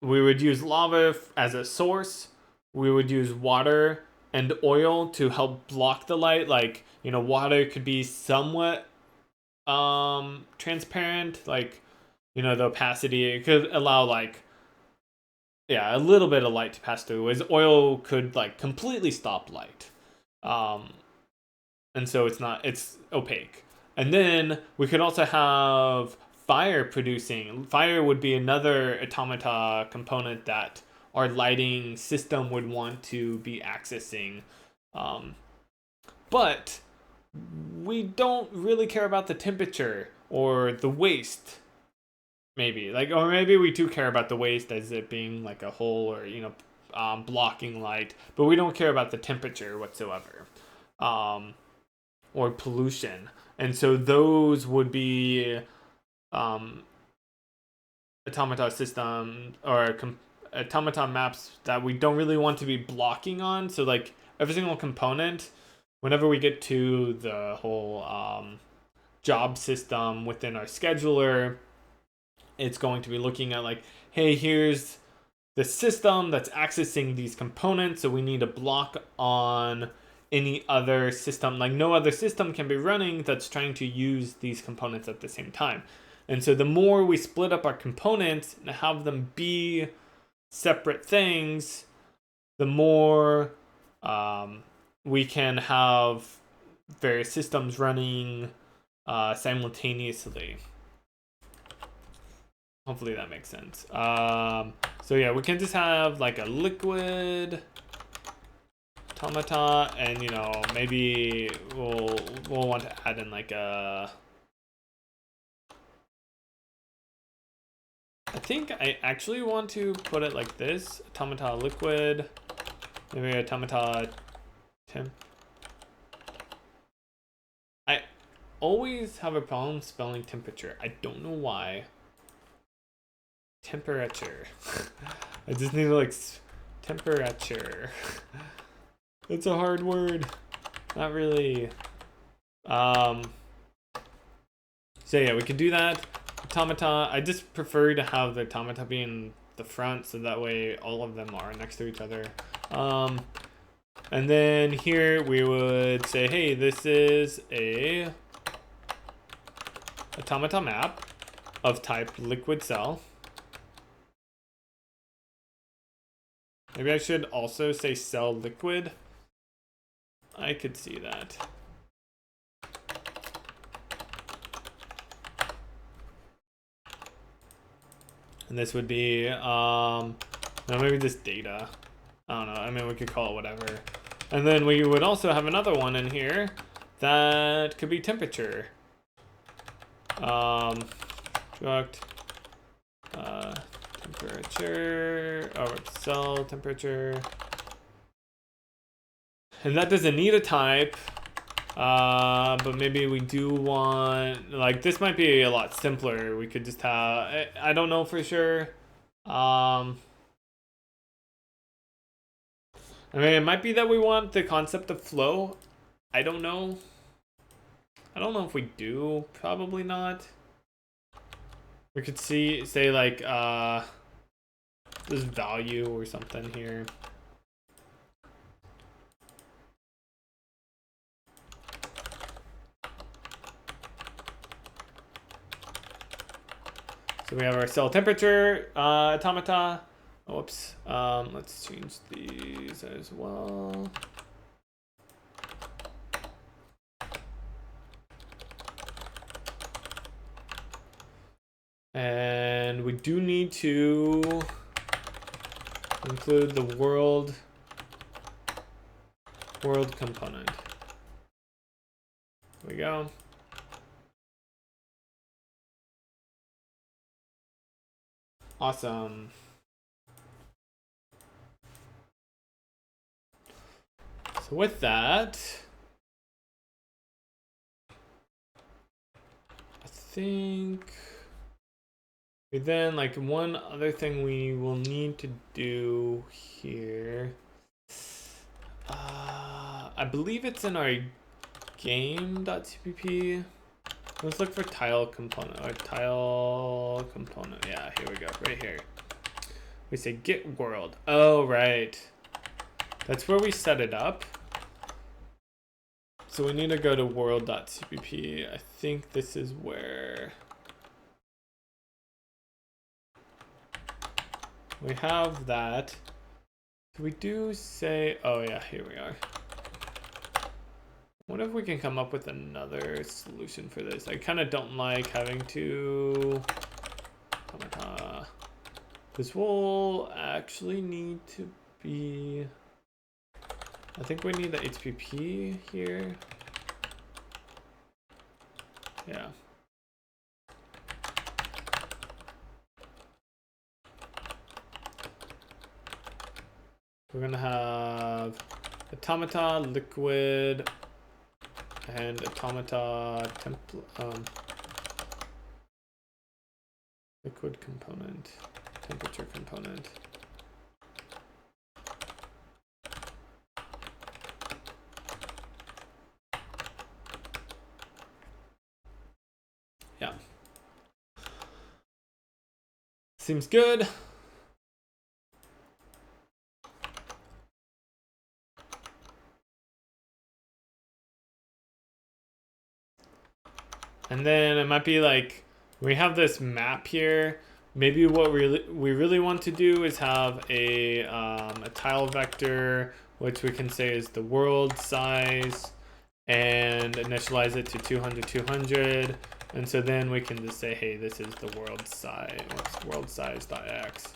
we would use lava as a source. We would use water and oil to help block the light. Like water could be somewhat transparent, like the opacity. It could allow like a little bit of light to pass through. Whereas oil could like completely stop light. And so it's opaque. And then we could also have fire producing. Fire would be another automata component that our lighting system would want to be accessing. But we don't really care about the temperature or the waste. Maybe or maybe we do care about the waste as it being like a hole or blocking light, but we don't care about the temperature whatsoever. Or pollution. And so those would be automata system or automata maps that we don't really want to be blocking on. So like every single component, whenever we get to the whole job system within our scheduler, it's going to be looking at like, hey, here's the system that's accessing these components, so we need a block on any other system. Like no other system can be running that's trying to use these components at the same time. And so the more we split up our components and have them be separate things, the more we can have various systems running simultaneously. Hopefully that makes sense. So yeah, we can just have like a liquid automata, and you know, maybe we'll want to add in like a. I think I actually want to put it like this: automata liquid, maybe automata temp. I always have a problem spelling temperature. I don't know why. Temperature. I just need to like temperature. It's a hard word. Not really. So yeah, we could do that. Automata. I just prefer to have the automata be in the front, so that way all of them are next to each other. And then here we would say, hey, this is a automata map of type liquid cell. Maybe I should also say cell liquid. I could see that. And this would be, no, maybe just data. I don't know. I mean, we could call it whatever. And then we would also have another one in here that could be temperature. Struct temperature, or cell temperature. And that doesn't need a type, but maybe we do want, like, this might be a lot simpler. We could just have, I don't know for sure. I mean, it might be that we want the concept of flow. I don't know. I don't know if we do. Probably not. We could say like, this value or something here. So we have our cell temperature automata. Whoops. Let's change these as well. And we do need to include the world component. There we go. Awesome. So with that, I think we then, like, one other thing we will need to do here. I believe it's in our game.cpp. Let's look for tile component, or tile component. Yeah, here we go, right here. We say get world. Oh, right. That's where we set it up. So we need to go to world.cpp. I think this is where we have that. We do say, oh yeah, here we are. What if we can come up with another solution for this? I kind of don't like having to, this will actually need to be, I think we need the HPP here. Yeah. We're gonna have automata liquid and automata liquid component, temperature component. Yeah. Seems good. And then it might be like, we have this map here. Maybe what we really want to do is have a tile vector, which we can say is the world size, and initialize it to 200, 200. And so then we can just say, hey, this is the world size. What's world size.x?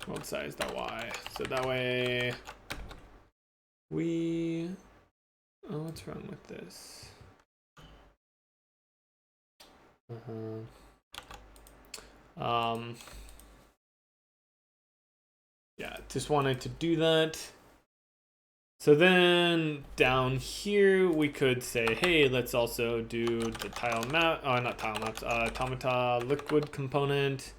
World size.y. So that way Oh, what's wrong with this? Yeah, just wanted to do that. So then down here we could say, hey, let's also do the tile map, not tile maps, Automata liquid component.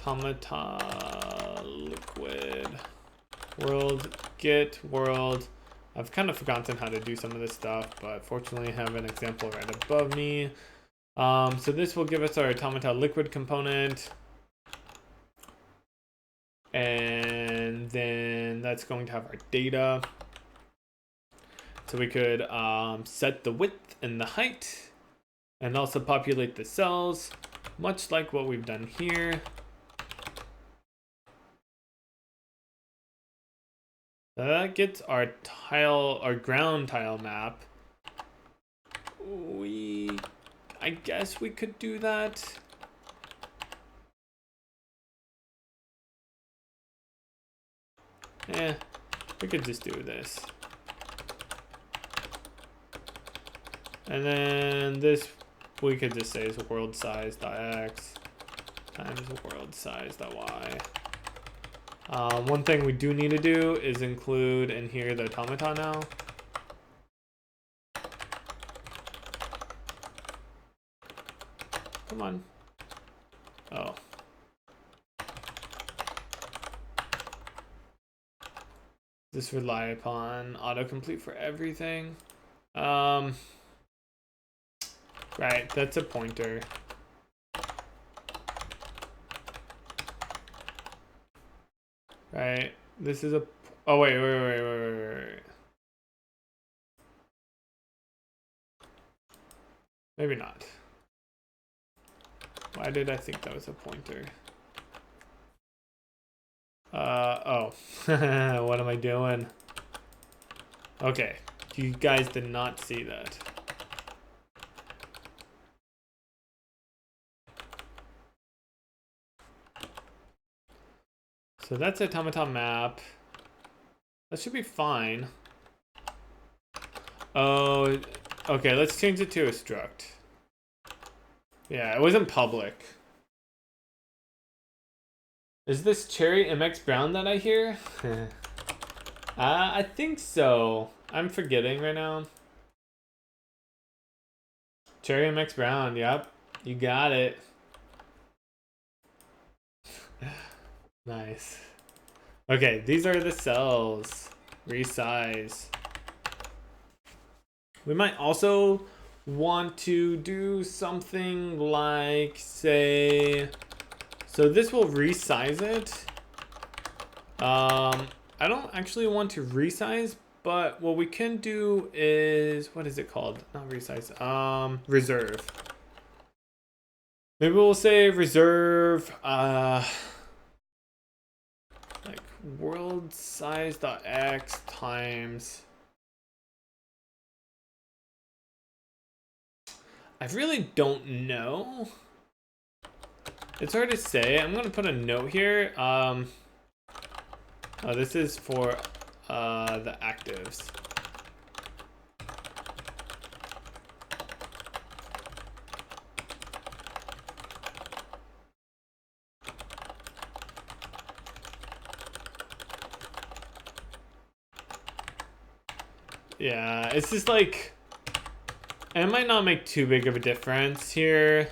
Automata liquid world get world. I've kind of forgotten how to do some of this stuff, but fortunately I have an example right above me. So this will give us our Automata liquid component. And then that's going to have our data. So we could set the width and the height and also populate the cells, much like what we've done here. So that gets our ground tile map. I guess we could do that. We could just do this. And then this we could just say is world size.x times world size.y. One thing we do need to do is include in here the automata now. Come on. Oh. Just rely upon autocomplete for everything. Right, that's a pointer. Right, this is a, oh wait. Maybe not. Why did I think that was a pointer? Oh. What am I doing? Okay, you guys did not see that. So that's a automaton map. That should be fine. Oh, okay, let's change it to a struct. Yeah, it wasn't public. Is this Cherry MX Brown that I hear? I think so. I'm forgetting right now. Cherry MX Brown, yep. You got it. Nice. Okay, these are the cells. Resize. We might also want to do something like, say, so this will resize it. I don't actually want to resize, but what we can do is, what is it called? Not resize, reserve. Maybe we'll say reserve, like world size.x times. I really don't know. It's hard to say. I'm gonna put a note here. Oh, this is for the actives. Yeah, it's just like, and it might not make too big of a difference here.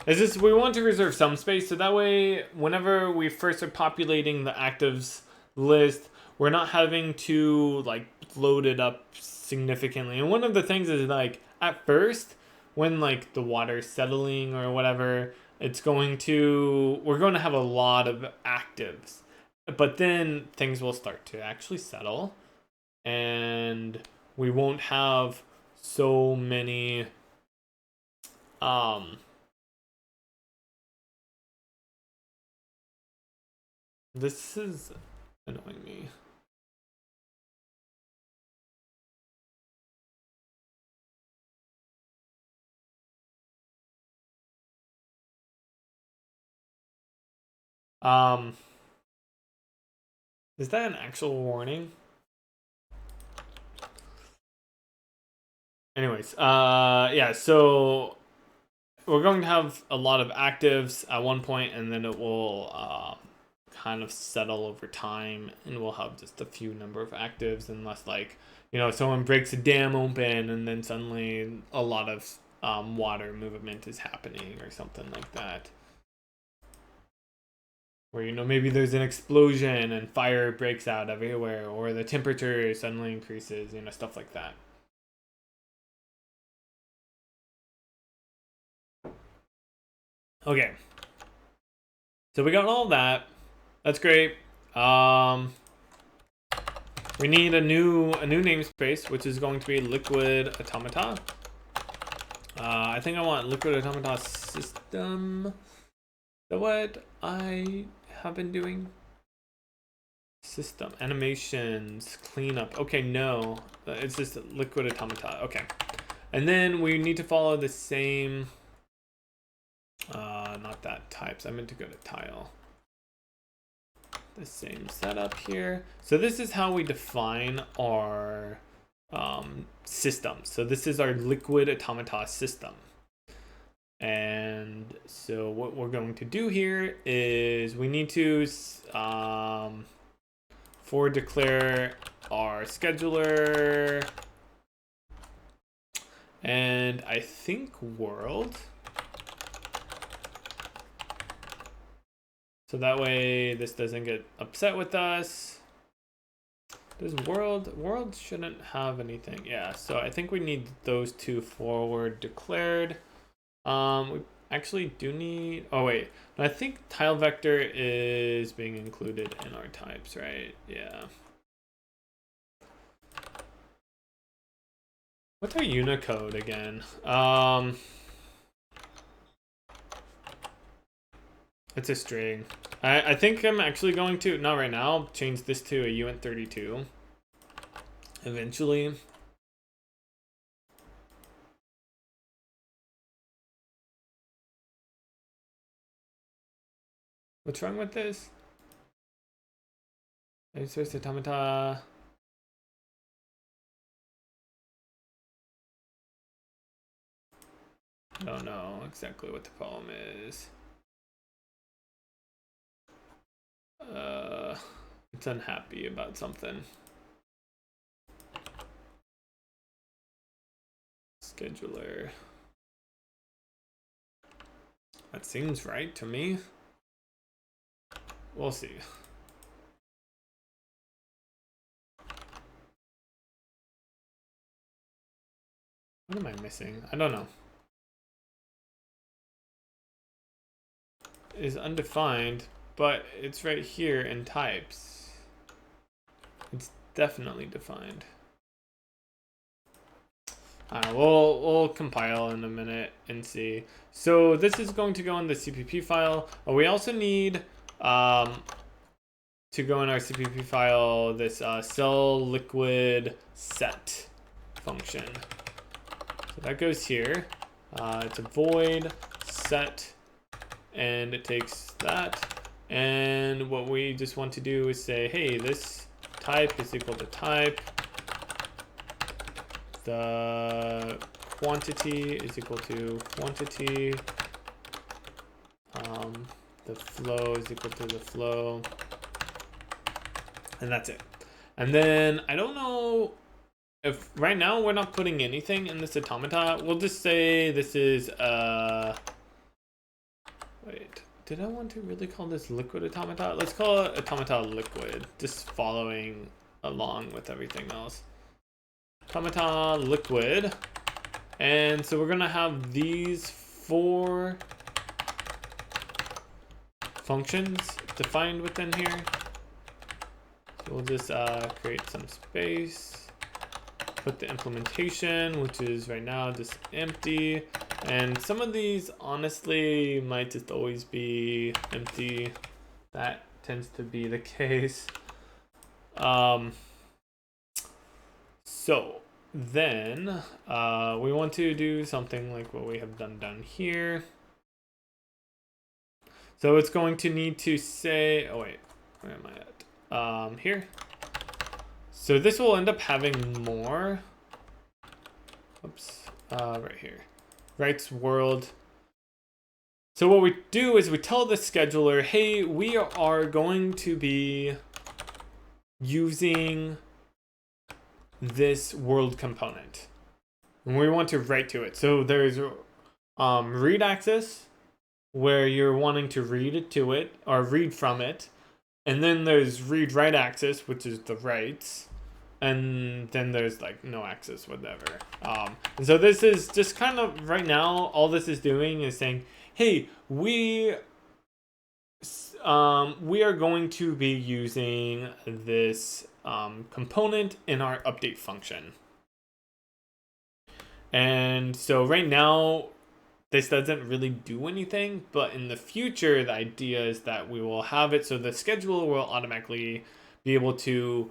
It's just we want to reserve some space so that way whenever we first are populating the actives list, we're not having to like load it up significantly. And one of the things is like at first when like the water's settling or whatever, we're going to have a lot of actives. But then things will start to actually settle and we won't have so many this is annoying me. Is that an actual warning? anyways, yeah, so we're going to have a lot of actives at one point, and then it will kind of settle over time, and we'll have just a few number of actives, unless, like, you know, someone breaks a dam open, and then suddenly a lot of water movement is happening or something like that. Where, you know, maybe there's an explosion and fire breaks out everywhere, or the temperature suddenly increases, you know, stuff like that. Okay. So we got all that. That's great. We need a new namespace, which is going to be Liquid Automata. I think I want Liquid Automata System. Is that what I have been doing? System animations cleanup. Okay, no, it's just Liquid Automata. Okay, and then we need to follow the same. Not that types. I meant to go to tile. The same setup here. So this is how we define our system. So this is our Liquid Automata system. And so what we're going to do here is we need to for declare our scheduler, and I think world. So that way this doesn't get upset with us. Does world shouldn't have anything. Yeah, so I think we need those two forward declared. We actually do need, oh wait, no, I think tile vector is being included in our types, right? Yeah. What's our Unicode again? It's a string. I think I'm actually going to, not right now, change this to a uint32 eventually. What's wrong with this? Namespace automata. I don't know exactly what the problem is. It's unhappy about something. Scheduler. That seems right to me. We'll see. What am I missing? I don't know. It is undefined, but it's right here in types. It's definitely defined. We'll compile in a minute and see. So this is going to go in the CPP file. We also need to go in our CPP file this cell liquid set function. So that goes here. It's a void set, and it takes that. And what we just want to do is say, hey, this type is equal to type. The quantity is equal to quantity. The flow is equal to the flow. And that's it. And then I don't know if right now we're not putting anything in this automata. We'll just say this is wait, did I want to really call this liquid automata? Let's call it automata liquid, just following along with everything else. Automata liquid. And so we're gonna have these 4 functions defined within here. So we'll just create some space, put the implementation, which is right now just empty. And some of these honestly might just always be empty. That tends to be the case. So then we want to do something like what we have done down here. So it's going to need to say, oh wait, where am I at? Here. So this will end up having more oops, right here, writes world. So what we do is we tell the scheduler, hey, we are going to be using this world component, and we want to write to it. So there's read access, where you're wanting to read it to it or read from it, and then there's read write access, which is the writes, and then there's like no access, whatever. And so this is just kind of right now, all this is doing is saying, hey, we are going to be using this component in our update function. And so right now, this doesn't really do anything, but in the future, the idea is that we will have it so the scheduler will automatically be able to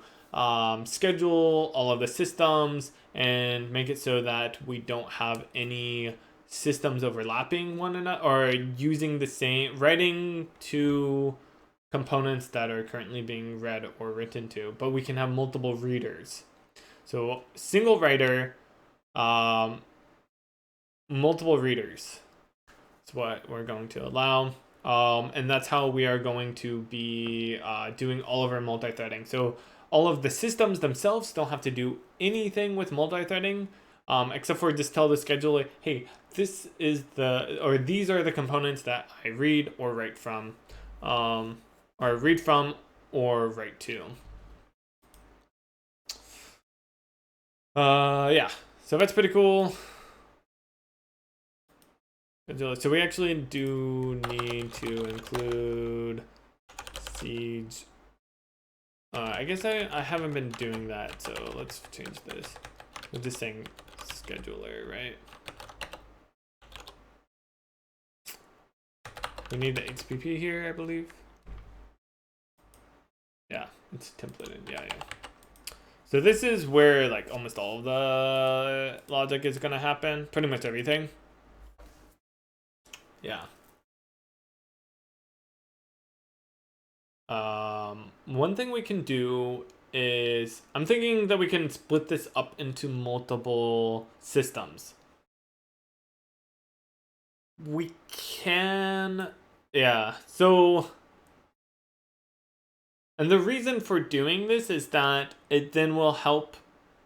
schedule all of the systems and make it so that we don't have any systems overlapping one another or using the same, writing to components that are currently being read or written to, but we can have multiple readers. So single writer, multiple readers. That's what we're going to allow. And that's how we are going to be doing all of our multi-threading. So all of the systems themselves don't have to do anything with multi-threading, except for just tell the scheduler, hey, this is or these are the components that I read or write from, or read from or write to. Yeah, so that's pretty cool. So we actually do need to include siege. I guess I haven't been doing that, so let's change this. We're just saying scheduler, right? We need the HPP here, I believe. Yeah, it's templated. Yeah. So this is where like almost all of the logic is gonna happen. Pretty much everything. Yeah. One thing we can do is, I'm thinking that we can split this up into multiple systems. We can, yeah. So, and the reason for doing this is that it then will help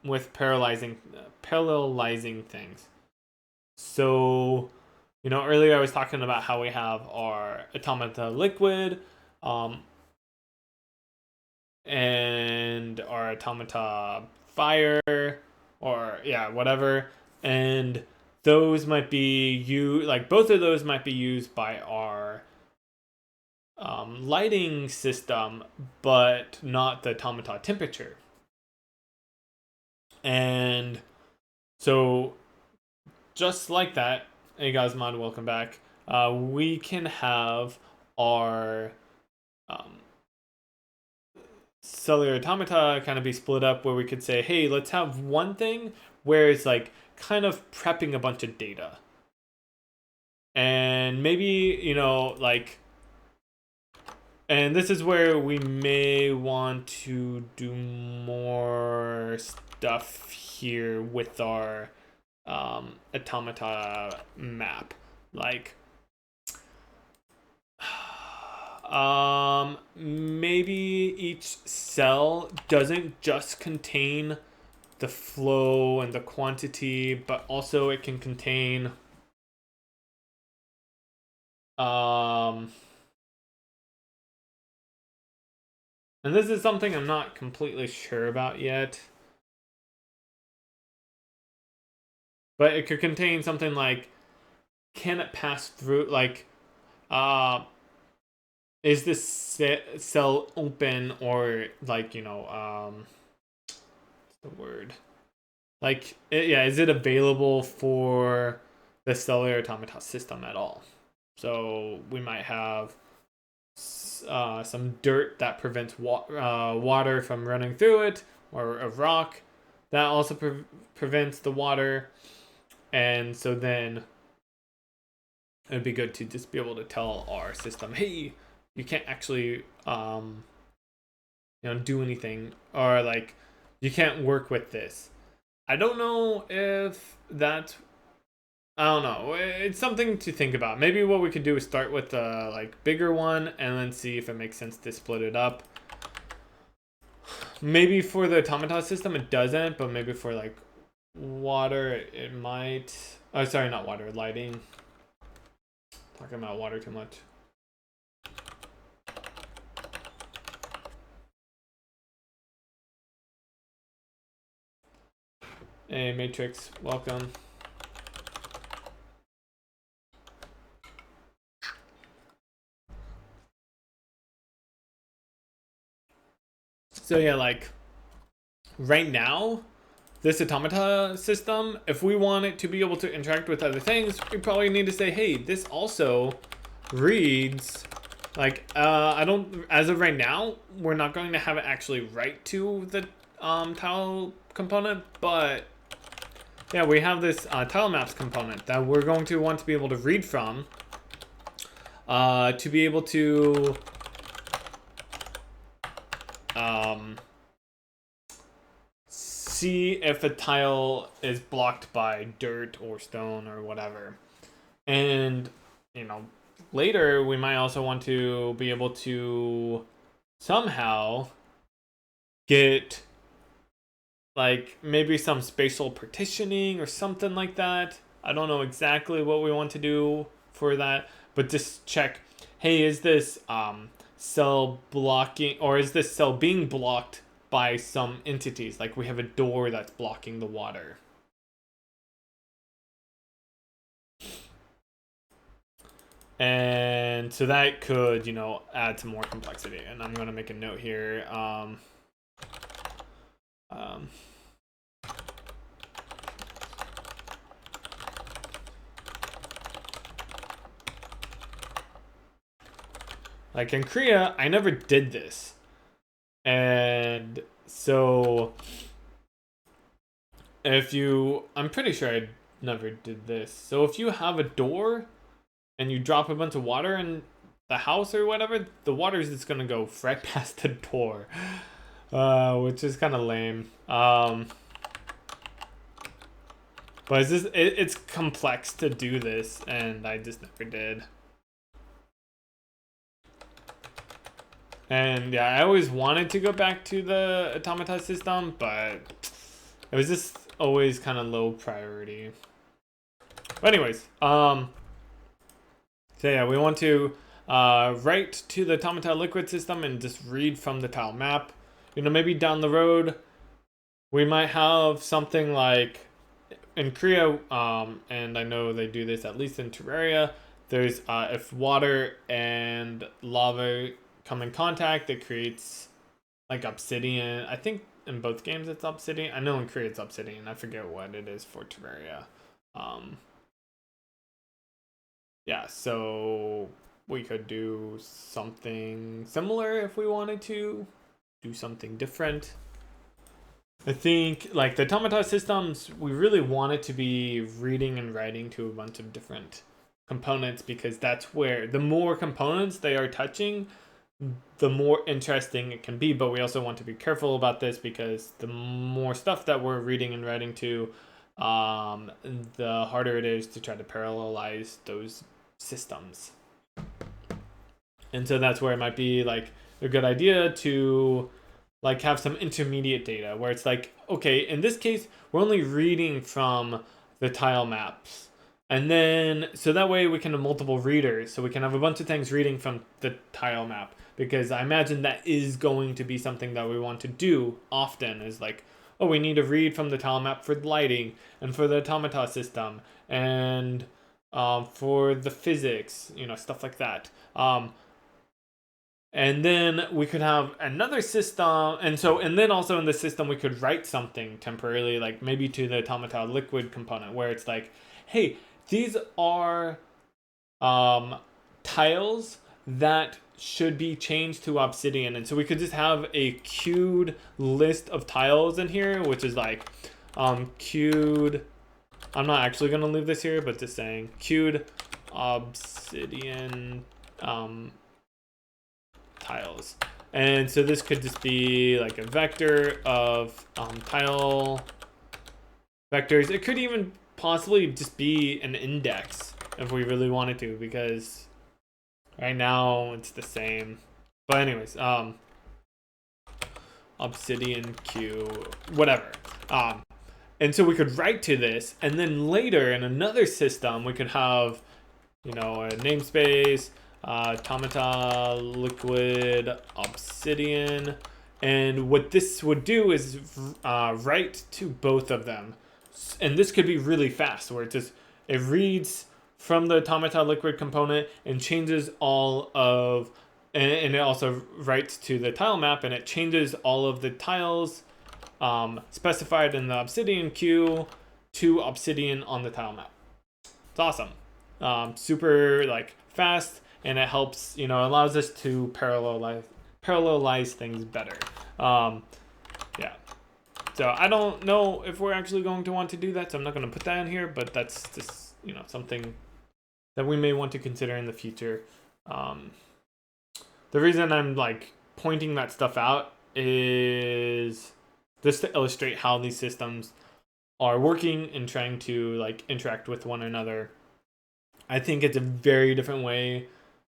with parallelizing things. So, earlier I was talking about how we have our automata liquid, and our automata fire, or yeah, whatever, and those might be both of those might be used by our lighting system, but not the automata temperature. And so just like that, hey guys, mod, welcome back. We can have our cellular automata kind of be split up, where we could say, hey, let's have one thing where it's like kind of prepping a bunch of data, and maybe and this is where we may want to do more stuff here with our automata map, like maybe each cell doesn't just contain the flow and the quantity, but also it can contain and this is something I'm not completely sure about yet, but it could contain something like, can it pass through, like is this cell open, or like, what's the word? Like, is it available for the cellular automata system at all? So we might have some dirt that prevents water from running through it, or a rock that also prevents the water. And so then it'd be good to just be able to tell our system, hey, you can't actually do anything, or like you can't work with this. I don't know if that, I don't know. It's something to think about. Maybe what we could do is start with the like bigger one and then see if it makes sense to split it up. Maybe for the automata system it doesn't, but maybe for like water it might. Oh, sorry, not water, lighting. Talking about water too much. Hey, Matrix, welcome. So yeah, like right now, this automata system, if we want it to be able to interact with other things, we probably need to say, hey, this also reads like I don't, as of right now, we're not going to have it actually write to the tile component, but yeah, we have this tile maps component that we're going to want to be able to read from to be able to see if a tile is blocked by dirt or stone or whatever. And, you know, later we might also want to be able to somehow get like maybe some spatial partitioning or something like that. I don't know exactly what we want to do for that, but just check, hey, is this cell blocking, or is this cell being blocked by some entities? Like we have a door that's blocking the water. And so that could, you know, add some more complexity. And I'm going to make a note here. Like in Korea, I never did this. And so if you, I'm pretty sure I never did this. So if you have a door and you drop a bunch of water in the house or whatever, the water is just gonna go right past the door, which is kind of lame. But it's just, it's complex to do this, and I just never did. And yeah, I always wanted to go back to the automata system, but it was just always kind of low priority. But anyways, so yeah, we want to write to the automata liquid system and just read from the tile map. You know, maybe down the road, we might have something like in Korea, and I know they do this at least in Terraria. There's if water and lava come in contact, it creates like obsidian. I think in both games it's obsidian. I know in Korea it's obsidian. I forget what it is for Terraria. Yeah, so we could do something similar if we wanted to do something different. I think like the automata systems, we really want it to be reading and writing to a bunch of different components, because that's where the more components they are touching, the more interesting it can be. But we also want to be careful about this, because the more stuff that we're reading and writing to, the harder it is to try to parallelize those systems. And so that's where it might be like a good idea to like have some intermediate data where it's like, okay, in this case, we're only reading from the tile maps. And then, so that way we can have multiple readers. So we can have a bunch of things reading from the tile map, because I imagine that is going to be something that we want to do often, is like, oh, we need to read from the tile map for the lighting and for the automata system and for the physics, you know, stuff like that. And then we could have another system. And then also in the system, we could write something temporarily, like maybe to the automata liquid component, where it's like, hey, these are tiles that should be changed to obsidian. And so we could just have a queued list of tiles in here, which is like queued. I'm not actually going to leave this here, but just saying queued obsidian tiles. And so this could just be like a vector of tile vectors. It could even possibly just be an index if we really wanted to, because right now it's the same. But anyways, obsidian q, whatever. And so we could write to this, and then later in another system we could have, you know, a namespace, Tomica liquid obsidian, and what this would do is write to both of them, and this could be really fast, where it reads from the Tomica liquid component and changes all of, and it also writes to the tile map, and it changes all of the tiles specified in the obsidian queue to obsidian on the tile map. It's awesome. Super like fast, and it helps, you know, allows us to parallelize things better. Yeah. So I don't know if we're actually going to want to do that, so I'm not going to put that in here, but that's just, you know, something that we may want to consider in the future. The reason I'm like pointing that stuff out is just to illustrate how these systems are working and trying to like interact with one another. I think it's a very different way,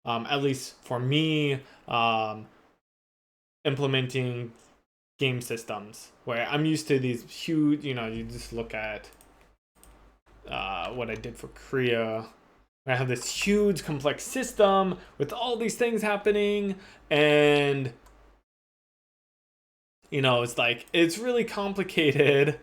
at least for me, implementing game systems, where I'm used to these huge, you know, you just look at what I did for Korea. I have this huge complex system with all these things happening, and you know, it's like, it's really complicated.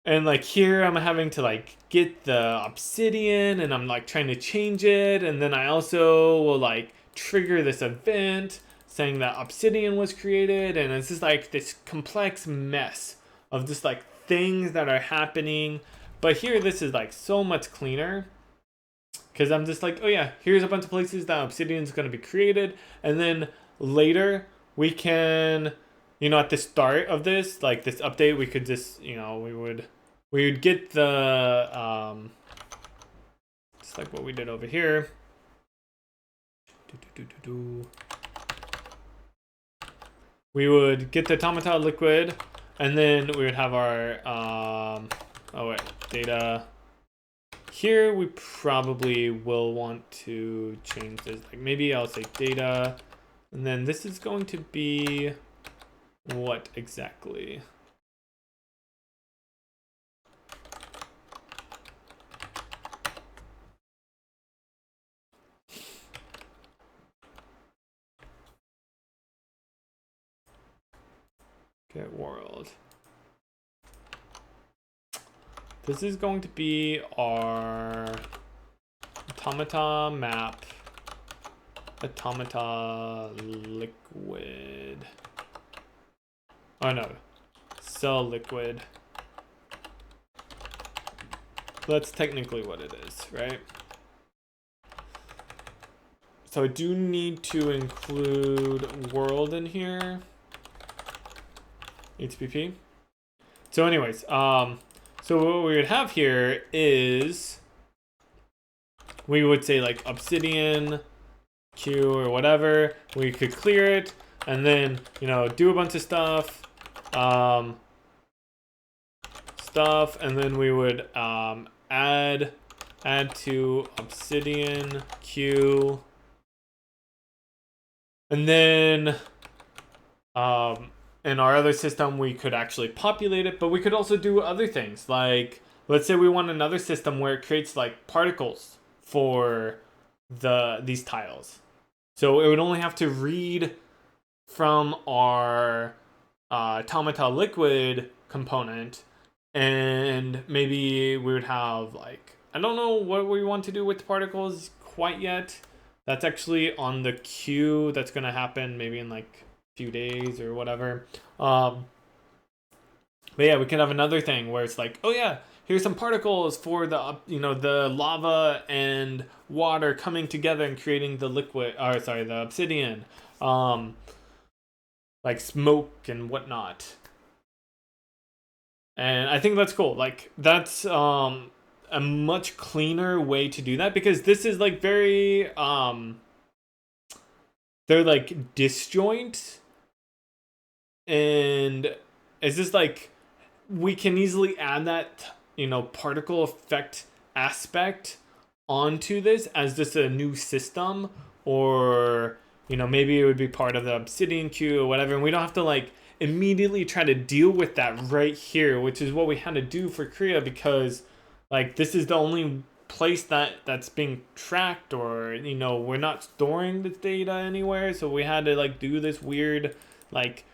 And like here I'm having to like get the obsidian, and I'm like trying to change it, and then I also will like trigger this event saying that obsidian was created, and it's just like this complex mess of just like things that are happening. But here this is like so much cleaner, because I'm just like, oh yeah, here's a bunch of places that obsidian is going to be created, and then later we can, you know, at the start of this, like this update, we could just, you know, we would get the just like what we did over here. We would get the Tomica liquid, and then we would have our oh wait, data. Here we probably will want to change this. Like maybe I'll say data, and then this is going to be what exactly? Get world. This is going to be our automata map, automata liquid. Oh no, cell liquid. That's technically what it is, right? So I do need to include world in here. HPP. So anyways, so what we would have here is, we would say like obsidian Q or whatever. We could clear it, and then, you know, do a bunch of stuff, and then we would add to obsidian Q, and then in our other system we could actually populate it, but we could also do other things, like let's say we want another system where it creates like particles for these tiles. So it would only have to read from our Tomica liquid component, and maybe we would have like, I don't know what we want to do with particles quite yet. That's actually on the queue. That's gonna happen maybe in like a few days or whatever. But yeah, we could have another thing where it's like, oh yeah, here's some particles for the, you know, the lava and water coming together and creating the liquid, or sorry, the obsidian, like smoke and whatnot. And I think that's cool. Like that's a much cleaner way to do that, because this is like very they're like disjoint, and it's just like we can easily add that, particle effect aspect onto this as just a new system, or maybe it would be part of the Obsidian queue or whatever, and we don't have to like immediately try to deal with that right here, which is what we had to do for Kriya, because like this is the only place that's being tracked, or we're not storing this data anywhere, so we had to like do this weird like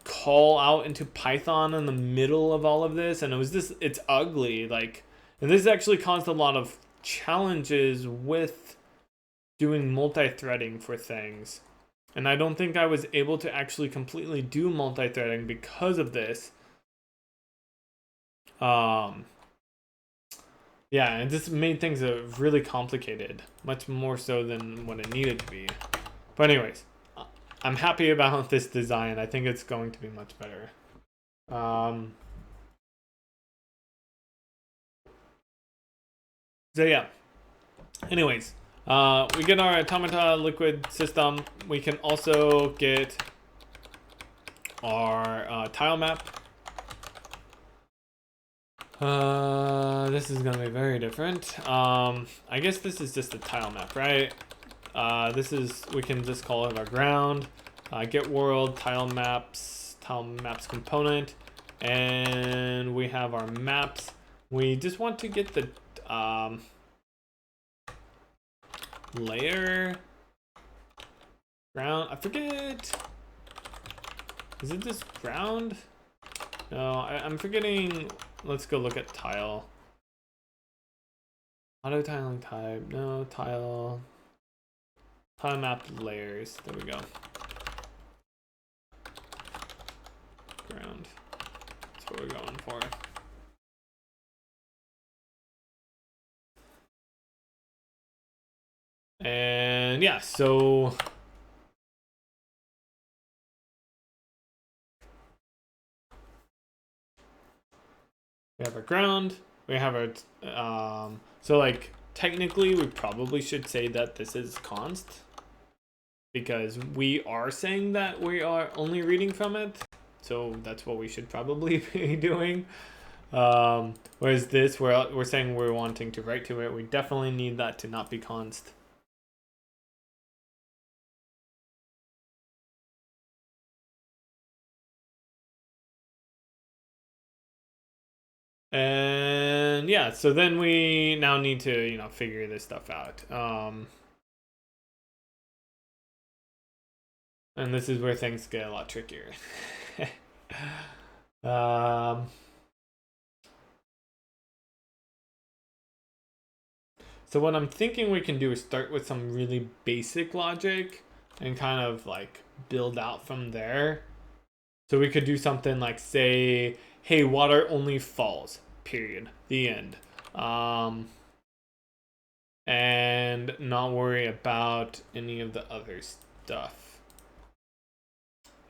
call out into Python in the middle of all of this, and it's ugly, like, and this actually caused a lot of challenges with doing multi-threading for things, and I don't think I was able to actually completely do multi-threading because of this. Yeah, and this made things really complicated, much more so than what it needed to be. But anyways, I'm happy about this design. I think it's going to be much better. So yeah. Anyways, we get our Automata liquid system. We can also get our tile map. This is gonna be very different. I guess this is just a tile map, right? We can just call it our ground. Get world tile maps component, and we have our maps. We just want to get the layer ground. I forget. Is it just ground? No, I'm forgetting. Let's go look at tile. Auto tiling type. No, tile. Tile map layers. There we go. Ground. That's what we're going for. And yeah, so we have our ground. We have our so like technically we probably should say that this is const, because we are saying that we are only reading from it, so that's what we should probably be doing. Whereas this, we're saying we're wanting to write to it. We definitely need that to not be const. And yeah, so then we now need to figure this stuff out. And this is where things get a lot trickier. So what I'm thinking we can do is start with some really basic logic and kind of like build out from there. So we could do something like say, hey, water only falls, period, the end. And not worry about any of the other stuff.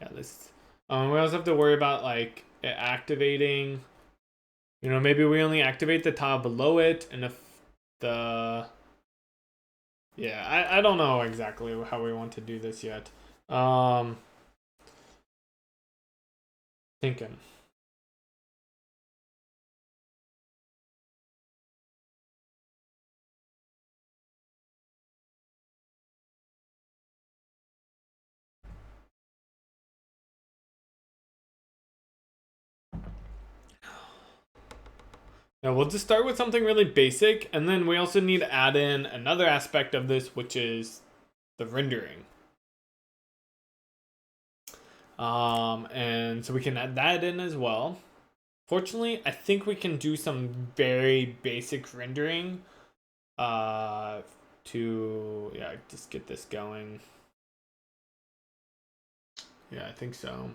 Yeah, this. We also have to worry about like it activating. Maybe we only activate the tile below it, and if the. Yeah, I don't know exactly how we want to do this yet. Thinking. Now we'll just start with something really basic, and then we also need to add in another aspect of this, which is the rendering. And so we can add that in as well. Fortunately, I think we can do some very basic rendering to just get this going. Yeah, I think so.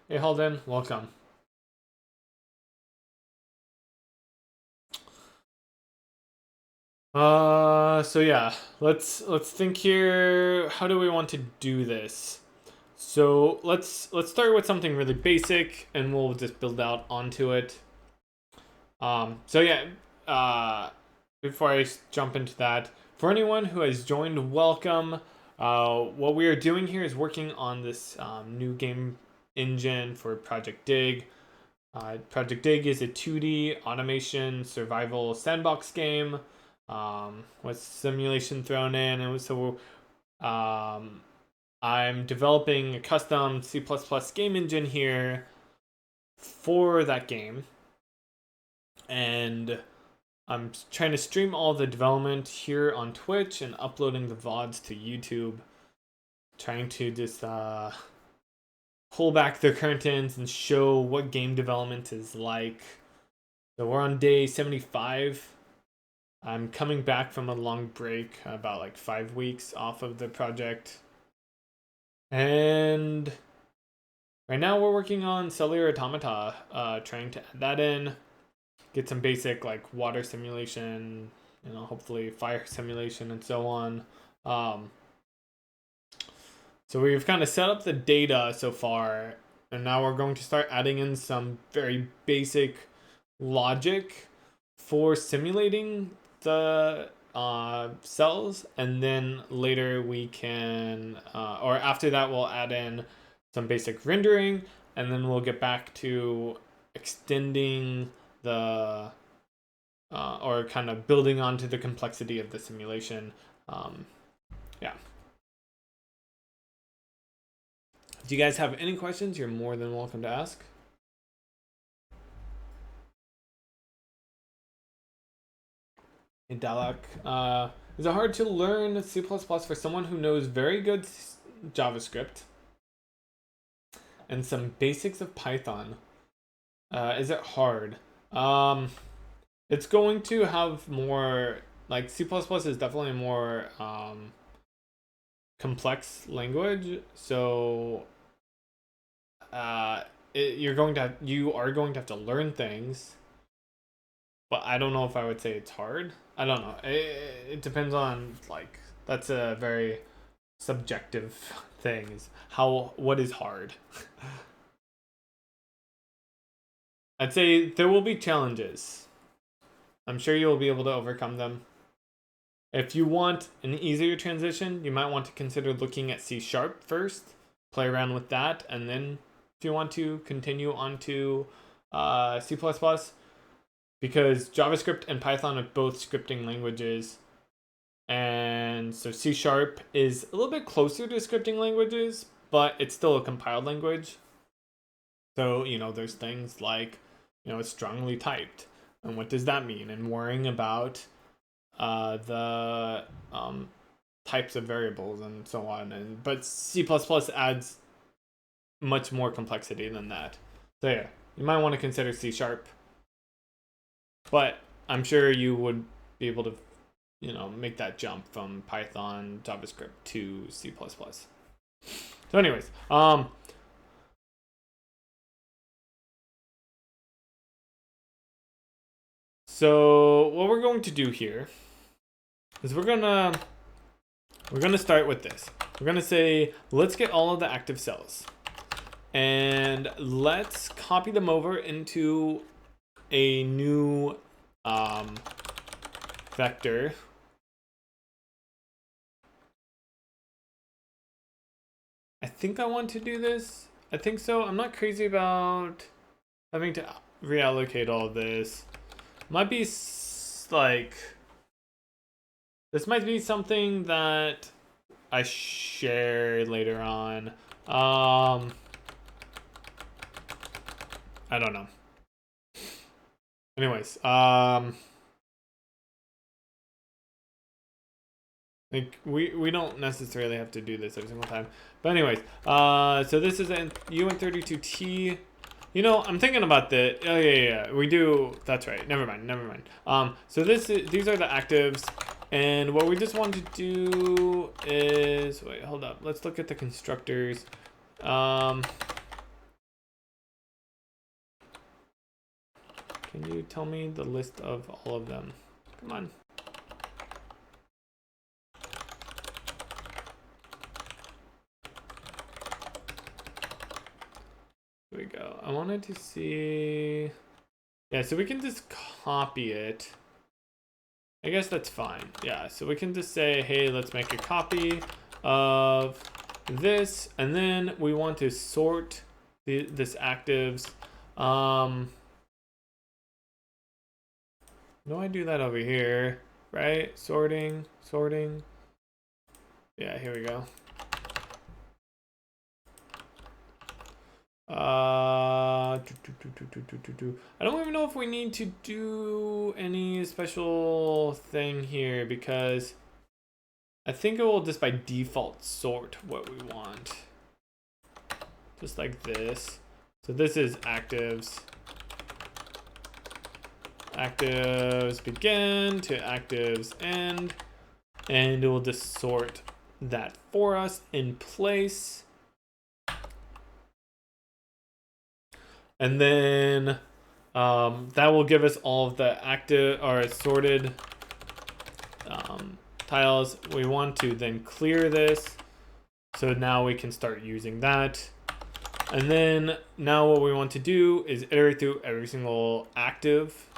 Hey Holden, welcome. So yeah, let's think here. How do we want to do this? So let's start with something really basic, and we'll just build out onto it. So yeah, before I jump into that, for anyone who has joined, welcome. What we are doing here is working on this new game engine for projectDIG. projectDIG is a 2D automation survival sandbox game with simulation thrown in, and so I'm developing a custom C++ game engine here for that game, and I'm trying to stream all the development here on Twitch and uploading the VODs to YouTube. Trying to just pull back the curtains and show what game development is like. So we're on day 75. I'm coming back from a long break, about like 5 weeks off of the project. And right now we're working on Cellular Automata, trying to add that in. Get some basic like water simulation, hopefully fire simulation and so on. So we've kind of set up the data so far, and now we're going to start adding in some very basic logic for simulating the cells, and then later we can, or after that, we'll add in some basic rendering, and then we'll get back to extending the or kind of building onto the complexity of the simulation. Yeah. If you guys have any questions, you're more than welcome to ask. Hey Dalek, is it hard to learn C++ for someone who knows very good JavaScript and some basics of Python? Is it hard? It's going to have more, like C++ is definitely a more complex language, so you are going to have to learn things, but I don't know if I would say it's hard. I don't know. It depends on, like, that's a very subjective thing, is what is hard. I'd say there will be challenges. I'm sure you'll be able to overcome them. If you want an easier transition, you might want to consider looking at C# first, play around with that, and then if you want to continue on to C++, because JavaScript and Python are both scripting languages, and so C# is a little bit closer to scripting languages, but it's still a compiled language. So, there's things like, it's strongly typed, and what does that mean? And worrying about the types of variables and so on. But C++ adds much more complexity than that. So yeah, you might want to consider C#, but I'm sure you would be able to, make that jump from Python, JavaScript to C++. So anyways, so what we're going to do here is we're gonna start with this. We're gonna say, let's get all of the active cells, and let's copy them over into a new vector. I think I want to do this. I think so. I'm not crazy about having to reallocate all of this. Might be like, this might be something that I share later on. I don't know. Anyways, like we don't necessarily have to do this every single time. But anyways, so this is an UN32T. I'm thinking about the, oh yeah, we do, that's right, never mind. So these are the actives, and what we just want to do is, wait, hold up, let's look at the constructors. Can you tell me the list of all of them? Come on. Here we go. I wanted to see, yeah, so we can just copy it I guess that's fine. Yeah, so we can just say, hey, let's make a copy of this, and then we want to sort this actives. No, I do that over here, right? Sorting. Yeah, here we go. I don't even know if we need to do any special thing here because I think it will just by default sort what we want. Just like this. So this is actives. Actives begin to actives end. And it will just sort that for us in place. And then that will give us all of the active or sorted tiles. We want to then clear this. So now we can start using that. And then now what we want to do is iterate through every single active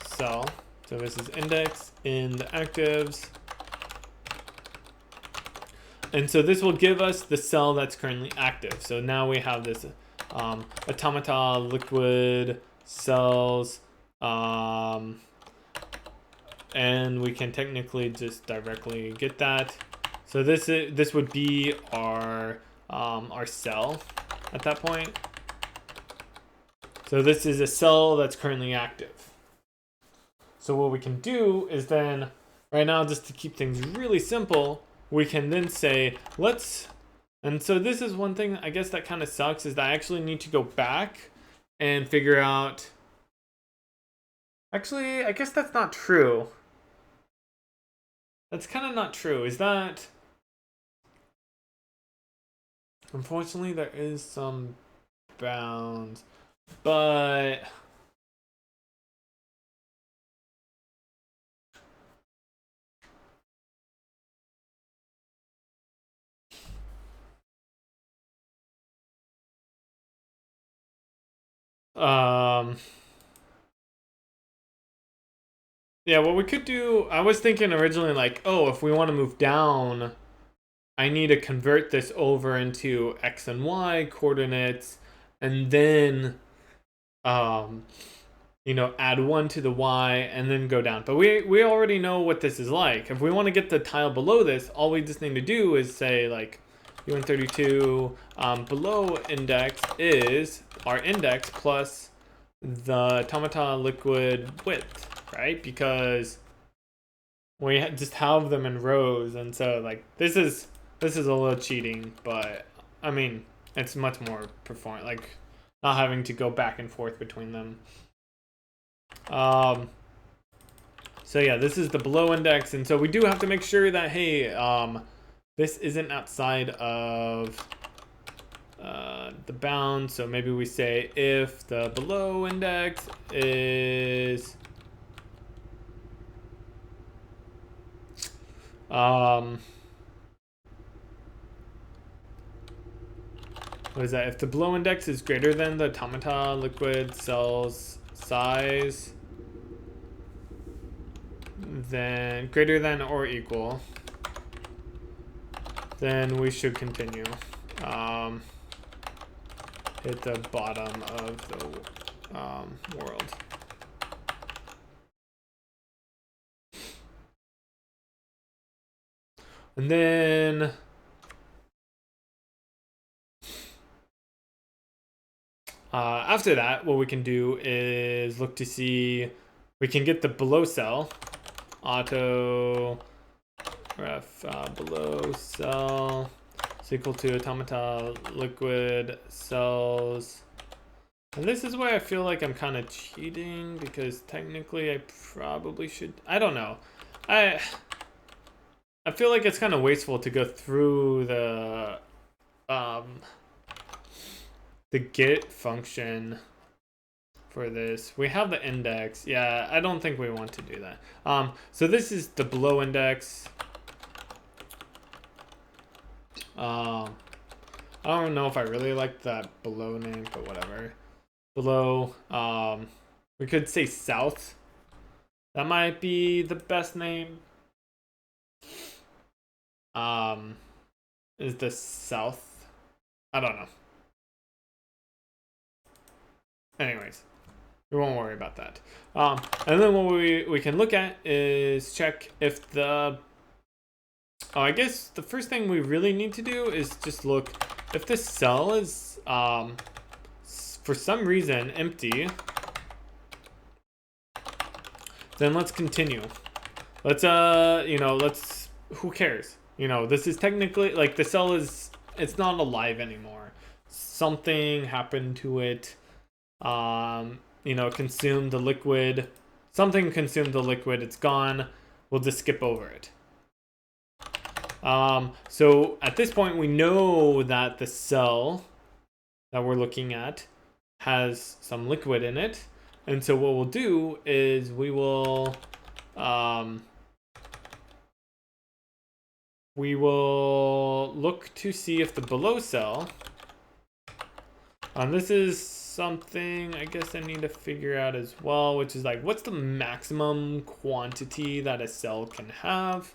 cell. So this is index in the actives. And so this will give us the cell that's currently active. So now we have this automata liquid cells, and we can technically just directly get that. So this would be our cell at that point. So this is a cell that's currently active. So what we can do is then, right now, just to keep things really simple, we can then say, and so this is one thing I guess that kind of sucks is that I actually need to go back and figure out, actually, I guess that's not true. That's kind of not true. Is that, unfortunately, there is some bounds, but yeah, what we could do, I was thinking originally like, oh, if we want to move down, I need to convert this over into X and Y coordinates and then, you know, add 1 to the Y and then go down. But we already know what this is like. If we want to get the tile below this, all we just need to do is say like U132 below index is our index plus the automata liquid width, right? Because we just have them in rows, and so like this is a little cheating, but I mean it's much more performant, like not having to go back and forth between them. So yeah, this is the below index, and so we do have to make sure that hey, this isn't outside of the bound. So maybe we say if the below index is what is that? If the below index is greater than the automata liquid cell's size, then greater than or equal, then we should continue. Hit the bottom of the world. And then after that, what we can do is look to see, we can get the below cell, auto ref below cell is equal to automata liquid cells. And this is where I feel like I'm kind of cheating because technically I probably should, I don't know. I feel like it's kind of wasteful to go through the get function for this. We have the index. Yeah, I don't think we want to do that. So this is the below index. I don't know if I really like that below name, but whatever. Below, we could say south. That might be the best name. Is the south? I don't know. Anyways, we won't worry about that. And then what we can look at is check if the... Oh, I guess the first thing we really need to do is just look if this cell is for some reason empty. Then let's continue. Let's who cares? This is technically like the cell it's not alive anymore. Something happened to it. Consumed the liquid. Something consumed the liquid. It's gone. We'll just skip over it. So at this point, we know that the cell that we're looking at has some liquid in it. And so what we'll do is we will look to see if the below cell, this is something I guess I need to figure out as well, which is like, what's the maximum quantity that a cell can have?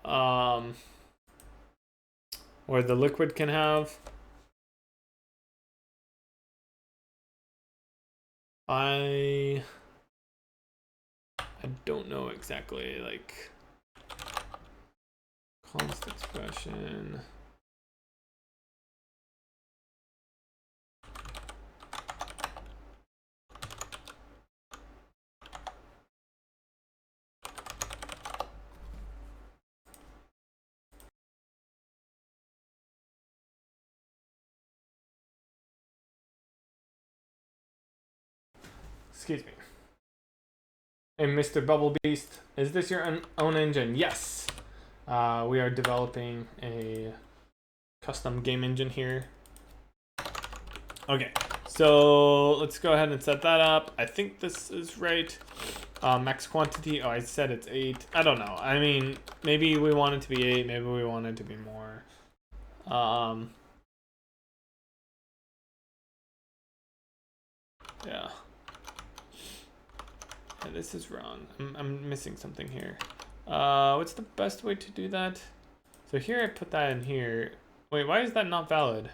Or the liquid can have. I don't know exactly, like, const expression. Excuse me. Hey, Mr. Bubble Beast, is this your own engine? Yes. We are developing a custom game engine here. Okay, so let's go ahead and set that up. I think this is right. Max quantity. Oh, I said it's 8. I don't know. I mean, maybe we want it to be 8. Maybe we want it to be more. Yeah. Yeah, this is wrong. I'm missing something here. What's the best way to do that? So here I put that in here. Wait, why is that not valid?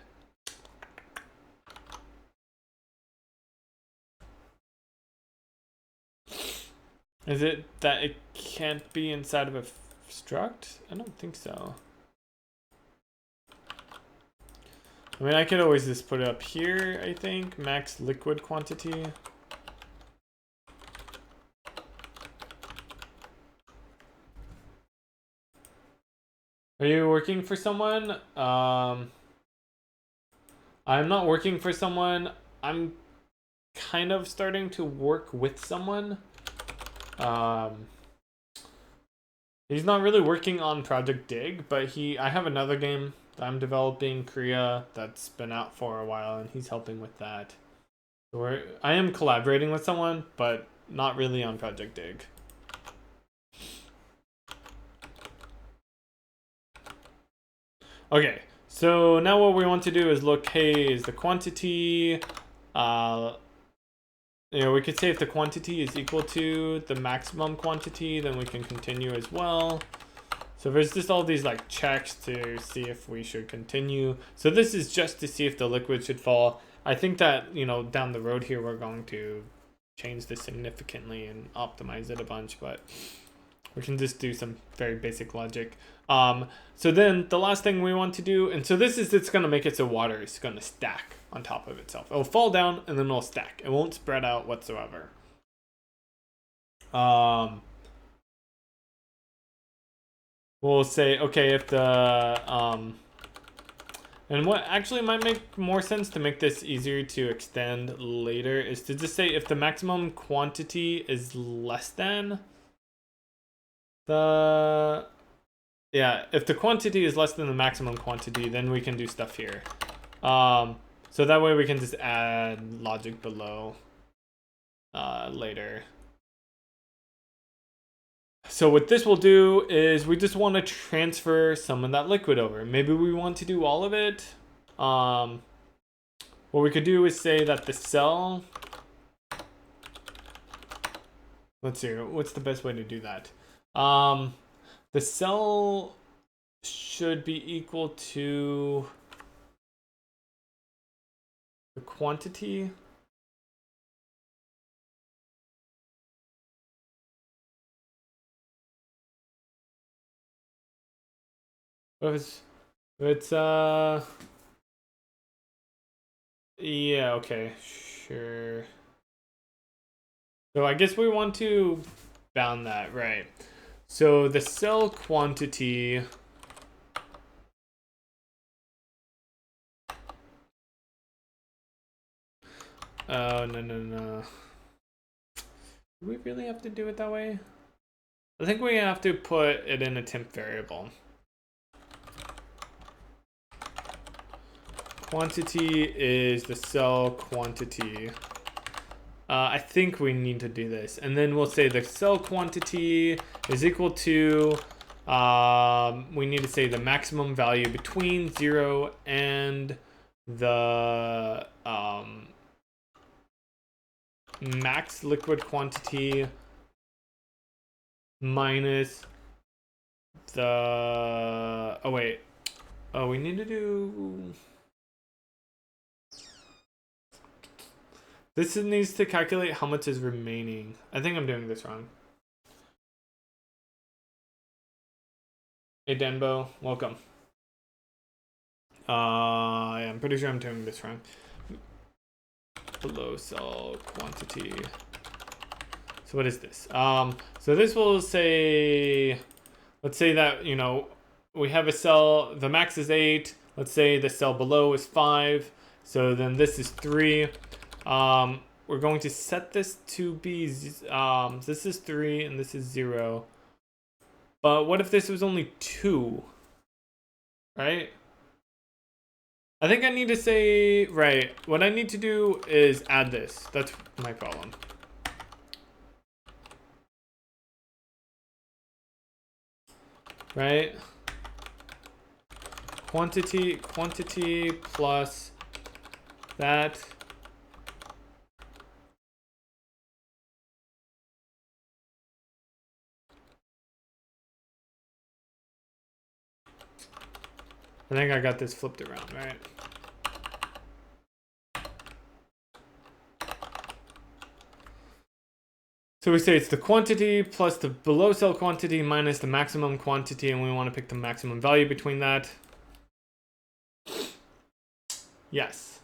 Is it that it can't be inside of a struct? I don't think so. I mean, I could always just put it up here, I think. Max liquid quantity. Are you working for someone? I'm not working for someone. I'm kind of starting to work with someone. He's not really working on projectDIG, but I have another game that I'm developing, Korea, that's been out for a while, and he's helping with that. So I am collaborating with someone, but not really on projectDIG. Okay, so now what we want to do is look, hey, is the quantity, we could say if the quantity is equal to the maximum quantity, then we can continue as well. So there's just all these like checks to see if we should continue. So this is just to see if the liquid should fall. I think that, down the road here, we're going to change this significantly and optimize it a bunch, but we can just do some very basic logic. So then the last thing we want to do, and so it's going to make it so water is going to stack on top of itself. It'll fall down and then it'll stack. It won't spread out whatsoever. We'll say, okay, if the, and what actually might make more sense to make this easier to extend later is to just say if the maximum quantity is less than if the quantity is less than the maximum quantity, then we can do stuff here. So that way we can just add logic below later. So what this will do is we just want to transfer some of that liquid over. Maybe we want to do all of it. What we could do is say that the cell, let's see, what's the best way to do that? The cell should be equal to the quantity. It's yeah, okay, sure. So I guess we want to bound that, right? So the cell quantity oh no. Do we really have to do it that way? I think we have to put it in a temp variable. Quantity is the cell quantity. I think we need to do this. And then we'll say the cell quantity is equal to, we need to say the maximum value between 0 and the max liquid quantity minus the, oh wait, oh we need to do, this needs to calculate how much is remaining. I think I'm doing this wrong. Hey Denbo, welcome. I'm pretty sure I'm doing this wrong. Below cell quantity. So what is this? So this will say, let's say that, you know, we have a cell, the max is 8. Let's say the cell below is 5. So then this is 3. We're going to set this to be, this is 3 and this is 0. But what if this was only 2? Right? I think I need to say, right, what I need to do is add this. That's my problem. Right? Quantity plus that. I think I got this flipped around, right? So we say it's the quantity plus the below cell quantity minus the maximum quantity, and we want to pick the maximum value between that. Yes.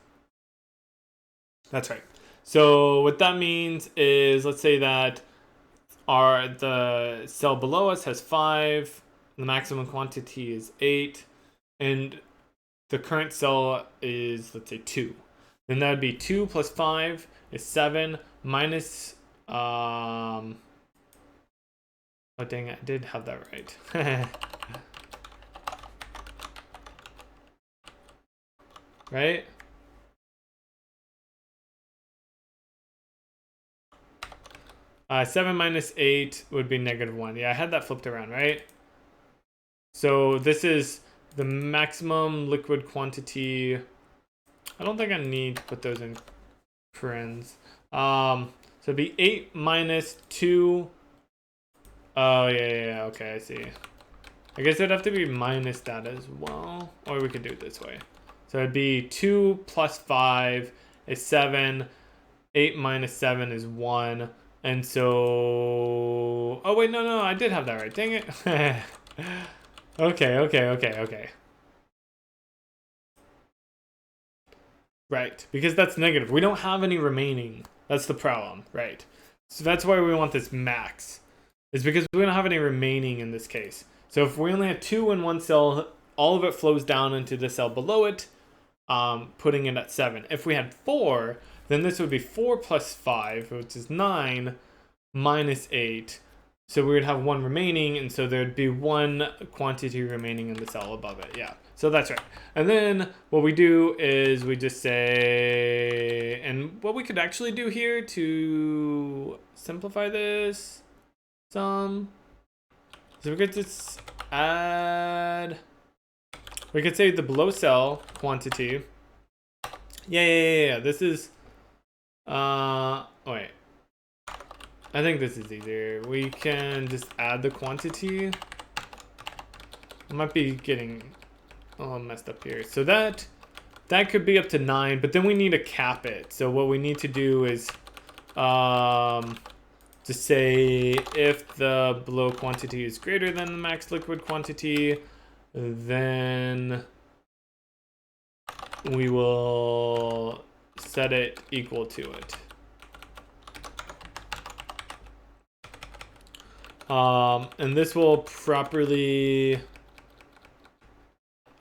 That's right. So what that means is, let's say that the cell below us has 5, the maximum quantity is 8, and the current cell is, let's say, 2. Then that would be 2 plus 5 is 7 minus, oh dang it, I did have that right. Right? Seven minus 8 would be -1. Yeah, I had that flipped around, right? So this is the maximum liquid quantity. I don't think I need to put those in parens. So it'd be 8 minus 2. Oh, yeah, okay, I see. I guess it'd have to be minus that as well. Or we could do it this way. So it'd be 2 plus 5 is 7. 8 minus 7 is 1. And so... Oh, wait, no, I did have that right. Dang it. Okay. Right, because that's negative. We don't have any remaining. That's the problem, right? So that's why we want this max. Is because we don't have any remaining in this case. So if we only have 2 in one cell, all of it flows down into the cell below it, putting it at 7. If we had 4, then this would be 4 plus 5, which is 9, minus 8. So we would have 1 remaining, and so there'd be 1 quantity remaining in the cell above it. Yeah, so that's right. And then what we do is we just say, and what we could actually do here to simplify this some, so we could just add, we could say the below cell quantity. Yeah. This is, wait. I think this is easier. We can just add the quantity. I might be getting a little messed up here. So that could be up to 9, but then we need to cap it. So what we need to do is to say if the below quantity is greater than the max liquid quantity, then we will set it equal to it. And this will properly,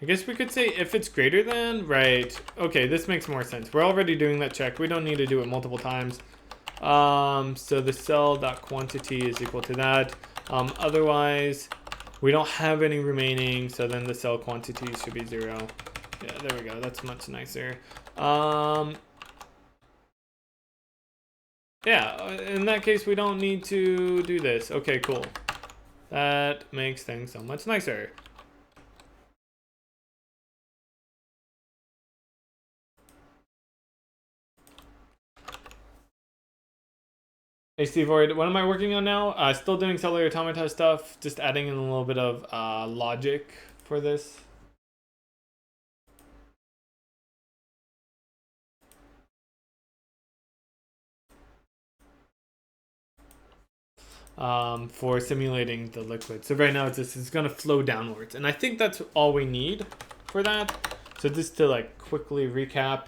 I guess we could say if it's greater than, right? Okay, this makes more sense. We're already doing that check. We don't need to do it multiple times. So the cell.quantity is equal to that. Otherwise, we don't have any remaining, so then the cell quantity should be 0. Yeah, there we go. That's much nicer. Yeah, in that case, we don't need to do this. Okay, cool. That makes things so much nicer. Hey Steve Void, what am I working on now? Still doing Cellular Automata stuff, just adding in a little bit of logic for this. For simulating the liquid. So right now it's going to flow downwards. And I think that's all we need for that. So just to like quickly recap,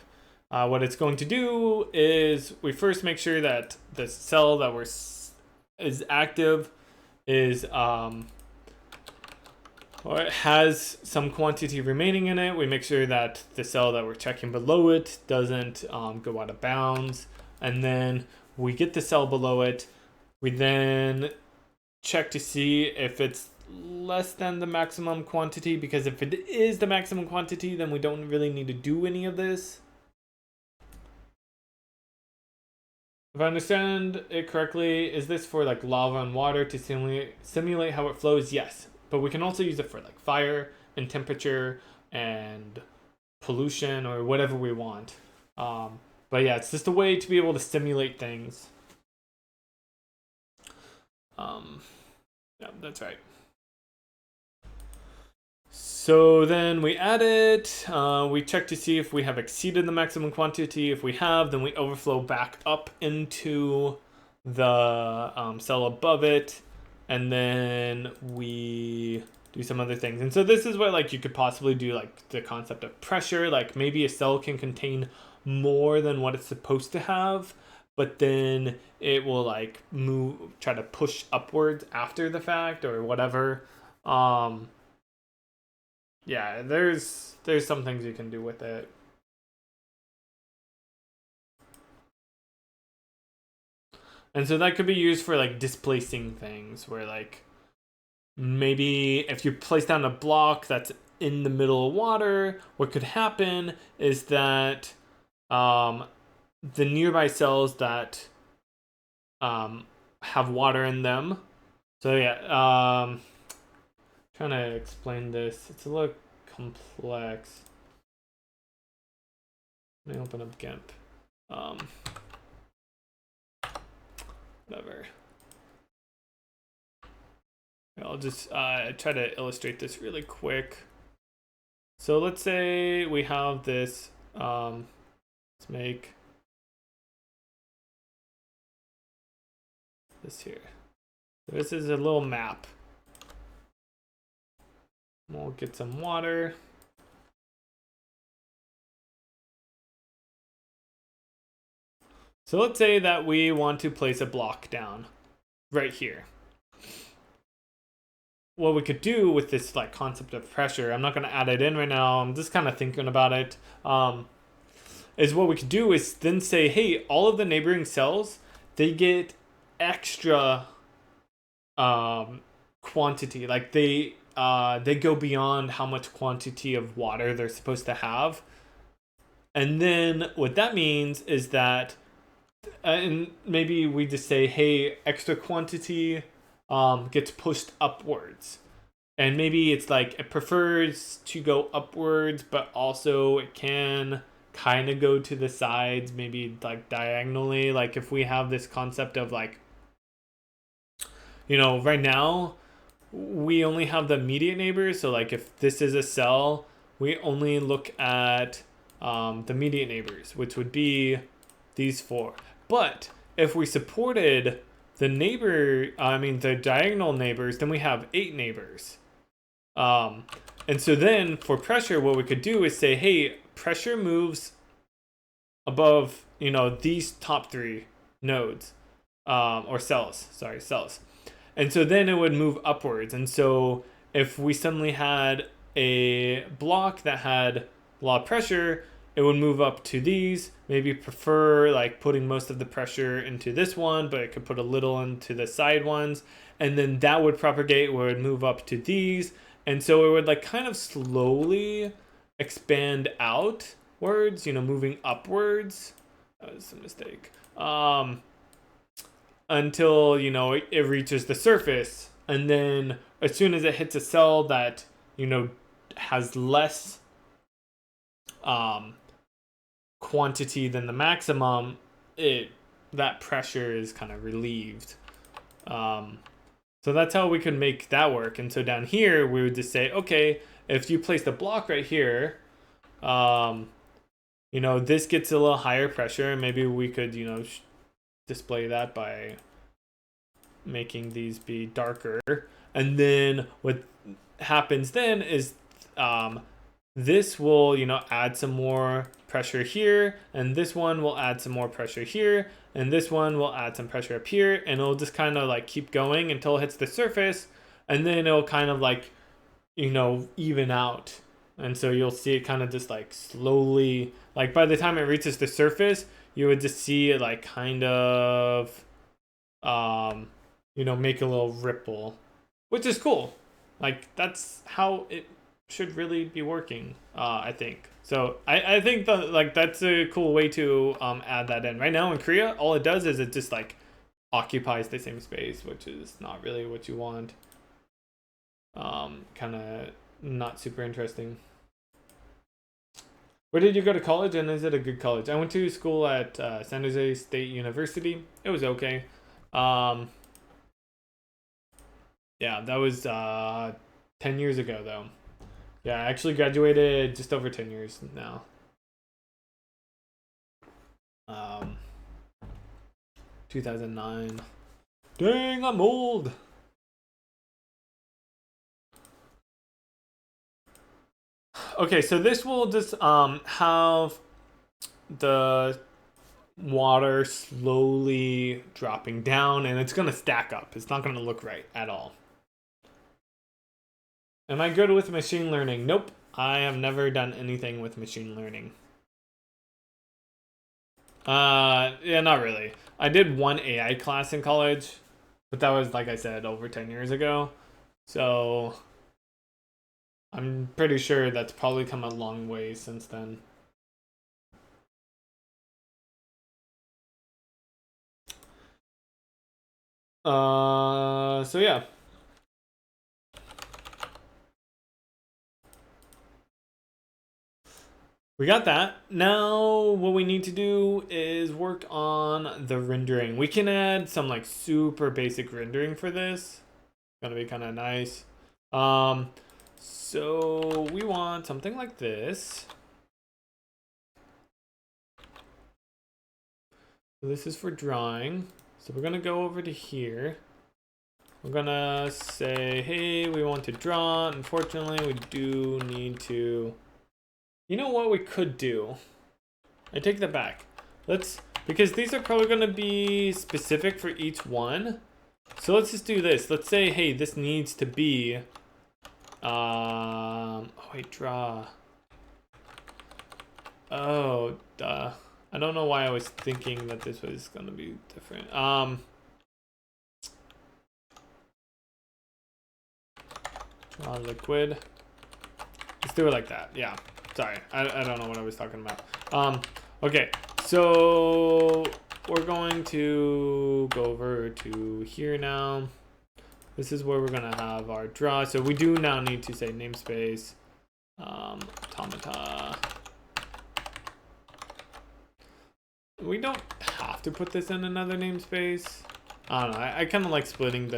what it's going to do is we first make sure that the cell that is active is or it has some quantity remaining in it. We make sure that the cell that we're checking below it doesn't go out of bounds. And then we get the cell below it. We then check to see if it's less than the maximum quantity, because if it is the maximum quantity, then we don't really need to do any of this. If I understand it correctly, is this for like lava and water to simulate how it flows? Yes, but we can also use it for like fire and temperature and pollution or whatever we want. But yeah, it's just a way to be able to simulate things. Yeah, that's right. So then we add it, we check to see if we have exceeded the maximum quantity. If we have, then we overflow back up into the cell above it, and then we do some other things. And so this is where like you could possibly do like the concept of pressure, like maybe a cell can contain more than what it's supposed to have, but then it will like try to push upwards after the fact or whatever. Yeah, there's some things you can do with it. And so that could be used for like displacing things, where like maybe if you place down a block that's in the middle of water, what could happen is that the nearby cells that have water in them. So yeah, trying to explain this. It's a little complex. Let me open up GIMP. Whatever. I'll just try to illustrate this really quick. So let's say we have this. Let's make this here. This is a little map. We'll get some water. So let's say that we want to place a block down right here. What we could do with this like concept of pressure, I'm not going to add it in right now, I'm just kind of thinking about it, is what we could do is then say, hey, all of the neighboring cells, they get extra quantity. Like they go beyond how much quantity of water they're supposed to have. And then what that means is that, and maybe we just say, hey, extra quantity gets pushed upwards. And maybe it's like it prefers to go upwards, but also it can kind of go to the sides, maybe like diagonally. Like if we have this concept of like you know, right now we only have the immediate neighbors. So like if this is a cell, we only look at the immediate neighbors, which would be these 4. But if we supported the the diagonal neighbors, then we have 8 neighbors. And so then for pressure, what we could do is say, hey, pressure moves above, you know, these top 3 nodes, or cells, cells. And so then it would move upwards. And so if we suddenly had a block that had a lot of pressure, it would move up to these, maybe prefer like putting most of the pressure into this one, but it could put a little into the side ones. And then that would propagate where it would move up to these. And so it would like kind of slowly expand outwards, you know, moving upwards. That was a mistake. Until, you know, it reaches the surface. And then as soon as it hits a cell that, you know, has less quantity than the maximum, that pressure is kind of relieved. So that's how we could make that work. And so down here, we would just say, okay, if you place the block right here, you know, this gets a little higher pressure. Maybe we could, you know, display that by making these be darker. And then what happens then is this will, you know, add some more pressure here, and this one will add some more pressure here, and this one will add some pressure up here, and it'll just kind of like keep going until it hits the surface, and then it'll kind of like, you know, even out. And so you'll see it kind of just like slowly, like by the time it reaches the surface, you would just see it like kind of, you know, make a little ripple, which is cool. Like that's how it should really be working, I think. So I think that like that's a cool way to add that in. Right now in Korea, all it does is it just like occupies the same space, which is not really what you want. Kind of not super interesting. Where did you go to college, and is it a good college? I went to school at San Jose State University. It was okay. Yeah, that was 10 years ago though. Yeah, I actually graduated just over 10 years now. 2009. Dang, I'm old. Okay, so this will just have the water slowly dropping down, and it's gonna stack up. It's not gonna look right at all. Am I good with machine learning? Nope. I have never done anything with machine learning. Yeah, not really. I did one AI class in college, but that was, like I said, over 10 years ago. So I'm pretty sure that's probably come a long way since then. So yeah. We got that. Now what we need to do is work on the rendering. We can add some like super basic rendering for this. Gonna be kind of nice. So we want something like this. So this is for drawing. So we're gonna go over to here. We're gonna say, hey, we want to draw. Unfortunately, we do need to. You know what we could do? I take that back. Because these are probably gonna be specific for each one. So let's just do this. Let's say, hey, this needs to be, oh wait, draw. Oh, duh. I don't know why I was thinking that this was gonna be different. Draw liquid. Let's do it like that. Yeah. Sorry, I don't know what I was talking about. Okay, so we're going to go over to here now. This is where we're gonna have our draw. So we do now need to say namespace, automata. We don't have to put this in another namespace. I don't know. I kind of like splitting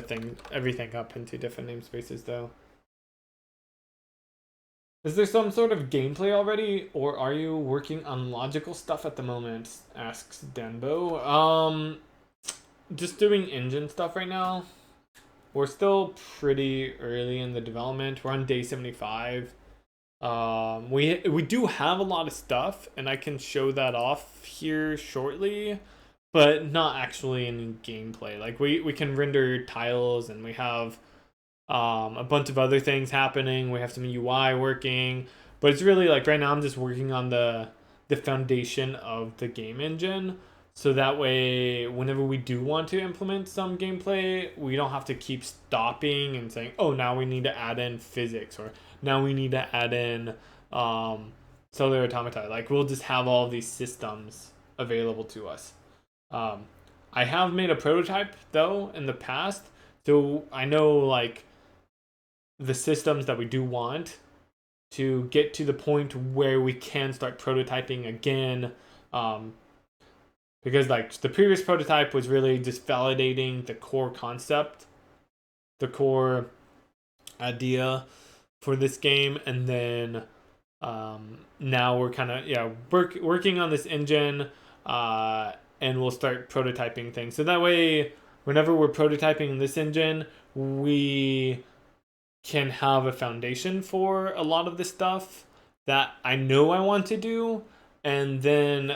everything up into different namespaces though. Is there some sort of gameplay already, or are you working on logical stuff at the moment? Asks Denbo. Just doing engine stuff right now. We're still pretty early in the development. We're on day 75. We do have a lot of stuff, and I can show that off here shortly, but not actually in gameplay. Like we can render tiles, and we have a bunch of other things happening. We have some UI working, but it's really like right now I'm just working on the foundation of the game engine. So that way, whenever we do want to implement some gameplay, we don't have to keep stopping and saying, oh, now we need to add in physics, or now we need to add in Cellular Automata. Like, we'll just have all these systems available to us. I have made a prototype, though, in the past. So I know, like, the systems that we do want to get to the point where we can start prototyping again. Because like the previous prototype was really just validating the core concept, the core idea for this game, and then now we're kind of working on this engine, and we'll start prototyping things. So that way, whenever we're prototyping this engine, we can have a foundation for a lot of the stuff that I know I want to do, and then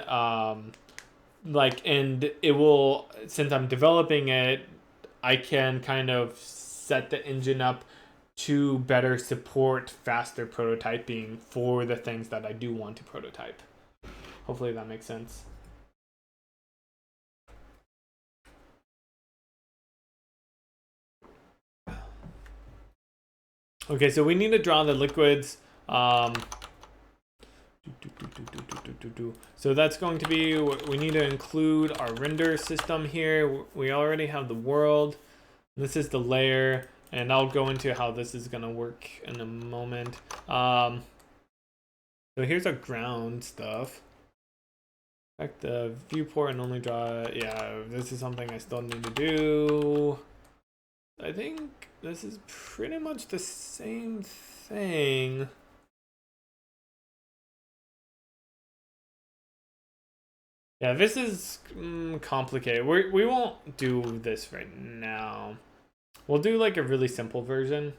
and it will, since I'm developing it, I can kind of set the engine up to better support faster prototyping for the things that I do want to prototype. Hopefully that makes sense. Okay, so we need to draw the liquids. So that's going to be, we need to include our render system here. We already have the world. This is the layer, and I'll go into how this is going to work in a moment. So here's our ground stuff. Select the viewport and only draw. Yeah, this is something I still need to do. I think this is pretty much the same thing. Yeah, this is complicated. We won't do this right now. We'll do like a really simple version.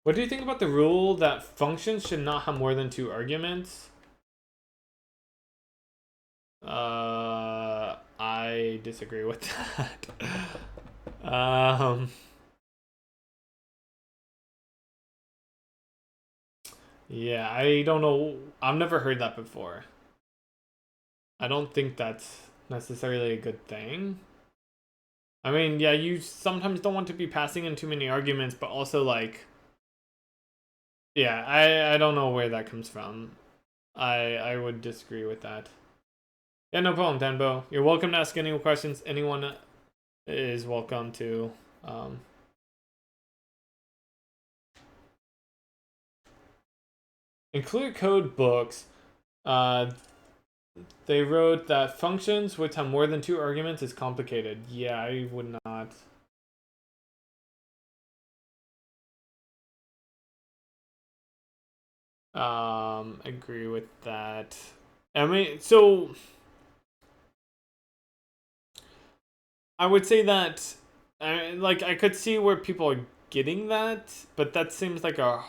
What do you think about the rule that functions should not have more than 2 arguments? I disagree with that. Yeah, I don't know. I've never heard that before. I don't think that's necessarily a good thing. I mean, yeah, you sometimes don't want to be passing in too many arguments, but also like, yeah, I don't know where that comes from. I would disagree with that. Yeah, no problem, Danbo. You're welcome to ask any questions. Anyone is welcome to. In clear code books, they wrote that functions which have more than 2 arguments is complicated. Yeah, I would not. Agree with that. I mean, so I would say that, like, I could see where people are getting that, but that seems like a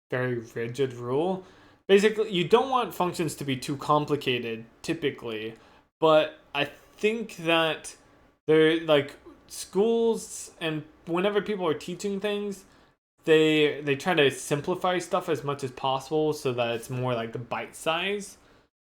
very rigid rule. Basically, you don't want functions to be too complicated, typically, but I think that they're like schools, and whenever people are teaching things, they try to simplify stuff as much as possible so that it's more like the bite size.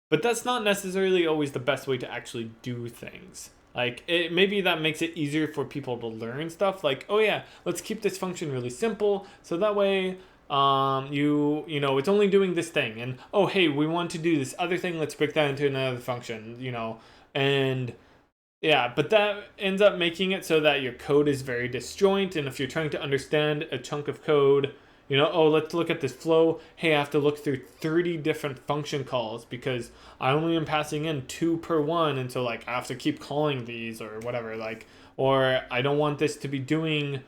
But that's not necessarily always the best way to actually do things. Like, maybe that makes it easier for people to learn stuff. Like, oh yeah, let's keep this function really simple, so that way you know it's only doing this thing, and oh hey, we want to do this other thing, let's break that into another function, and yeah, but that ends up making it so that your code is very disjoint, and if you're trying to understand a chunk of code, You know, oh, let's look at this flow. Hey, I have to look through 30 different function calls because I only am passing in 2 per one, and so like I have to keep calling these or whatever. Like, or I don't want this to be doing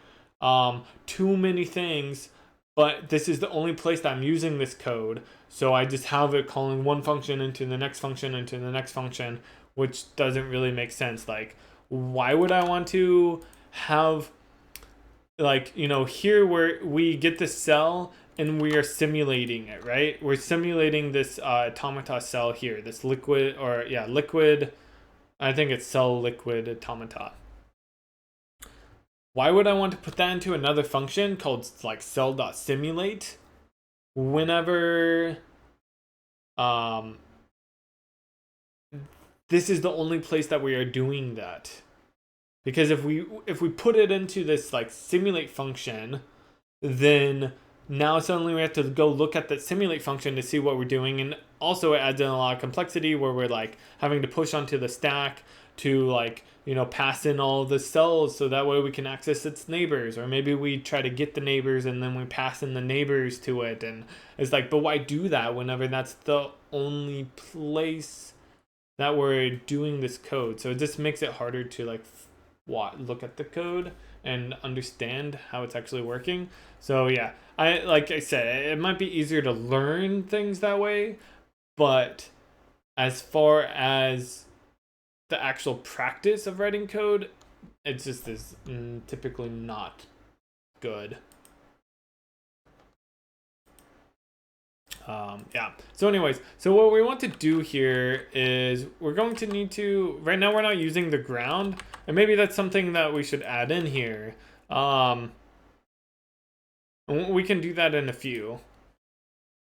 too many things, but this is the only place that I'm using this code. So I just have it calling one function into the next function into the next function, which doesn't really make sense. Like, why would I want to have, like, you know, here where we get the cell and we are simulating it, right? We're simulating this automata cell here, this liquid, or yeah, liquid, I think it's cell liquid automata. Why would I want to put that into another function called like cell.simulate whenever this is the only place that we are doing that? Because if we put it into this like simulate function, then now suddenly we have to go look at that simulate function to see what we're doing, and also it adds in a lot of complexity where we're like having to push onto the stack to, like, you know, pass in all the cells so that way we can access its neighbors, or maybe we try to get the neighbors and then we pass in the neighbors to it, and it's like, but why do that whenever that's the only place that we're doing this code? So it just makes it harder to like look at the code and understand how it's actually working. So yeah, like I said, it might be easier to learn things that way, but as far as the actual practice of writing code, it just is typically not good. Yeah. So anyways, so what we want to do here is we're going to need to, right now we're not using the ground, and maybe that's something that we should add in here. We can do that in a few,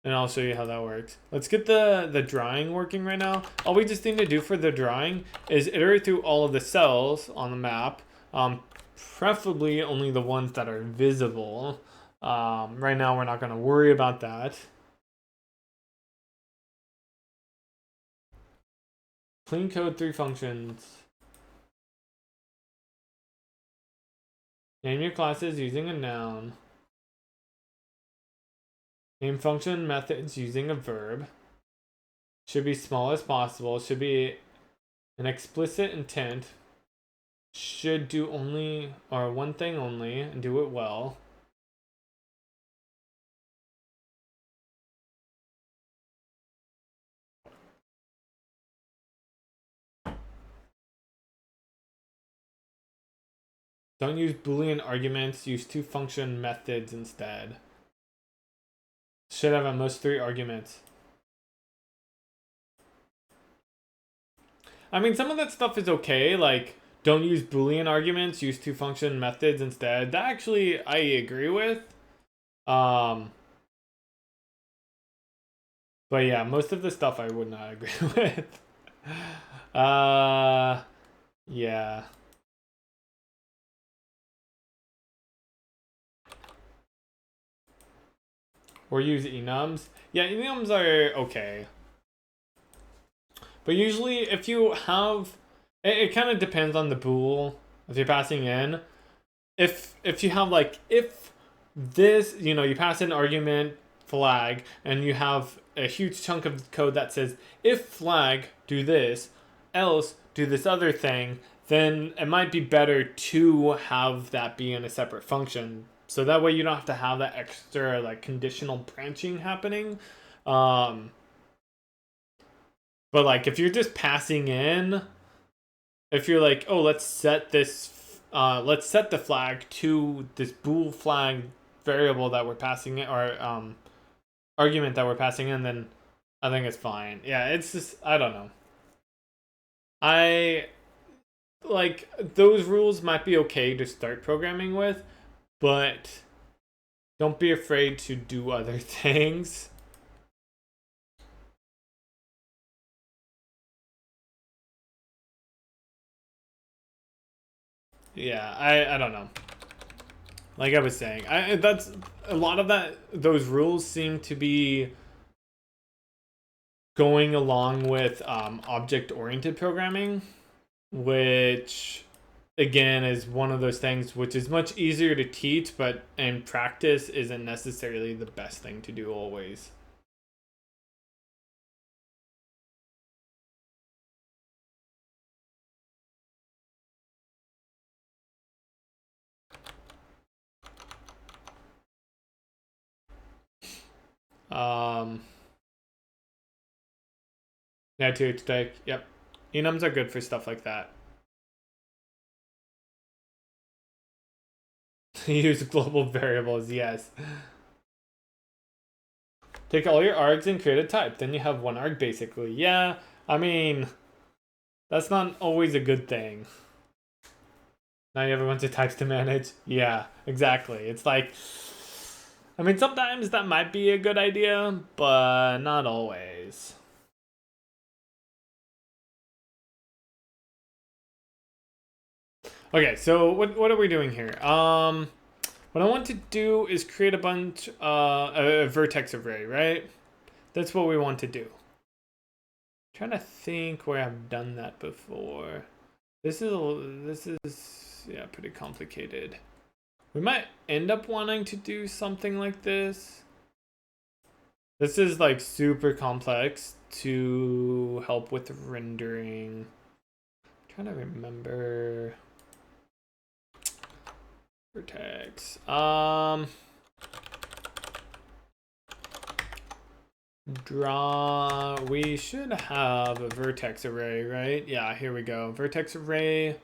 and I'll show you how that works. Let's get the drawing working right now. All we just need to do for the drawing is iterate through all of the cells on the map, preferably only the ones that are visible. Right now we're not going to worry about that. Clean code 3 functions. Name your classes using a noun. Name function methods using a verb. Should be small as possible. Should be an explicit intent. Should do only or one thing only and do it well. Don't use Boolean arguments. Use 2 function methods instead. Should have at most 3 arguments. I mean, some of that stuff is okay. Like, don't use Boolean arguments. Use 2 function methods instead. That actually I agree with. But yeah, most of the stuff I would not agree with. Yeah. Or use enums. Yeah, enums are okay. But usually if you have, it kind of depends on the bool if you're passing in. If you have like, if this, you know, you pass in argument flag and you have a huge chunk of code that says if flag do this, else do this other thing, then it might be better to have that be in a separate function. So that way you don't have to have that extra like conditional branching happening. But like if you're just passing in, if you're like, oh, let's set this, let's set the flag to this bool flag variable that we're passing in, or argument that we're passing in, then I think it's fine. Yeah, it's just, I don't know. I like those rules might be okay to start programming with, but don't be afraid to do other things. Yeah, I don't know. Like I was saying, that's a lot of that. Those rules seem to be going along with object-oriented programming, which again, is one of those things which is much easier to teach, but in practice isn't necessarily the best thing to do always. Yeah, to take, yep. Enums are good for stuff like that. Use global variables, yes. Take all your args and create a type. Then you have one arg basically. Yeah, I mean, that's not always a good thing. Now you have a bunch of types to manage. Yeah, exactly. It's like, I mean, sometimes that might be a good idea, but not always. Okay, so what are we doing here? What I want to do is create a bunch, a vertex array, right? That's what we want to do. I'm trying to think where I've done that before. This is yeah, pretty complicated. We might end up wanting to do something like this. This is like super complex to help with rendering. I'm trying to remember. Vertex. Draw. We should have a vertex array, right? Yeah, here we go. Vertex array.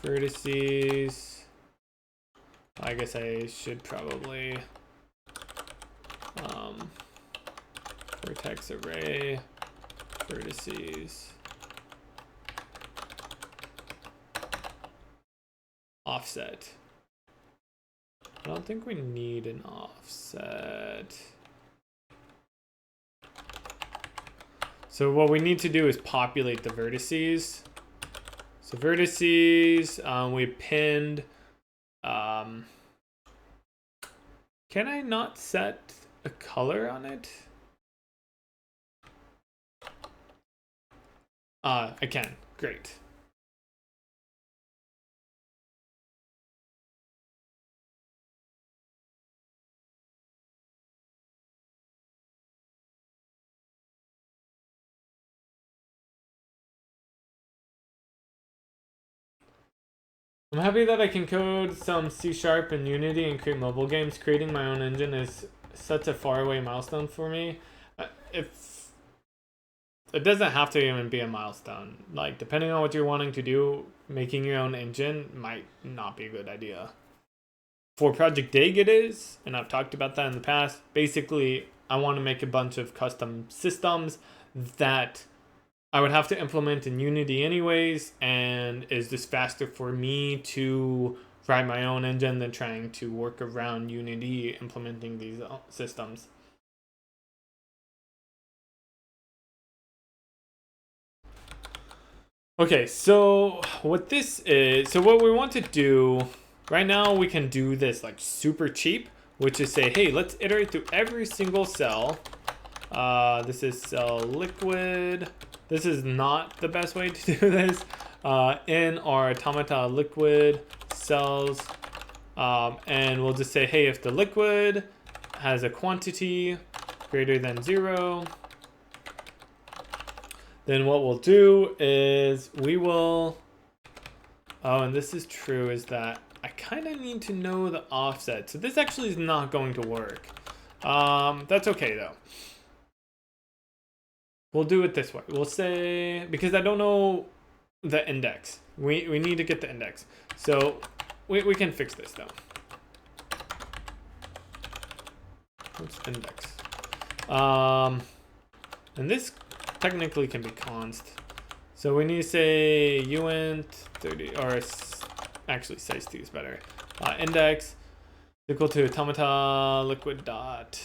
Vertices. I guess I should probably vertex array vertices offset. I don't think we need an offset. So what we need to do is populate the vertices. So vertices, we pinned. Can I not set a color on it? I can. Great. I'm happy that I can code some C# and Unity and create mobile games. Creating my own engine is such a faraway milestone for me. If it doesn't have to even be a milestone. Like, depending on what you're wanting to do, making your own engine might not be a good idea. For projectDIG it is, and I've talked about that in the past. Basically, I want to make a bunch of custom systems that I would have to implement in Unity anyways, and is just faster for me to write my own engine than trying to work around Unity implementing these systems. Okay, so what this is, so what we want to do right now, we can do this like super cheap, which is say, hey, let's iterate through every single cell. This is cell liquid. This is not the best way to do this. In our automata liquid cells, and we'll just say, hey, if the liquid has a quantity greater than 0, then what we'll do is we will, oh, and this is true, is that I kind of need to know the offset. So this actually is not going to work. That's okay though. We'll do it this way. We'll say, because I don't know the index. We need to get the index. So we can fix this though. What's index? And this technically can be const. So we need to say uint 30, or actually size2 is better. Index equal to automata liquid dot.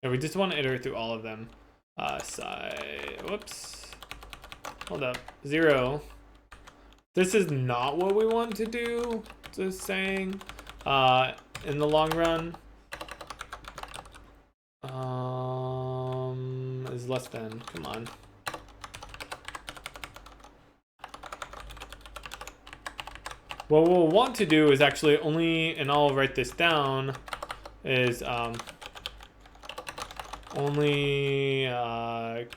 Yeah, we just want to iterate through all of them. Whoops. Hold up. 0. This is not what we want to do. Just saying. In the long run. Is is less than. Come on. What we'll want to do is actually only, and I'll write this down, is only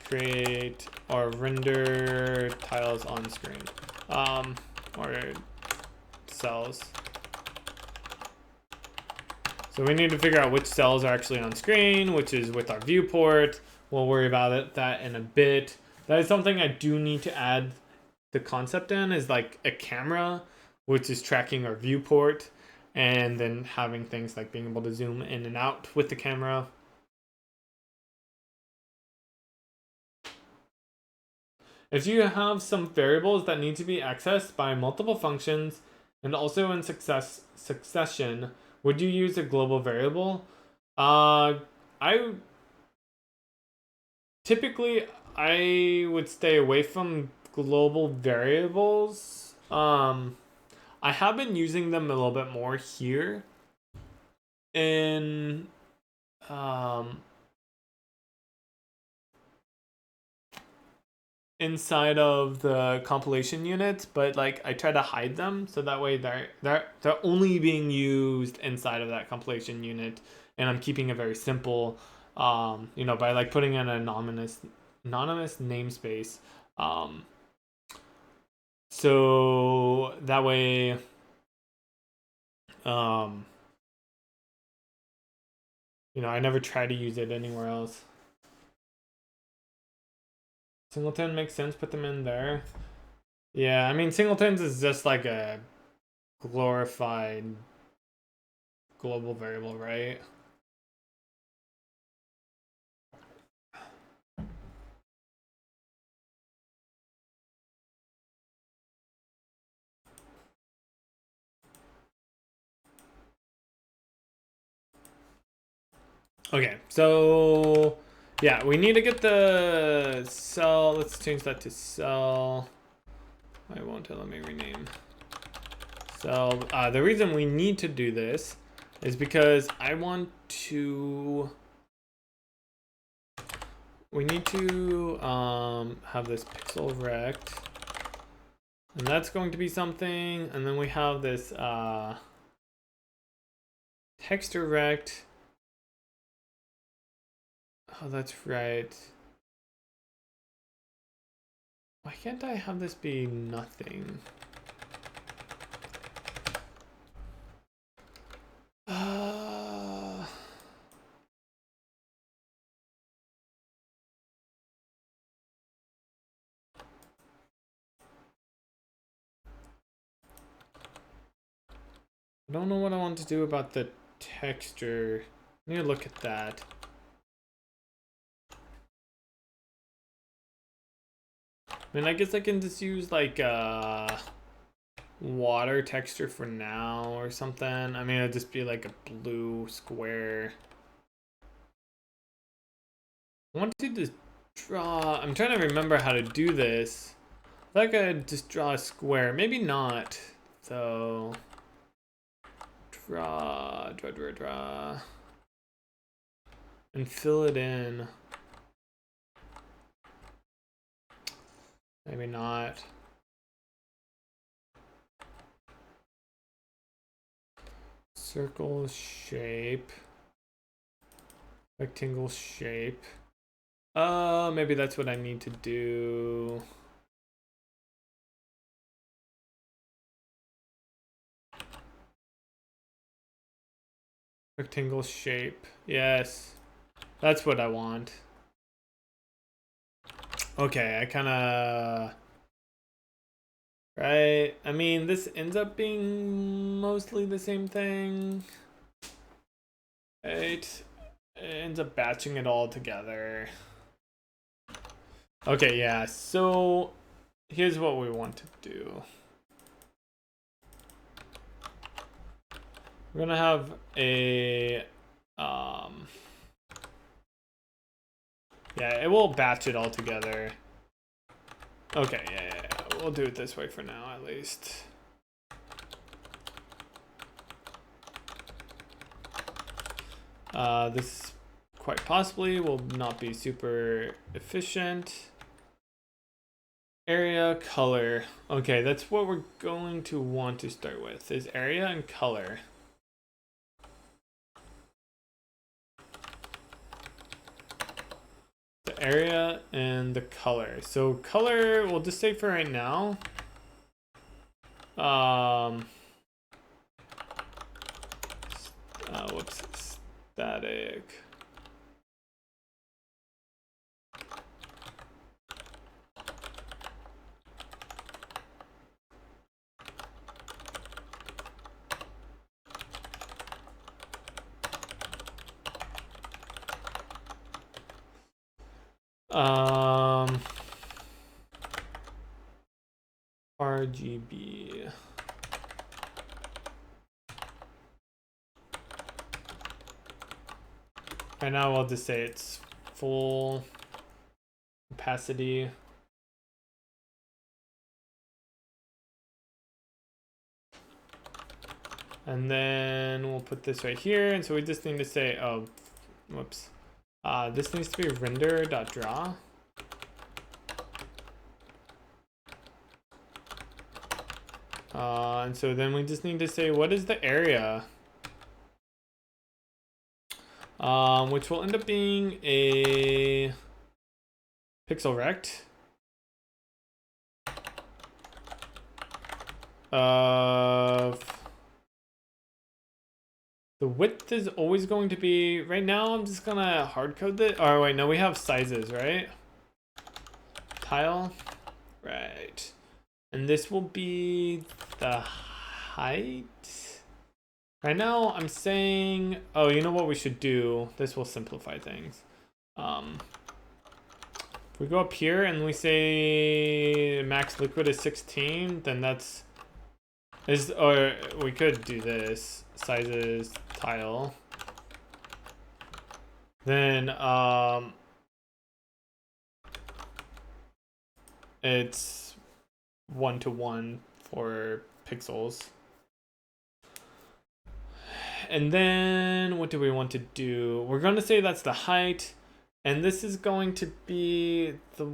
create or render tiles on screen, or cells. So we need to figure out which cells are actually on screen, which is with our viewport. We'll worry about that in a bit. That is something I do need to add the concept in, is like a camera, which is tracking our viewport, and then having things like being able to zoom in and out with the camera. If you have some variables that need to be accessed by multiple functions and also in succession, would you use a global variable? Typically I would stay away from global variables. I have been using them a little bit more here in inside of the compilation units, but like I try to hide them so that way they're only being used inside of that compilation unit, and I'm keeping it very simple, you know, by like putting in an anonymous namespace, so that way you know, I never try to use it anywhere else. Singleton makes sense, put them in there. Yeah, I mean, singletons is just like a glorified global variable, right? Okay, so yeah, we need to get the cell. Let's change that to cell. Why won't it let me rename? So the reason we need to do this is because I want to. We need to have this pixel rect, and that's going to be something. And then we have this texture rect. Oh, that's right. Why can't I have this be nothing? I don't know what I want to do about the texture. I need to look at that. I mean, I guess I can just use like water texture for now or something. I mean, it'll just be like a blue square. I want to just draw. I'm trying to remember how to do this. I think I just draw a square. Maybe not. So draw, and fill it in. Maybe not. Circle shape. Rectangle shape. Maybe that's what I need to do. Rectangle shape. Yes. That's what I want. Okay, I kind of... Right? I mean, this ends up being mostly the same thing. Right? It ends up batching it all together. Okay, yeah, so here's what we want to do. We're gonna have a yeah, it will batch it all together. Okay, yeah, we'll do it this way for now at least. This quite possibly will not be super efficient. Area, color. Okay, that's what we're going to want to start with, is area and color. The area and the color. So color, we'll just say for right now. Whoops, static. RGB. Right now I'll just say it's full opacity. And then we'll put this right here. And so we just need to say, oh, whoops. This needs to be render.draw. And so then we just need to say, what is the area? Which will end up being a pixel rect of the width is always going to be, right now I'm just gonna hard code this. Oh wait, no, we have sizes, right? Tile, right. And this will be the height. Right now I'm saying, oh, you know what we should do? This will simplify things. If we go up here and we say max liquid is 16, then that's, or we could do this, sizes, tile. Then it's 1-to-1 for pixels. And then what do we want to do? We're going to say that's the height, and this is going to be the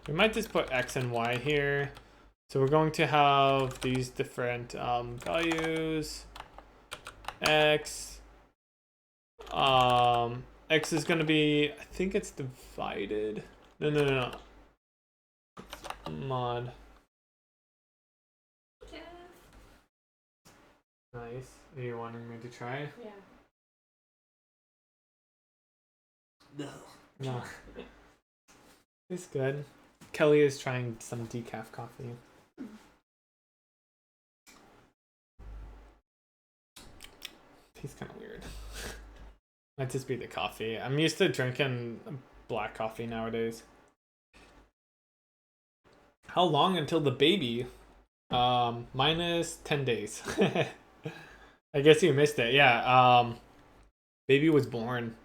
we might just put X and Y here. So we're going to have these different values. X X is going to be, I think it's divided. No. Mod. Nice. Are you wanting me to try? Yeah. No. It's good. Kelly is trying some decaf coffee. Tastes kind of weird. Might just be the coffee. I'm used to drinking black coffee nowadays. How long until the baby? Minus 10 days. I guess you missed it. Yeah, baby was born.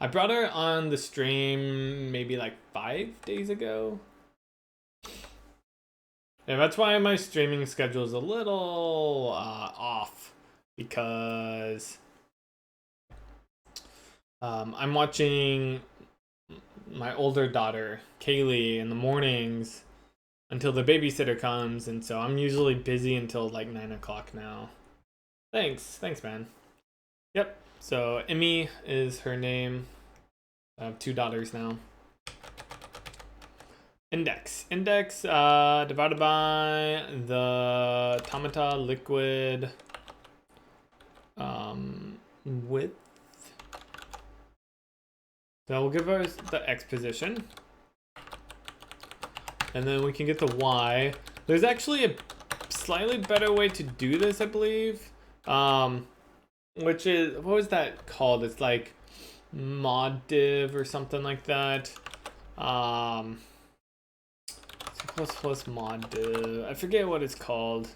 I brought her on the stream maybe like 5 days ago. Yeah, that's why my streaming schedule is a little off, because I'm watching my older daughter, Kaylee, in the mornings until the babysitter comes, and so I'm usually busy until like 9 o'clock now. Thanks, man. Yep, so Emmy is her name. I have 2 daughters now. Index divided by the Tomica liquid width. That will give us the X position. And then we can get the Y. There's actually a slightly better way to do this, I believe. Which is, what was that called? It's like mod div or something like that. Plus mod div. I forget what it's called.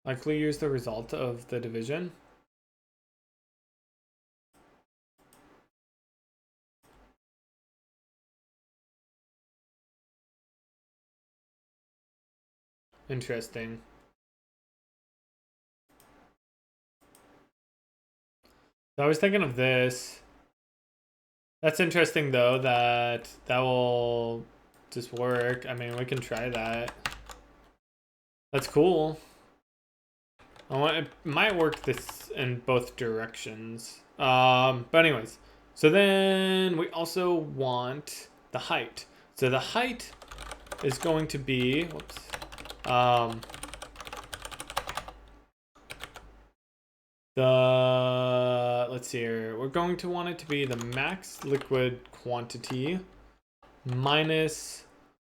Likely use the result of the division. Interesting. So I was thinking of this. That's interesting though, that will just work. I mean, we can try that. That's cool. It might work this in both directions. But anyways, so then we also want the height. So the height is going to be, whoops, let's see here. We're going to want it to be the max liquid quantity minus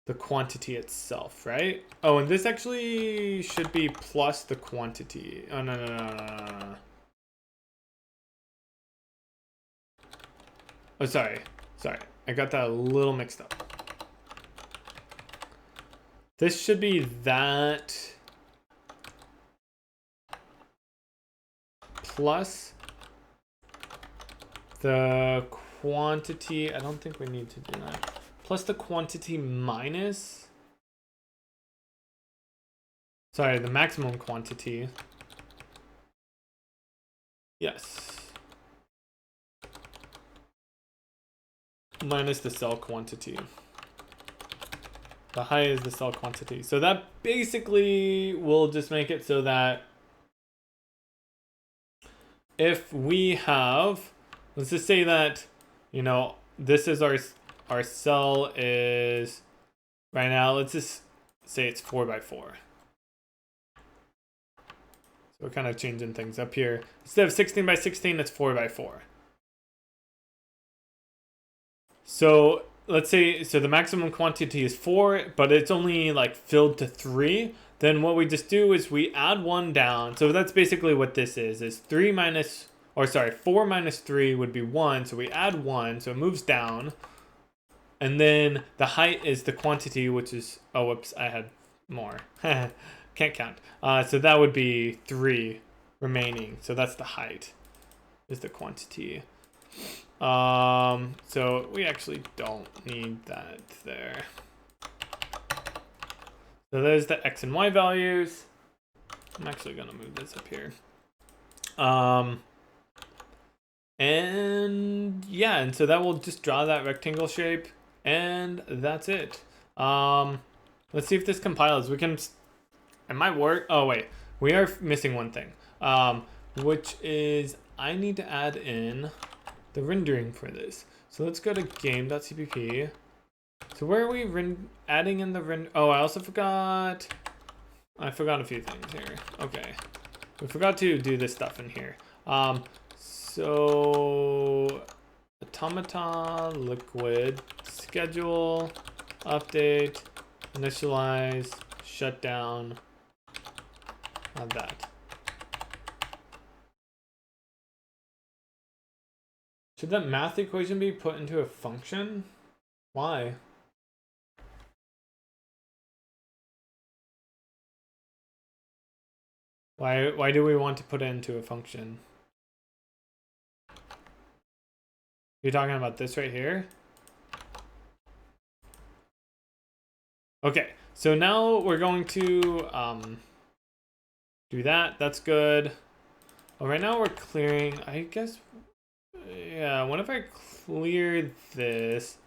the quantity itself, right? Oh, and this actually should be plus the quantity. Oh, no. Oh, sorry. I got that a little mixed up. This should be that plus the quantity. I don't think we need to do that. Plus the quantity minus. Sorry, the maximum quantity. Yes. Minus the cell quantity. The high is the cell quantity. So that basically will just make it so that if we have, let's just say that, you know, this is our cell is right now, let's just say it's 4x4. So we're kind of changing things up here. Instead of 16x16, it's 4x4. So let's say, so the maximum quantity is 4, but it's only like filled to 3. Then what we just do is we add 1 down. So that's basically what this is 4 minus 3 would be 1. So we add 1, so it moves down. And then the height is the quantity, which is, oh, whoops, I had more. Can't count. So that would be 3 remaining. So that's the height, is the quantity. So we actually don't need that there. So there's the X and Y values. I'm actually gonna move this up here. And yeah, and so that will just draw that rectangle shape, and that's it. Let's see if this compiles. We can, it might work. Oh wait, we are missing one thing, which is I need to add in the rendering for this. So let's go to game.cpp. So where are we adding in the render? Oh, I forgot a few things here. Okay, we forgot to do this stuff in here. So automata liquid schedule update initialize shutdown of that. Should that math equation be put into a function? Why? Why do we want to put it into a function? You're talking about this right here? Okay, so now we're going to do that. That's good. Well, right now we're clearing, I guess, yeah, whenever I clear this,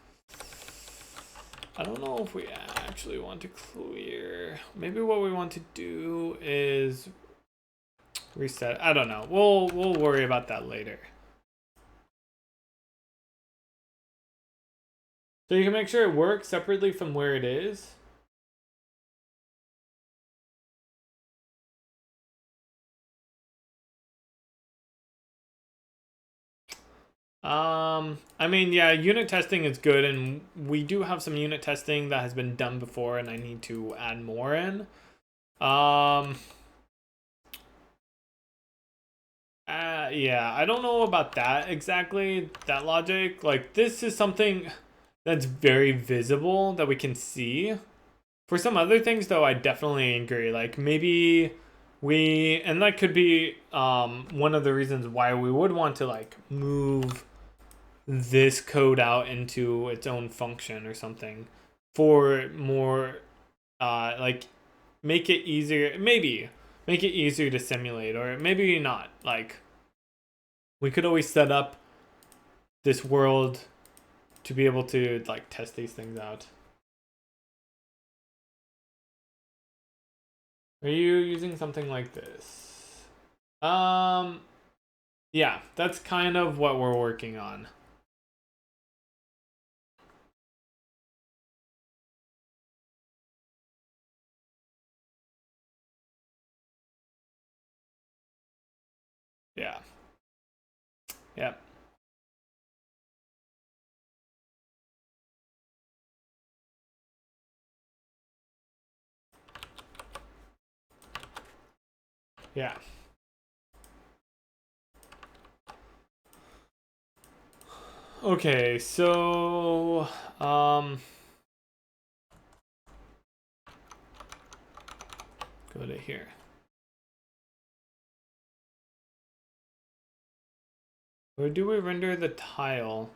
I don't know if we actually want to clear. Maybe what we want to do is reset. I don't know. We'll worry about that later. So you can make sure it works separately from where it is. I mean, yeah, unit testing is good, and we do have some unit testing that has been done before, and I need to add more in. Yeah, I don't know about that exactly, that logic. Like, this is something that's very visible that we can see. For some other things, though, I definitely agree. Like, maybe and that could be one of the reasons why we would want to like move this code out into its own function or something for more like make it easier, maybe make it easier to simulate, or maybe not. Like we could always set up this world to be able to like test these things out. Are you using something like this? Yeah, that's kind of what we're working on. Yeah. Yep. Yeah. Okay, so go to here. Where do we render the tile?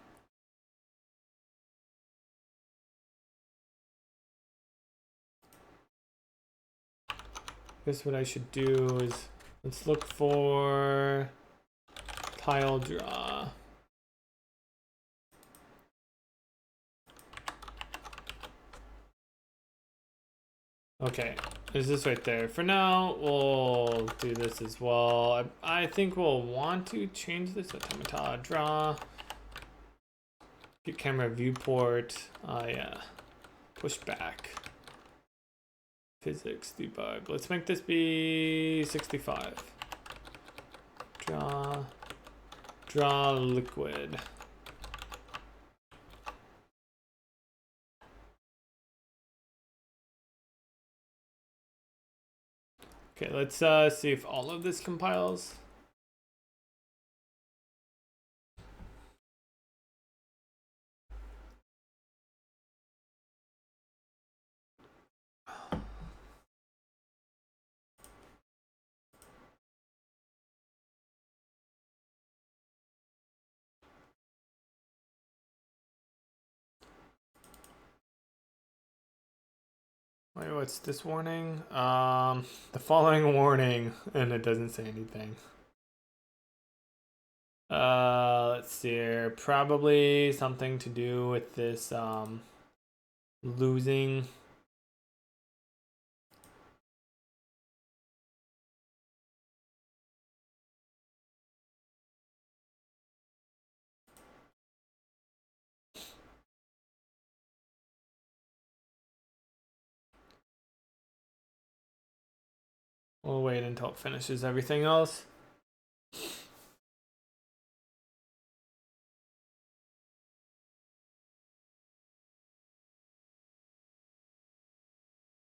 I guess what I should do is let's look for tile draw. Okay, is this right there? For now, we'll do this as well. I think we'll want to change this automata draw. Get camera viewport. Yeah. Push back. Physics debug. Let's make this be 65. Draw liquid. Okay, let's see if all of this compiles. Wait, what's this warning? The following warning, and it doesn't say anything. Let's see here. Probably something to do with this, losing. We'll wait until it finishes everything else.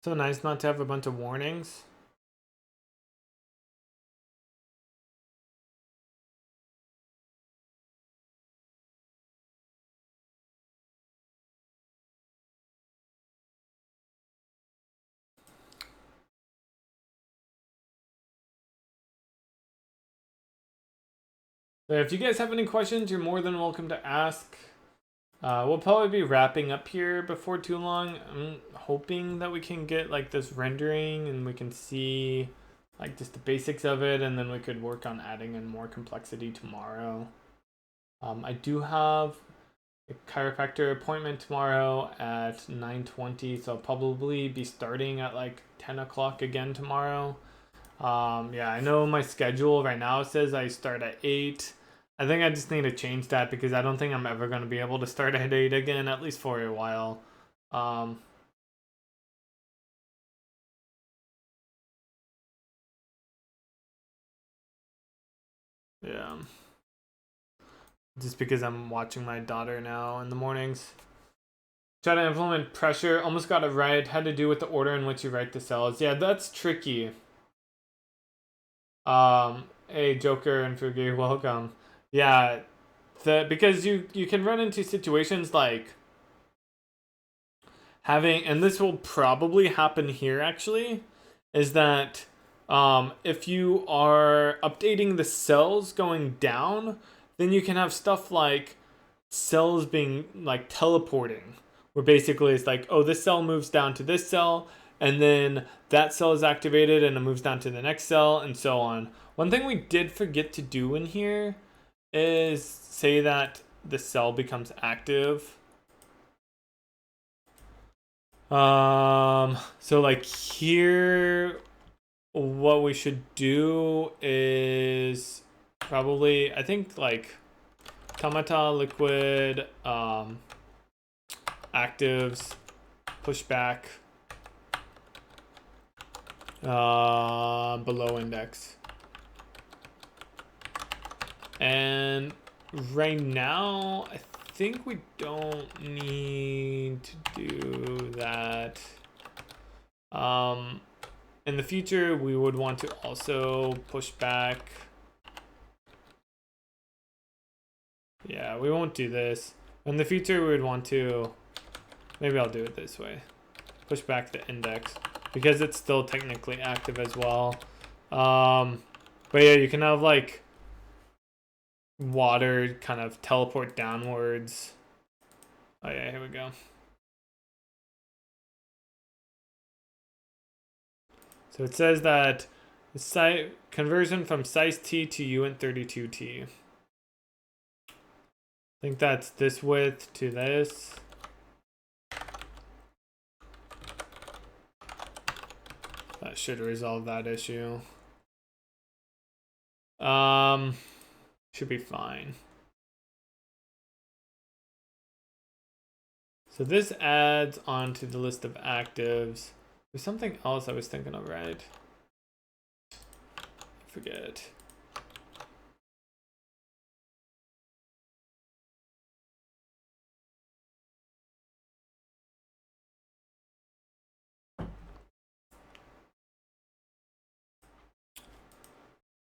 So nice not to have a bunch of warnings. So if you guys have any questions, you're more than welcome to ask. We'll probably be wrapping up here before too long. I'm hoping that we can get like this rendering and we can see like just the basics of it, and then we could work on adding in more complexity tomorrow. I do have a chiropractor appointment tomorrow at 9:20, so I'll probably be starting at like 10 o'clock again tomorrow. Yeah, I know my schedule right now says I start at 8. I think I just need to change that because I don't think I'm ever going to be able to start at 8 again, at least for a while. Yeah. Just because I'm watching my daughter now in the mornings. Try to implement pressure. Almost got it right. Had to do with the order in which you write the cells. Yeah, that's tricky. Hey, Joker and Fugi, welcome. Yeah, because you can run into situations like having, and this will probably happen here actually, is that If you are updating the cells going down, then you can have stuff like cells being like teleporting, where basically it's like, oh, this cell moves down to this cell, and then that cell is activated and it moves down to the next cell, and so on. One thing we did forget to do in here is say that the cell becomes active. So like here, what we should do is probably, I think like Tomica liquid, actives, pushback, below index. And right now, I think we don't need to do that. In the future, we would want to also push back. Yeah, we won't do this. In the future, we would want to, maybe I'll do it this way. Push back the index because it's still technically active as well. But yeah, you can have like water kind of teleport downwards. Oh yeah, here we go. So it says that the conversion from size T to uint32T. I think that's this width to this. That should resolve that issue. Should be fine. So this adds onto the list of actives. There's something else I was thinking of, right? I forget.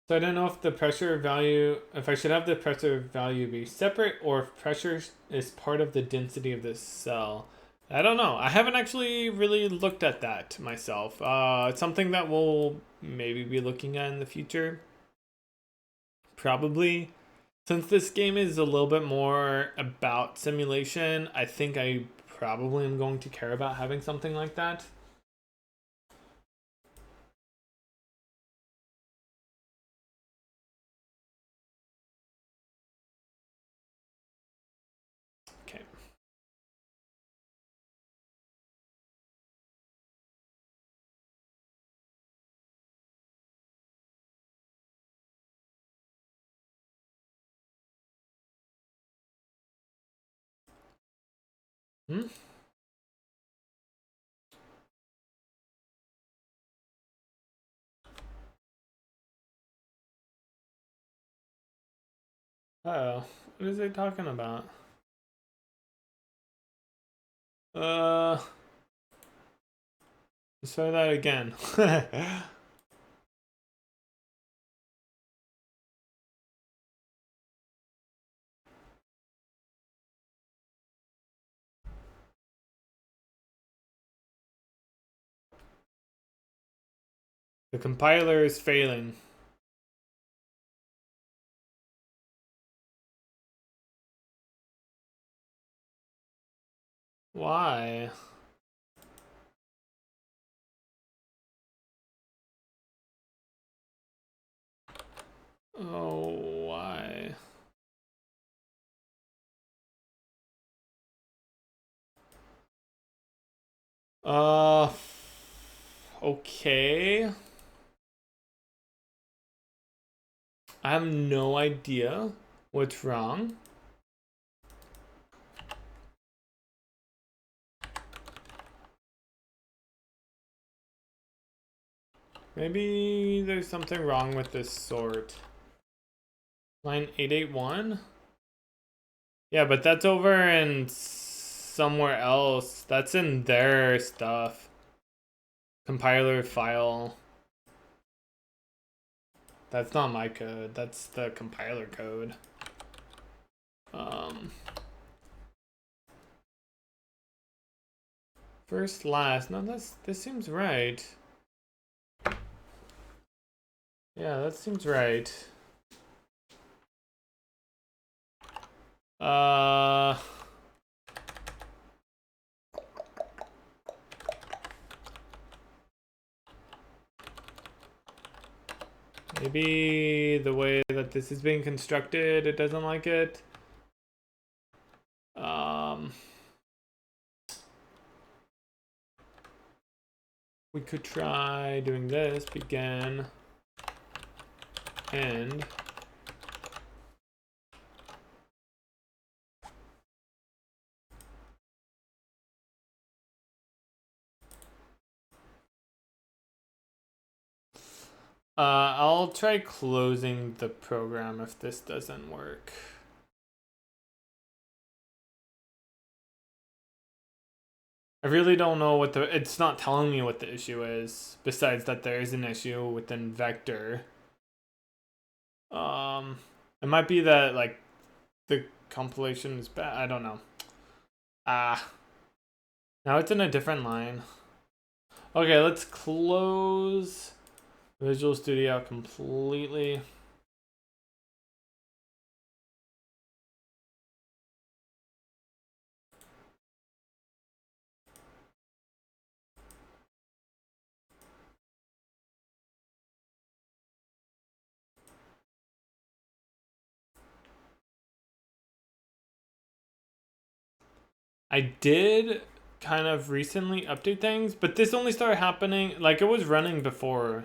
So I don't know if the pressure value, if I should have the pressure value be separate or if pressure is part of the density of this cell. I don't know. I haven't actually really looked at that myself. It's something that we'll maybe be looking at in the future. Probably. Since this game is a little bit more about simulation, I think I probably am going to care about having something like that. Okay. Hmm? Uh-oh. What is it talking about? Let's try that again. The compiler is failing. Why? Oh, why? Uh, okay. I have no idea what's wrong. Maybe there's something wrong with this sort. Line 881? Yeah, but that's over in somewhere else. That's in their stuff. Compiler file. That's not my code. That's the compiler code. First, last. No, this seems right. Yeah, that seems right. Maybe the way that this is being constructed, it doesn't like it. We could try doing this, begin, end. I'll try closing the program if this doesn't work. I really don't know what it's not telling me what the issue is, besides that there is an issue within vector. It might be that, like, the compilation is bad. I don't know. Now it's in a different line. Okay, let's close Visual Studio completely. I did kind of recently update things, but this only started happening, like, it was running before.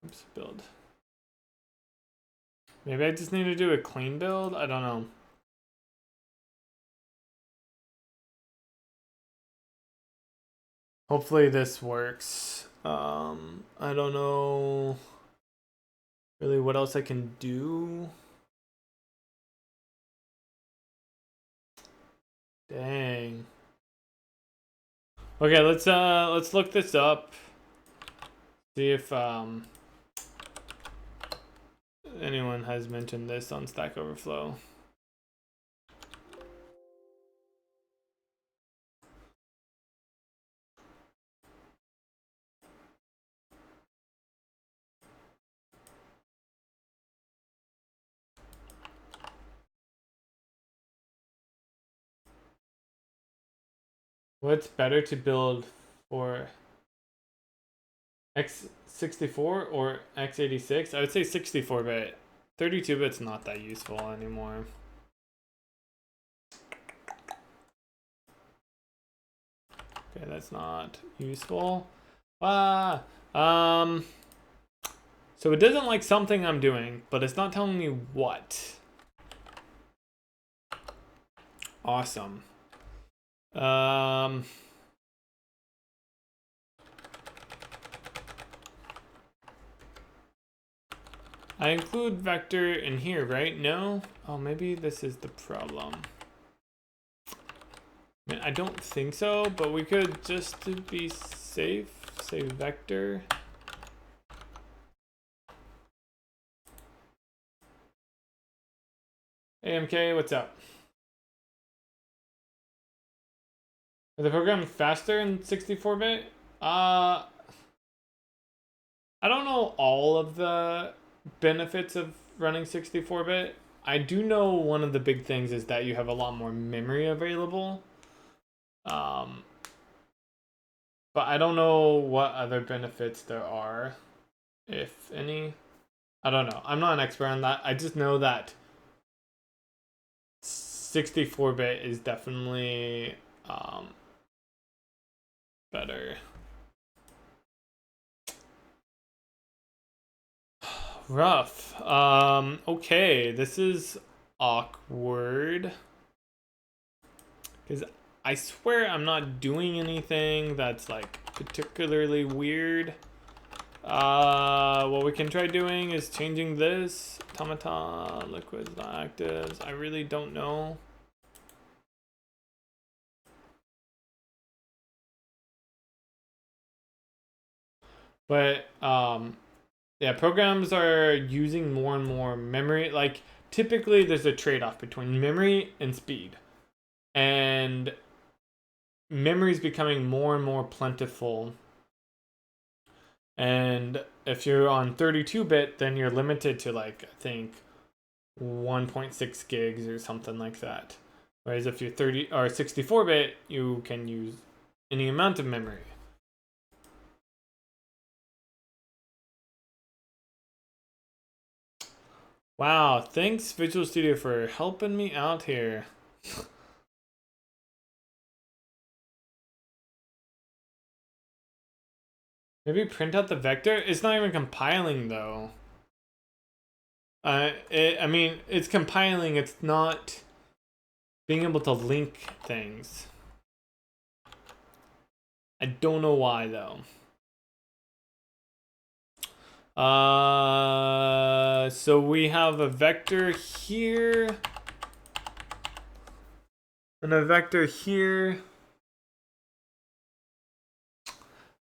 Oops, build. Maybe I just need to do a clean build? I don't know. Hopefully this works. I don't know really what else I can do. Dang. Okay, let's look this up. See if anyone has mentioned this on Stack Overflow. What's better to build for x64 or x86? I would say 64-bit. 32-bit's not that useful anymore. Okay, that's not useful. So it doesn't like something I'm doing, but it's not telling me what. Awesome. I include vector in here, right? No? Oh, maybe this is the problem. I mean, I don't think so, but we could, just to be safe, say vector. Hey, MK, what's up? Are the programs faster in 64-bit? I don't know all of the benefits of running 64-bit. I do know one of the big things is that you have a lot more memory available. But I don't know what other benefits there are, if any. I don't know. I'm not an expert on that. I just know that 64-bit is definitely better. Rough. Okay, this is awkward. Because I swear I'm not doing anything that's, like, particularly weird. What we can try doing is changing this. Automata, liquids, not actives. I really don't know. But, yeah, programs are using more and more memory. Like, typically there's a trade-off between memory and speed. And memory is becoming more and more plentiful And if you're on 32-bit, then you're limited to like, I think 1.6 gigs or something like that. Whereas if you're 30 or 64-bit, you can use any amount of memory. Wow, thanks Visual Studio for helping me out here. Maybe print out the vector? It's not even compiling though. I mean, it's compiling, it's not being able to link things. I don't know why though. So we have a vector here and a vector here.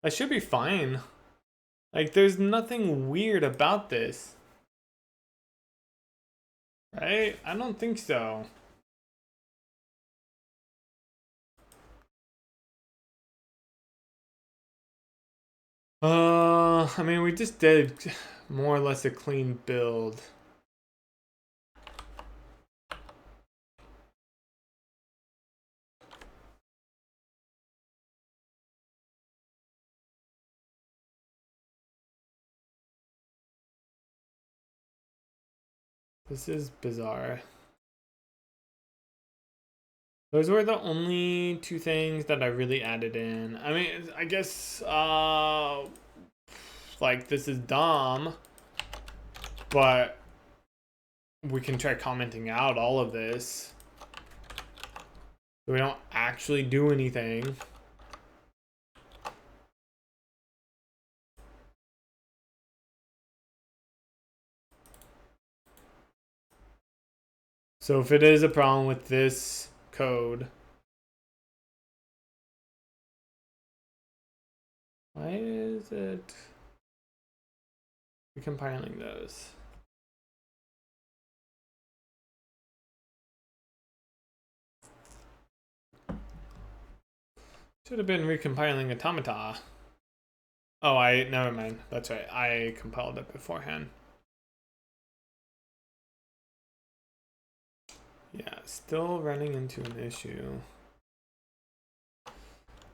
That should be fine. Like, there's nothing weird about this. Right? I don't think so. I mean, we just did more or less a clean build. This is bizarre. Those were the only two things that I really added in. I mean, I guess, like, this is dumb, but we can try commenting out all of this. We don't actually do anything. So if it is a problem with this code, why is it recompiling those? Should have been recompiling Automata. Oh, never mind. That's right. I compiled it beforehand. Yeah, still running into an issue.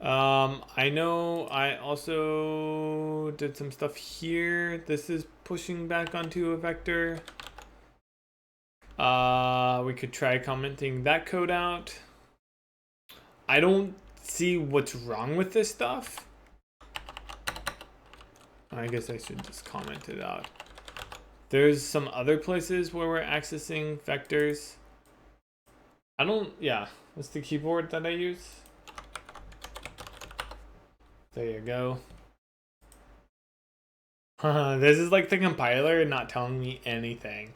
I know I also did some stuff here. This is pushing back onto a vector. We could try commenting that code out. I don't see what's wrong with this stuff. I guess I should just comment it out. There's some other places where we're accessing vectors. Yeah, what's the keyboard that I use? There you go. This is like the compiler not telling me anything.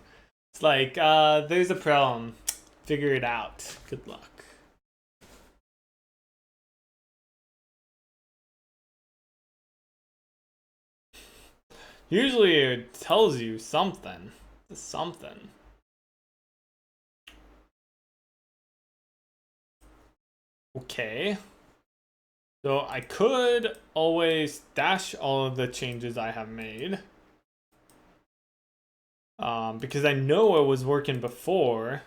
It's like, there's a problem. Figure it out. Good luck. Usually it tells you something. Something. Okay. So I could always dash all of the changes I have made. Because I know it was working before.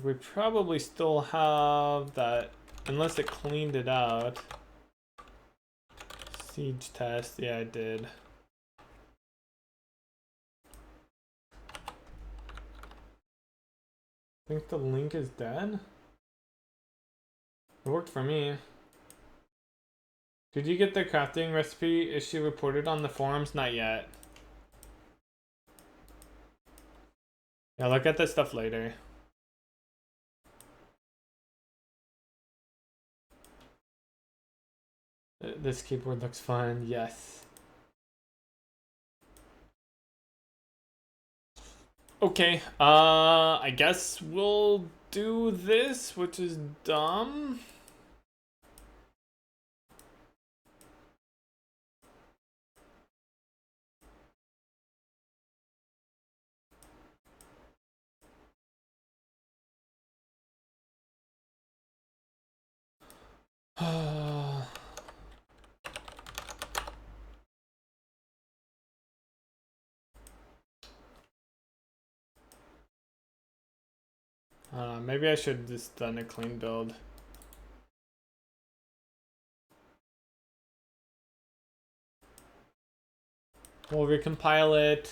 We probably still have that, unless it cleaned it out. Siege test, yeah, I did. I think the link is dead. It worked for me. Did you get the crafting recipe issue reported on the forums? Not yet. Yeah, look at this stuff later. This keyboard looks fun, yes. Okay, I guess we'll do this, which is dumb. Maybe I should just done a clean build. We'll recompile it.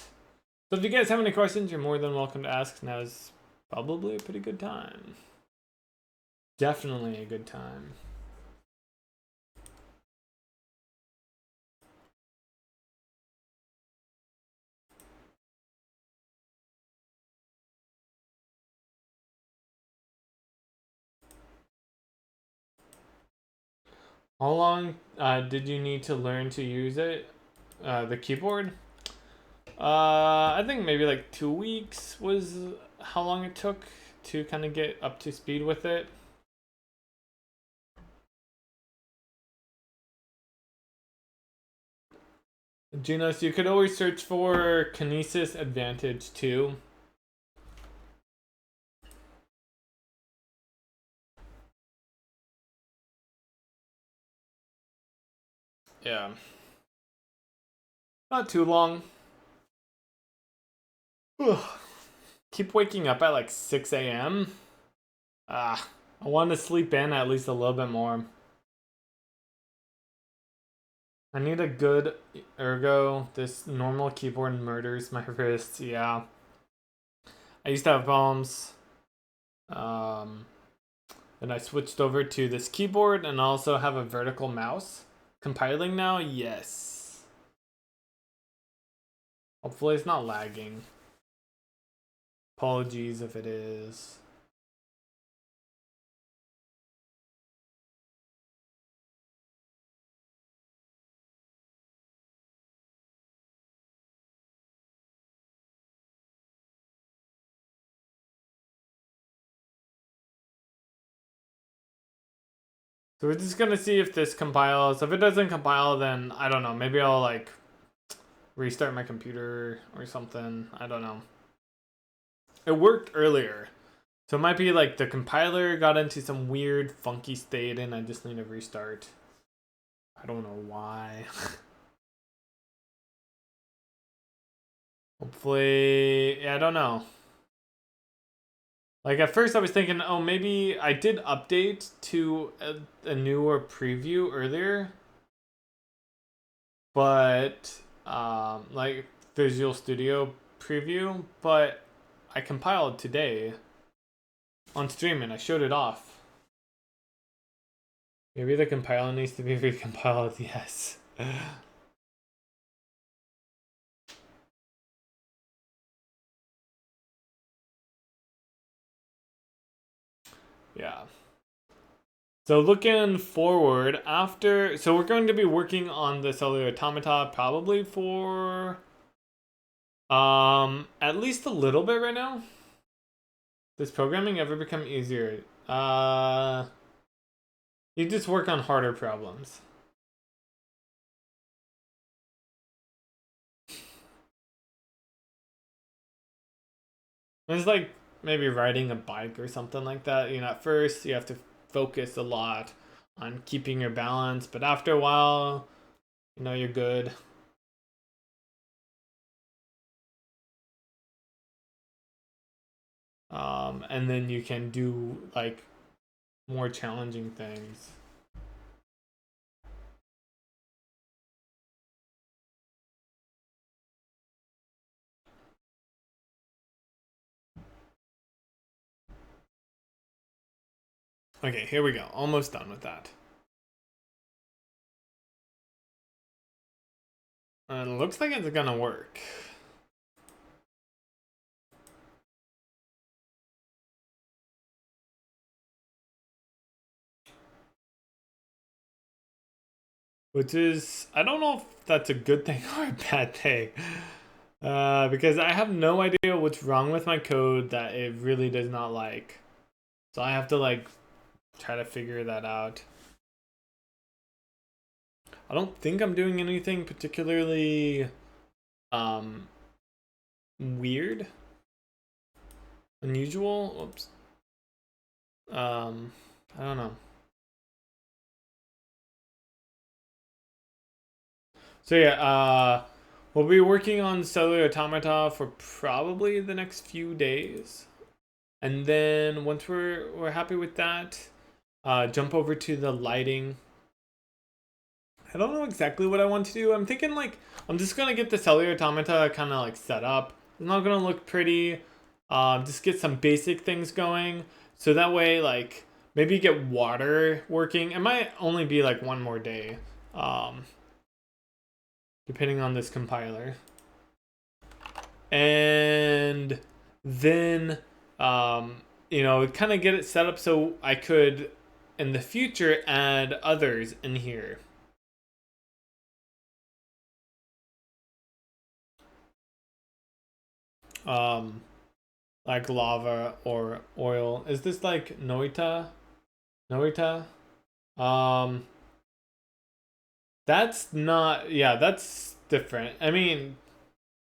So if you guys have any questions, you're more than welcome to ask. Now is probably a pretty good time. Definitely a good time. How long did you need to learn to use it? The keyboard? I think maybe like 2 weeks was how long it took to kind of get up to speed with it. Genos, you could always search for Kinesis Advantage too. Yeah. Not too long. Keep waking up at like 6 a.m. I want to sleep in at least a little bit more. I need a good ergo. This normal keyboard murders my wrists. Yeah. I used to have problems. Then I switched over to this keyboard and also have a vertical mouse. Compiling now? Yes. Hopefully it's not lagging. Apologies if it is. So we're just gonna see if this compiles. If it doesn't compile, then I don't know. Maybe I'll like restart my computer or something. I don't know. It worked earlier. So it might be like the compiler got into some weird funky state and I just need to restart. I don't know why. Hopefully, yeah, I don't know. Like at first I was thinking, oh, maybe I did update to a newer preview earlier. But like Visual Studio preview, but I compiled today on stream and I showed it off. Maybe the compiler needs to be recompiled, yes. Yeah. So looking forward so we're going to be working on the Cellular Automata probably for at least a little bit right now. Does programming ever become easier? You just work on harder problems. It's like maybe riding a bike or something like that. You know, at first you have to focus a lot on keeping your balance, but after a while, you know, you're good. And then you can do like more challenging things. Okay, here we go. Almost done with that. It looks like it's gonna work. Which is, I don't know if that's a good thing or a bad thing. Because I have no idea what's wrong with my code that it really does not like. So I have to like try to figure that out. I don't think I'm doing anything particularly weird, unusual. Oops. I don't know. So yeah, we'll be working on Cellular Automata for probably the next few days, and then once we're happy with that, jump over to the lighting. I don't know exactly what I want to do. I'm thinking like I'm just gonna get the Cellular Automata kind of like set up. It's not gonna look pretty. Just get some basic things going, so that way like maybe get water working. It might only be like one more day, um, depending on this compiler. And then kind of get it set up so I could in the future add others in here. um like lava or oil. Is this like Noita? um that's not, yeah, that's different. I mean,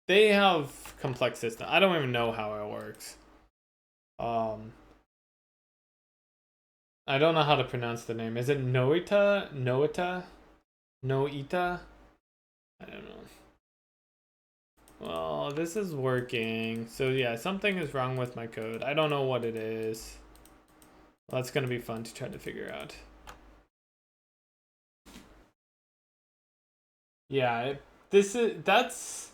they have complex system. I don't even know how it works. um I don't know how to pronounce the name. Is it Noita? I don't know. Well, this is working. So yeah, something is wrong with my code. I don't know what it is. Well, that's gonna be fun to try to figure out. Yeah, that's.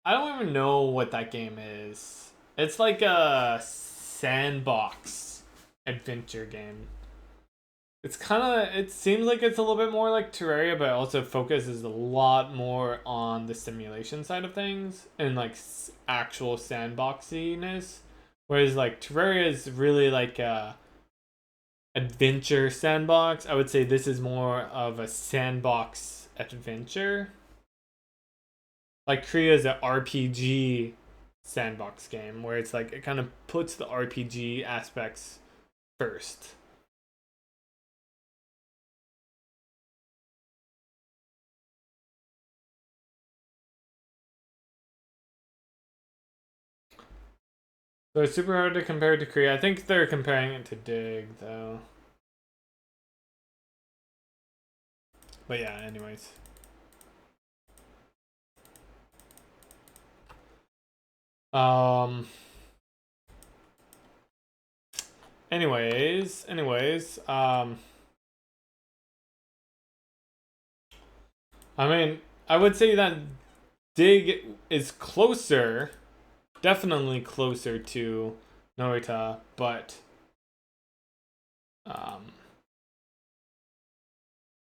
I don't even know what that game is. It's like a sandbox adventure game. It's kind of, it seems like it's a little bit more like Terraria, but also focuses a lot more on the simulation side of things and like actual sandboxiness. Whereas like Terraria is really like a adventure sandbox. I would say this is more of a sandbox adventure. Like Korea is an RPG sandbox game where it's like it kind of puts the RPG aspects first. So it's super hard to compare to Korea. I think they're comparing it to Dig though. But yeah, anyways. Um anyways, I mean, I would say that Dig is closer, definitely closer to Norita, but um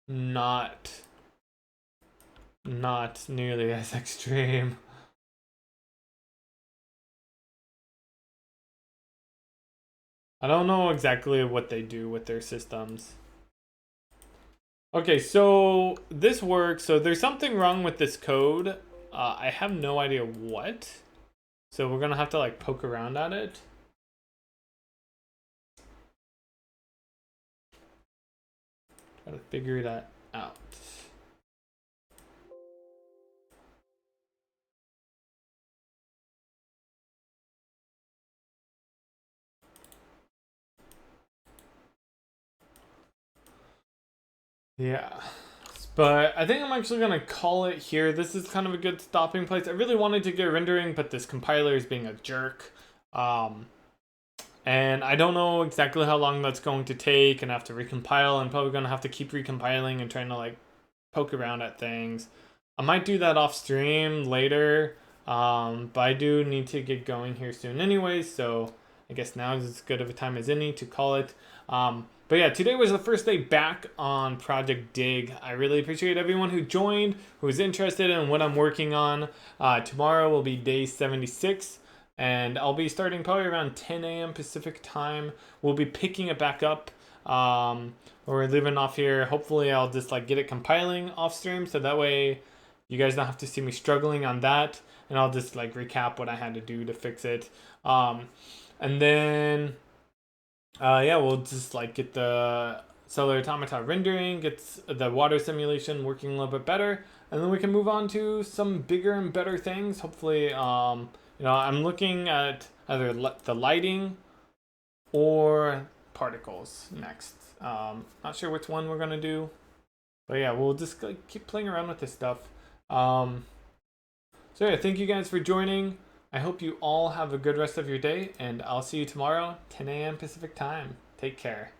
not not nearly as extreme. I don't know exactly what they do with their systems. Okay, so this works. So there's something wrong with this code. I have no idea what. So we're gonna have to like poke around at it. Try to figure that out. Yeah. But I think I'm actually gonna call it here. This is kind of a good stopping place. I really wanted to get rendering, but this compiler is being a jerk. And I don't know exactly how long that's going to take, and I have to recompile. I'm probably gonna have to keep recompiling and trying to like poke around at things. I might do that off stream later, but I do need to get going here soon anyways, so I guess now is as good of a time as any to call it. But yeah, today was the first day back on projectDIG. I really appreciate everyone who joined, who was interested in what I'm working on. Tomorrow will be day 76, and I'll be starting probably around 10 a.m. Pacific time. We'll be picking it back up. We're leaving off here. Hopefully I'll just like get it compiling off stream, so that way you guys don't have to see me struggling on that, and I'll just like recap what I had to do to fix it. And then yeah, we'll just like get the Cellular Automata rendering, get the water simulation working a little bit better, and then we can move on to some bigger and better things. Hopefully, I'm looking at either the lighting or particles next. Not sure which one we're gonna do. But yeah, we'll just like, keep playing around with this stuff. Um, so yeah, thank you guys for joining. I hope you all have a good rest of your day, and I'll see you tomorrow, 10 a.m. Pacific time. Take care.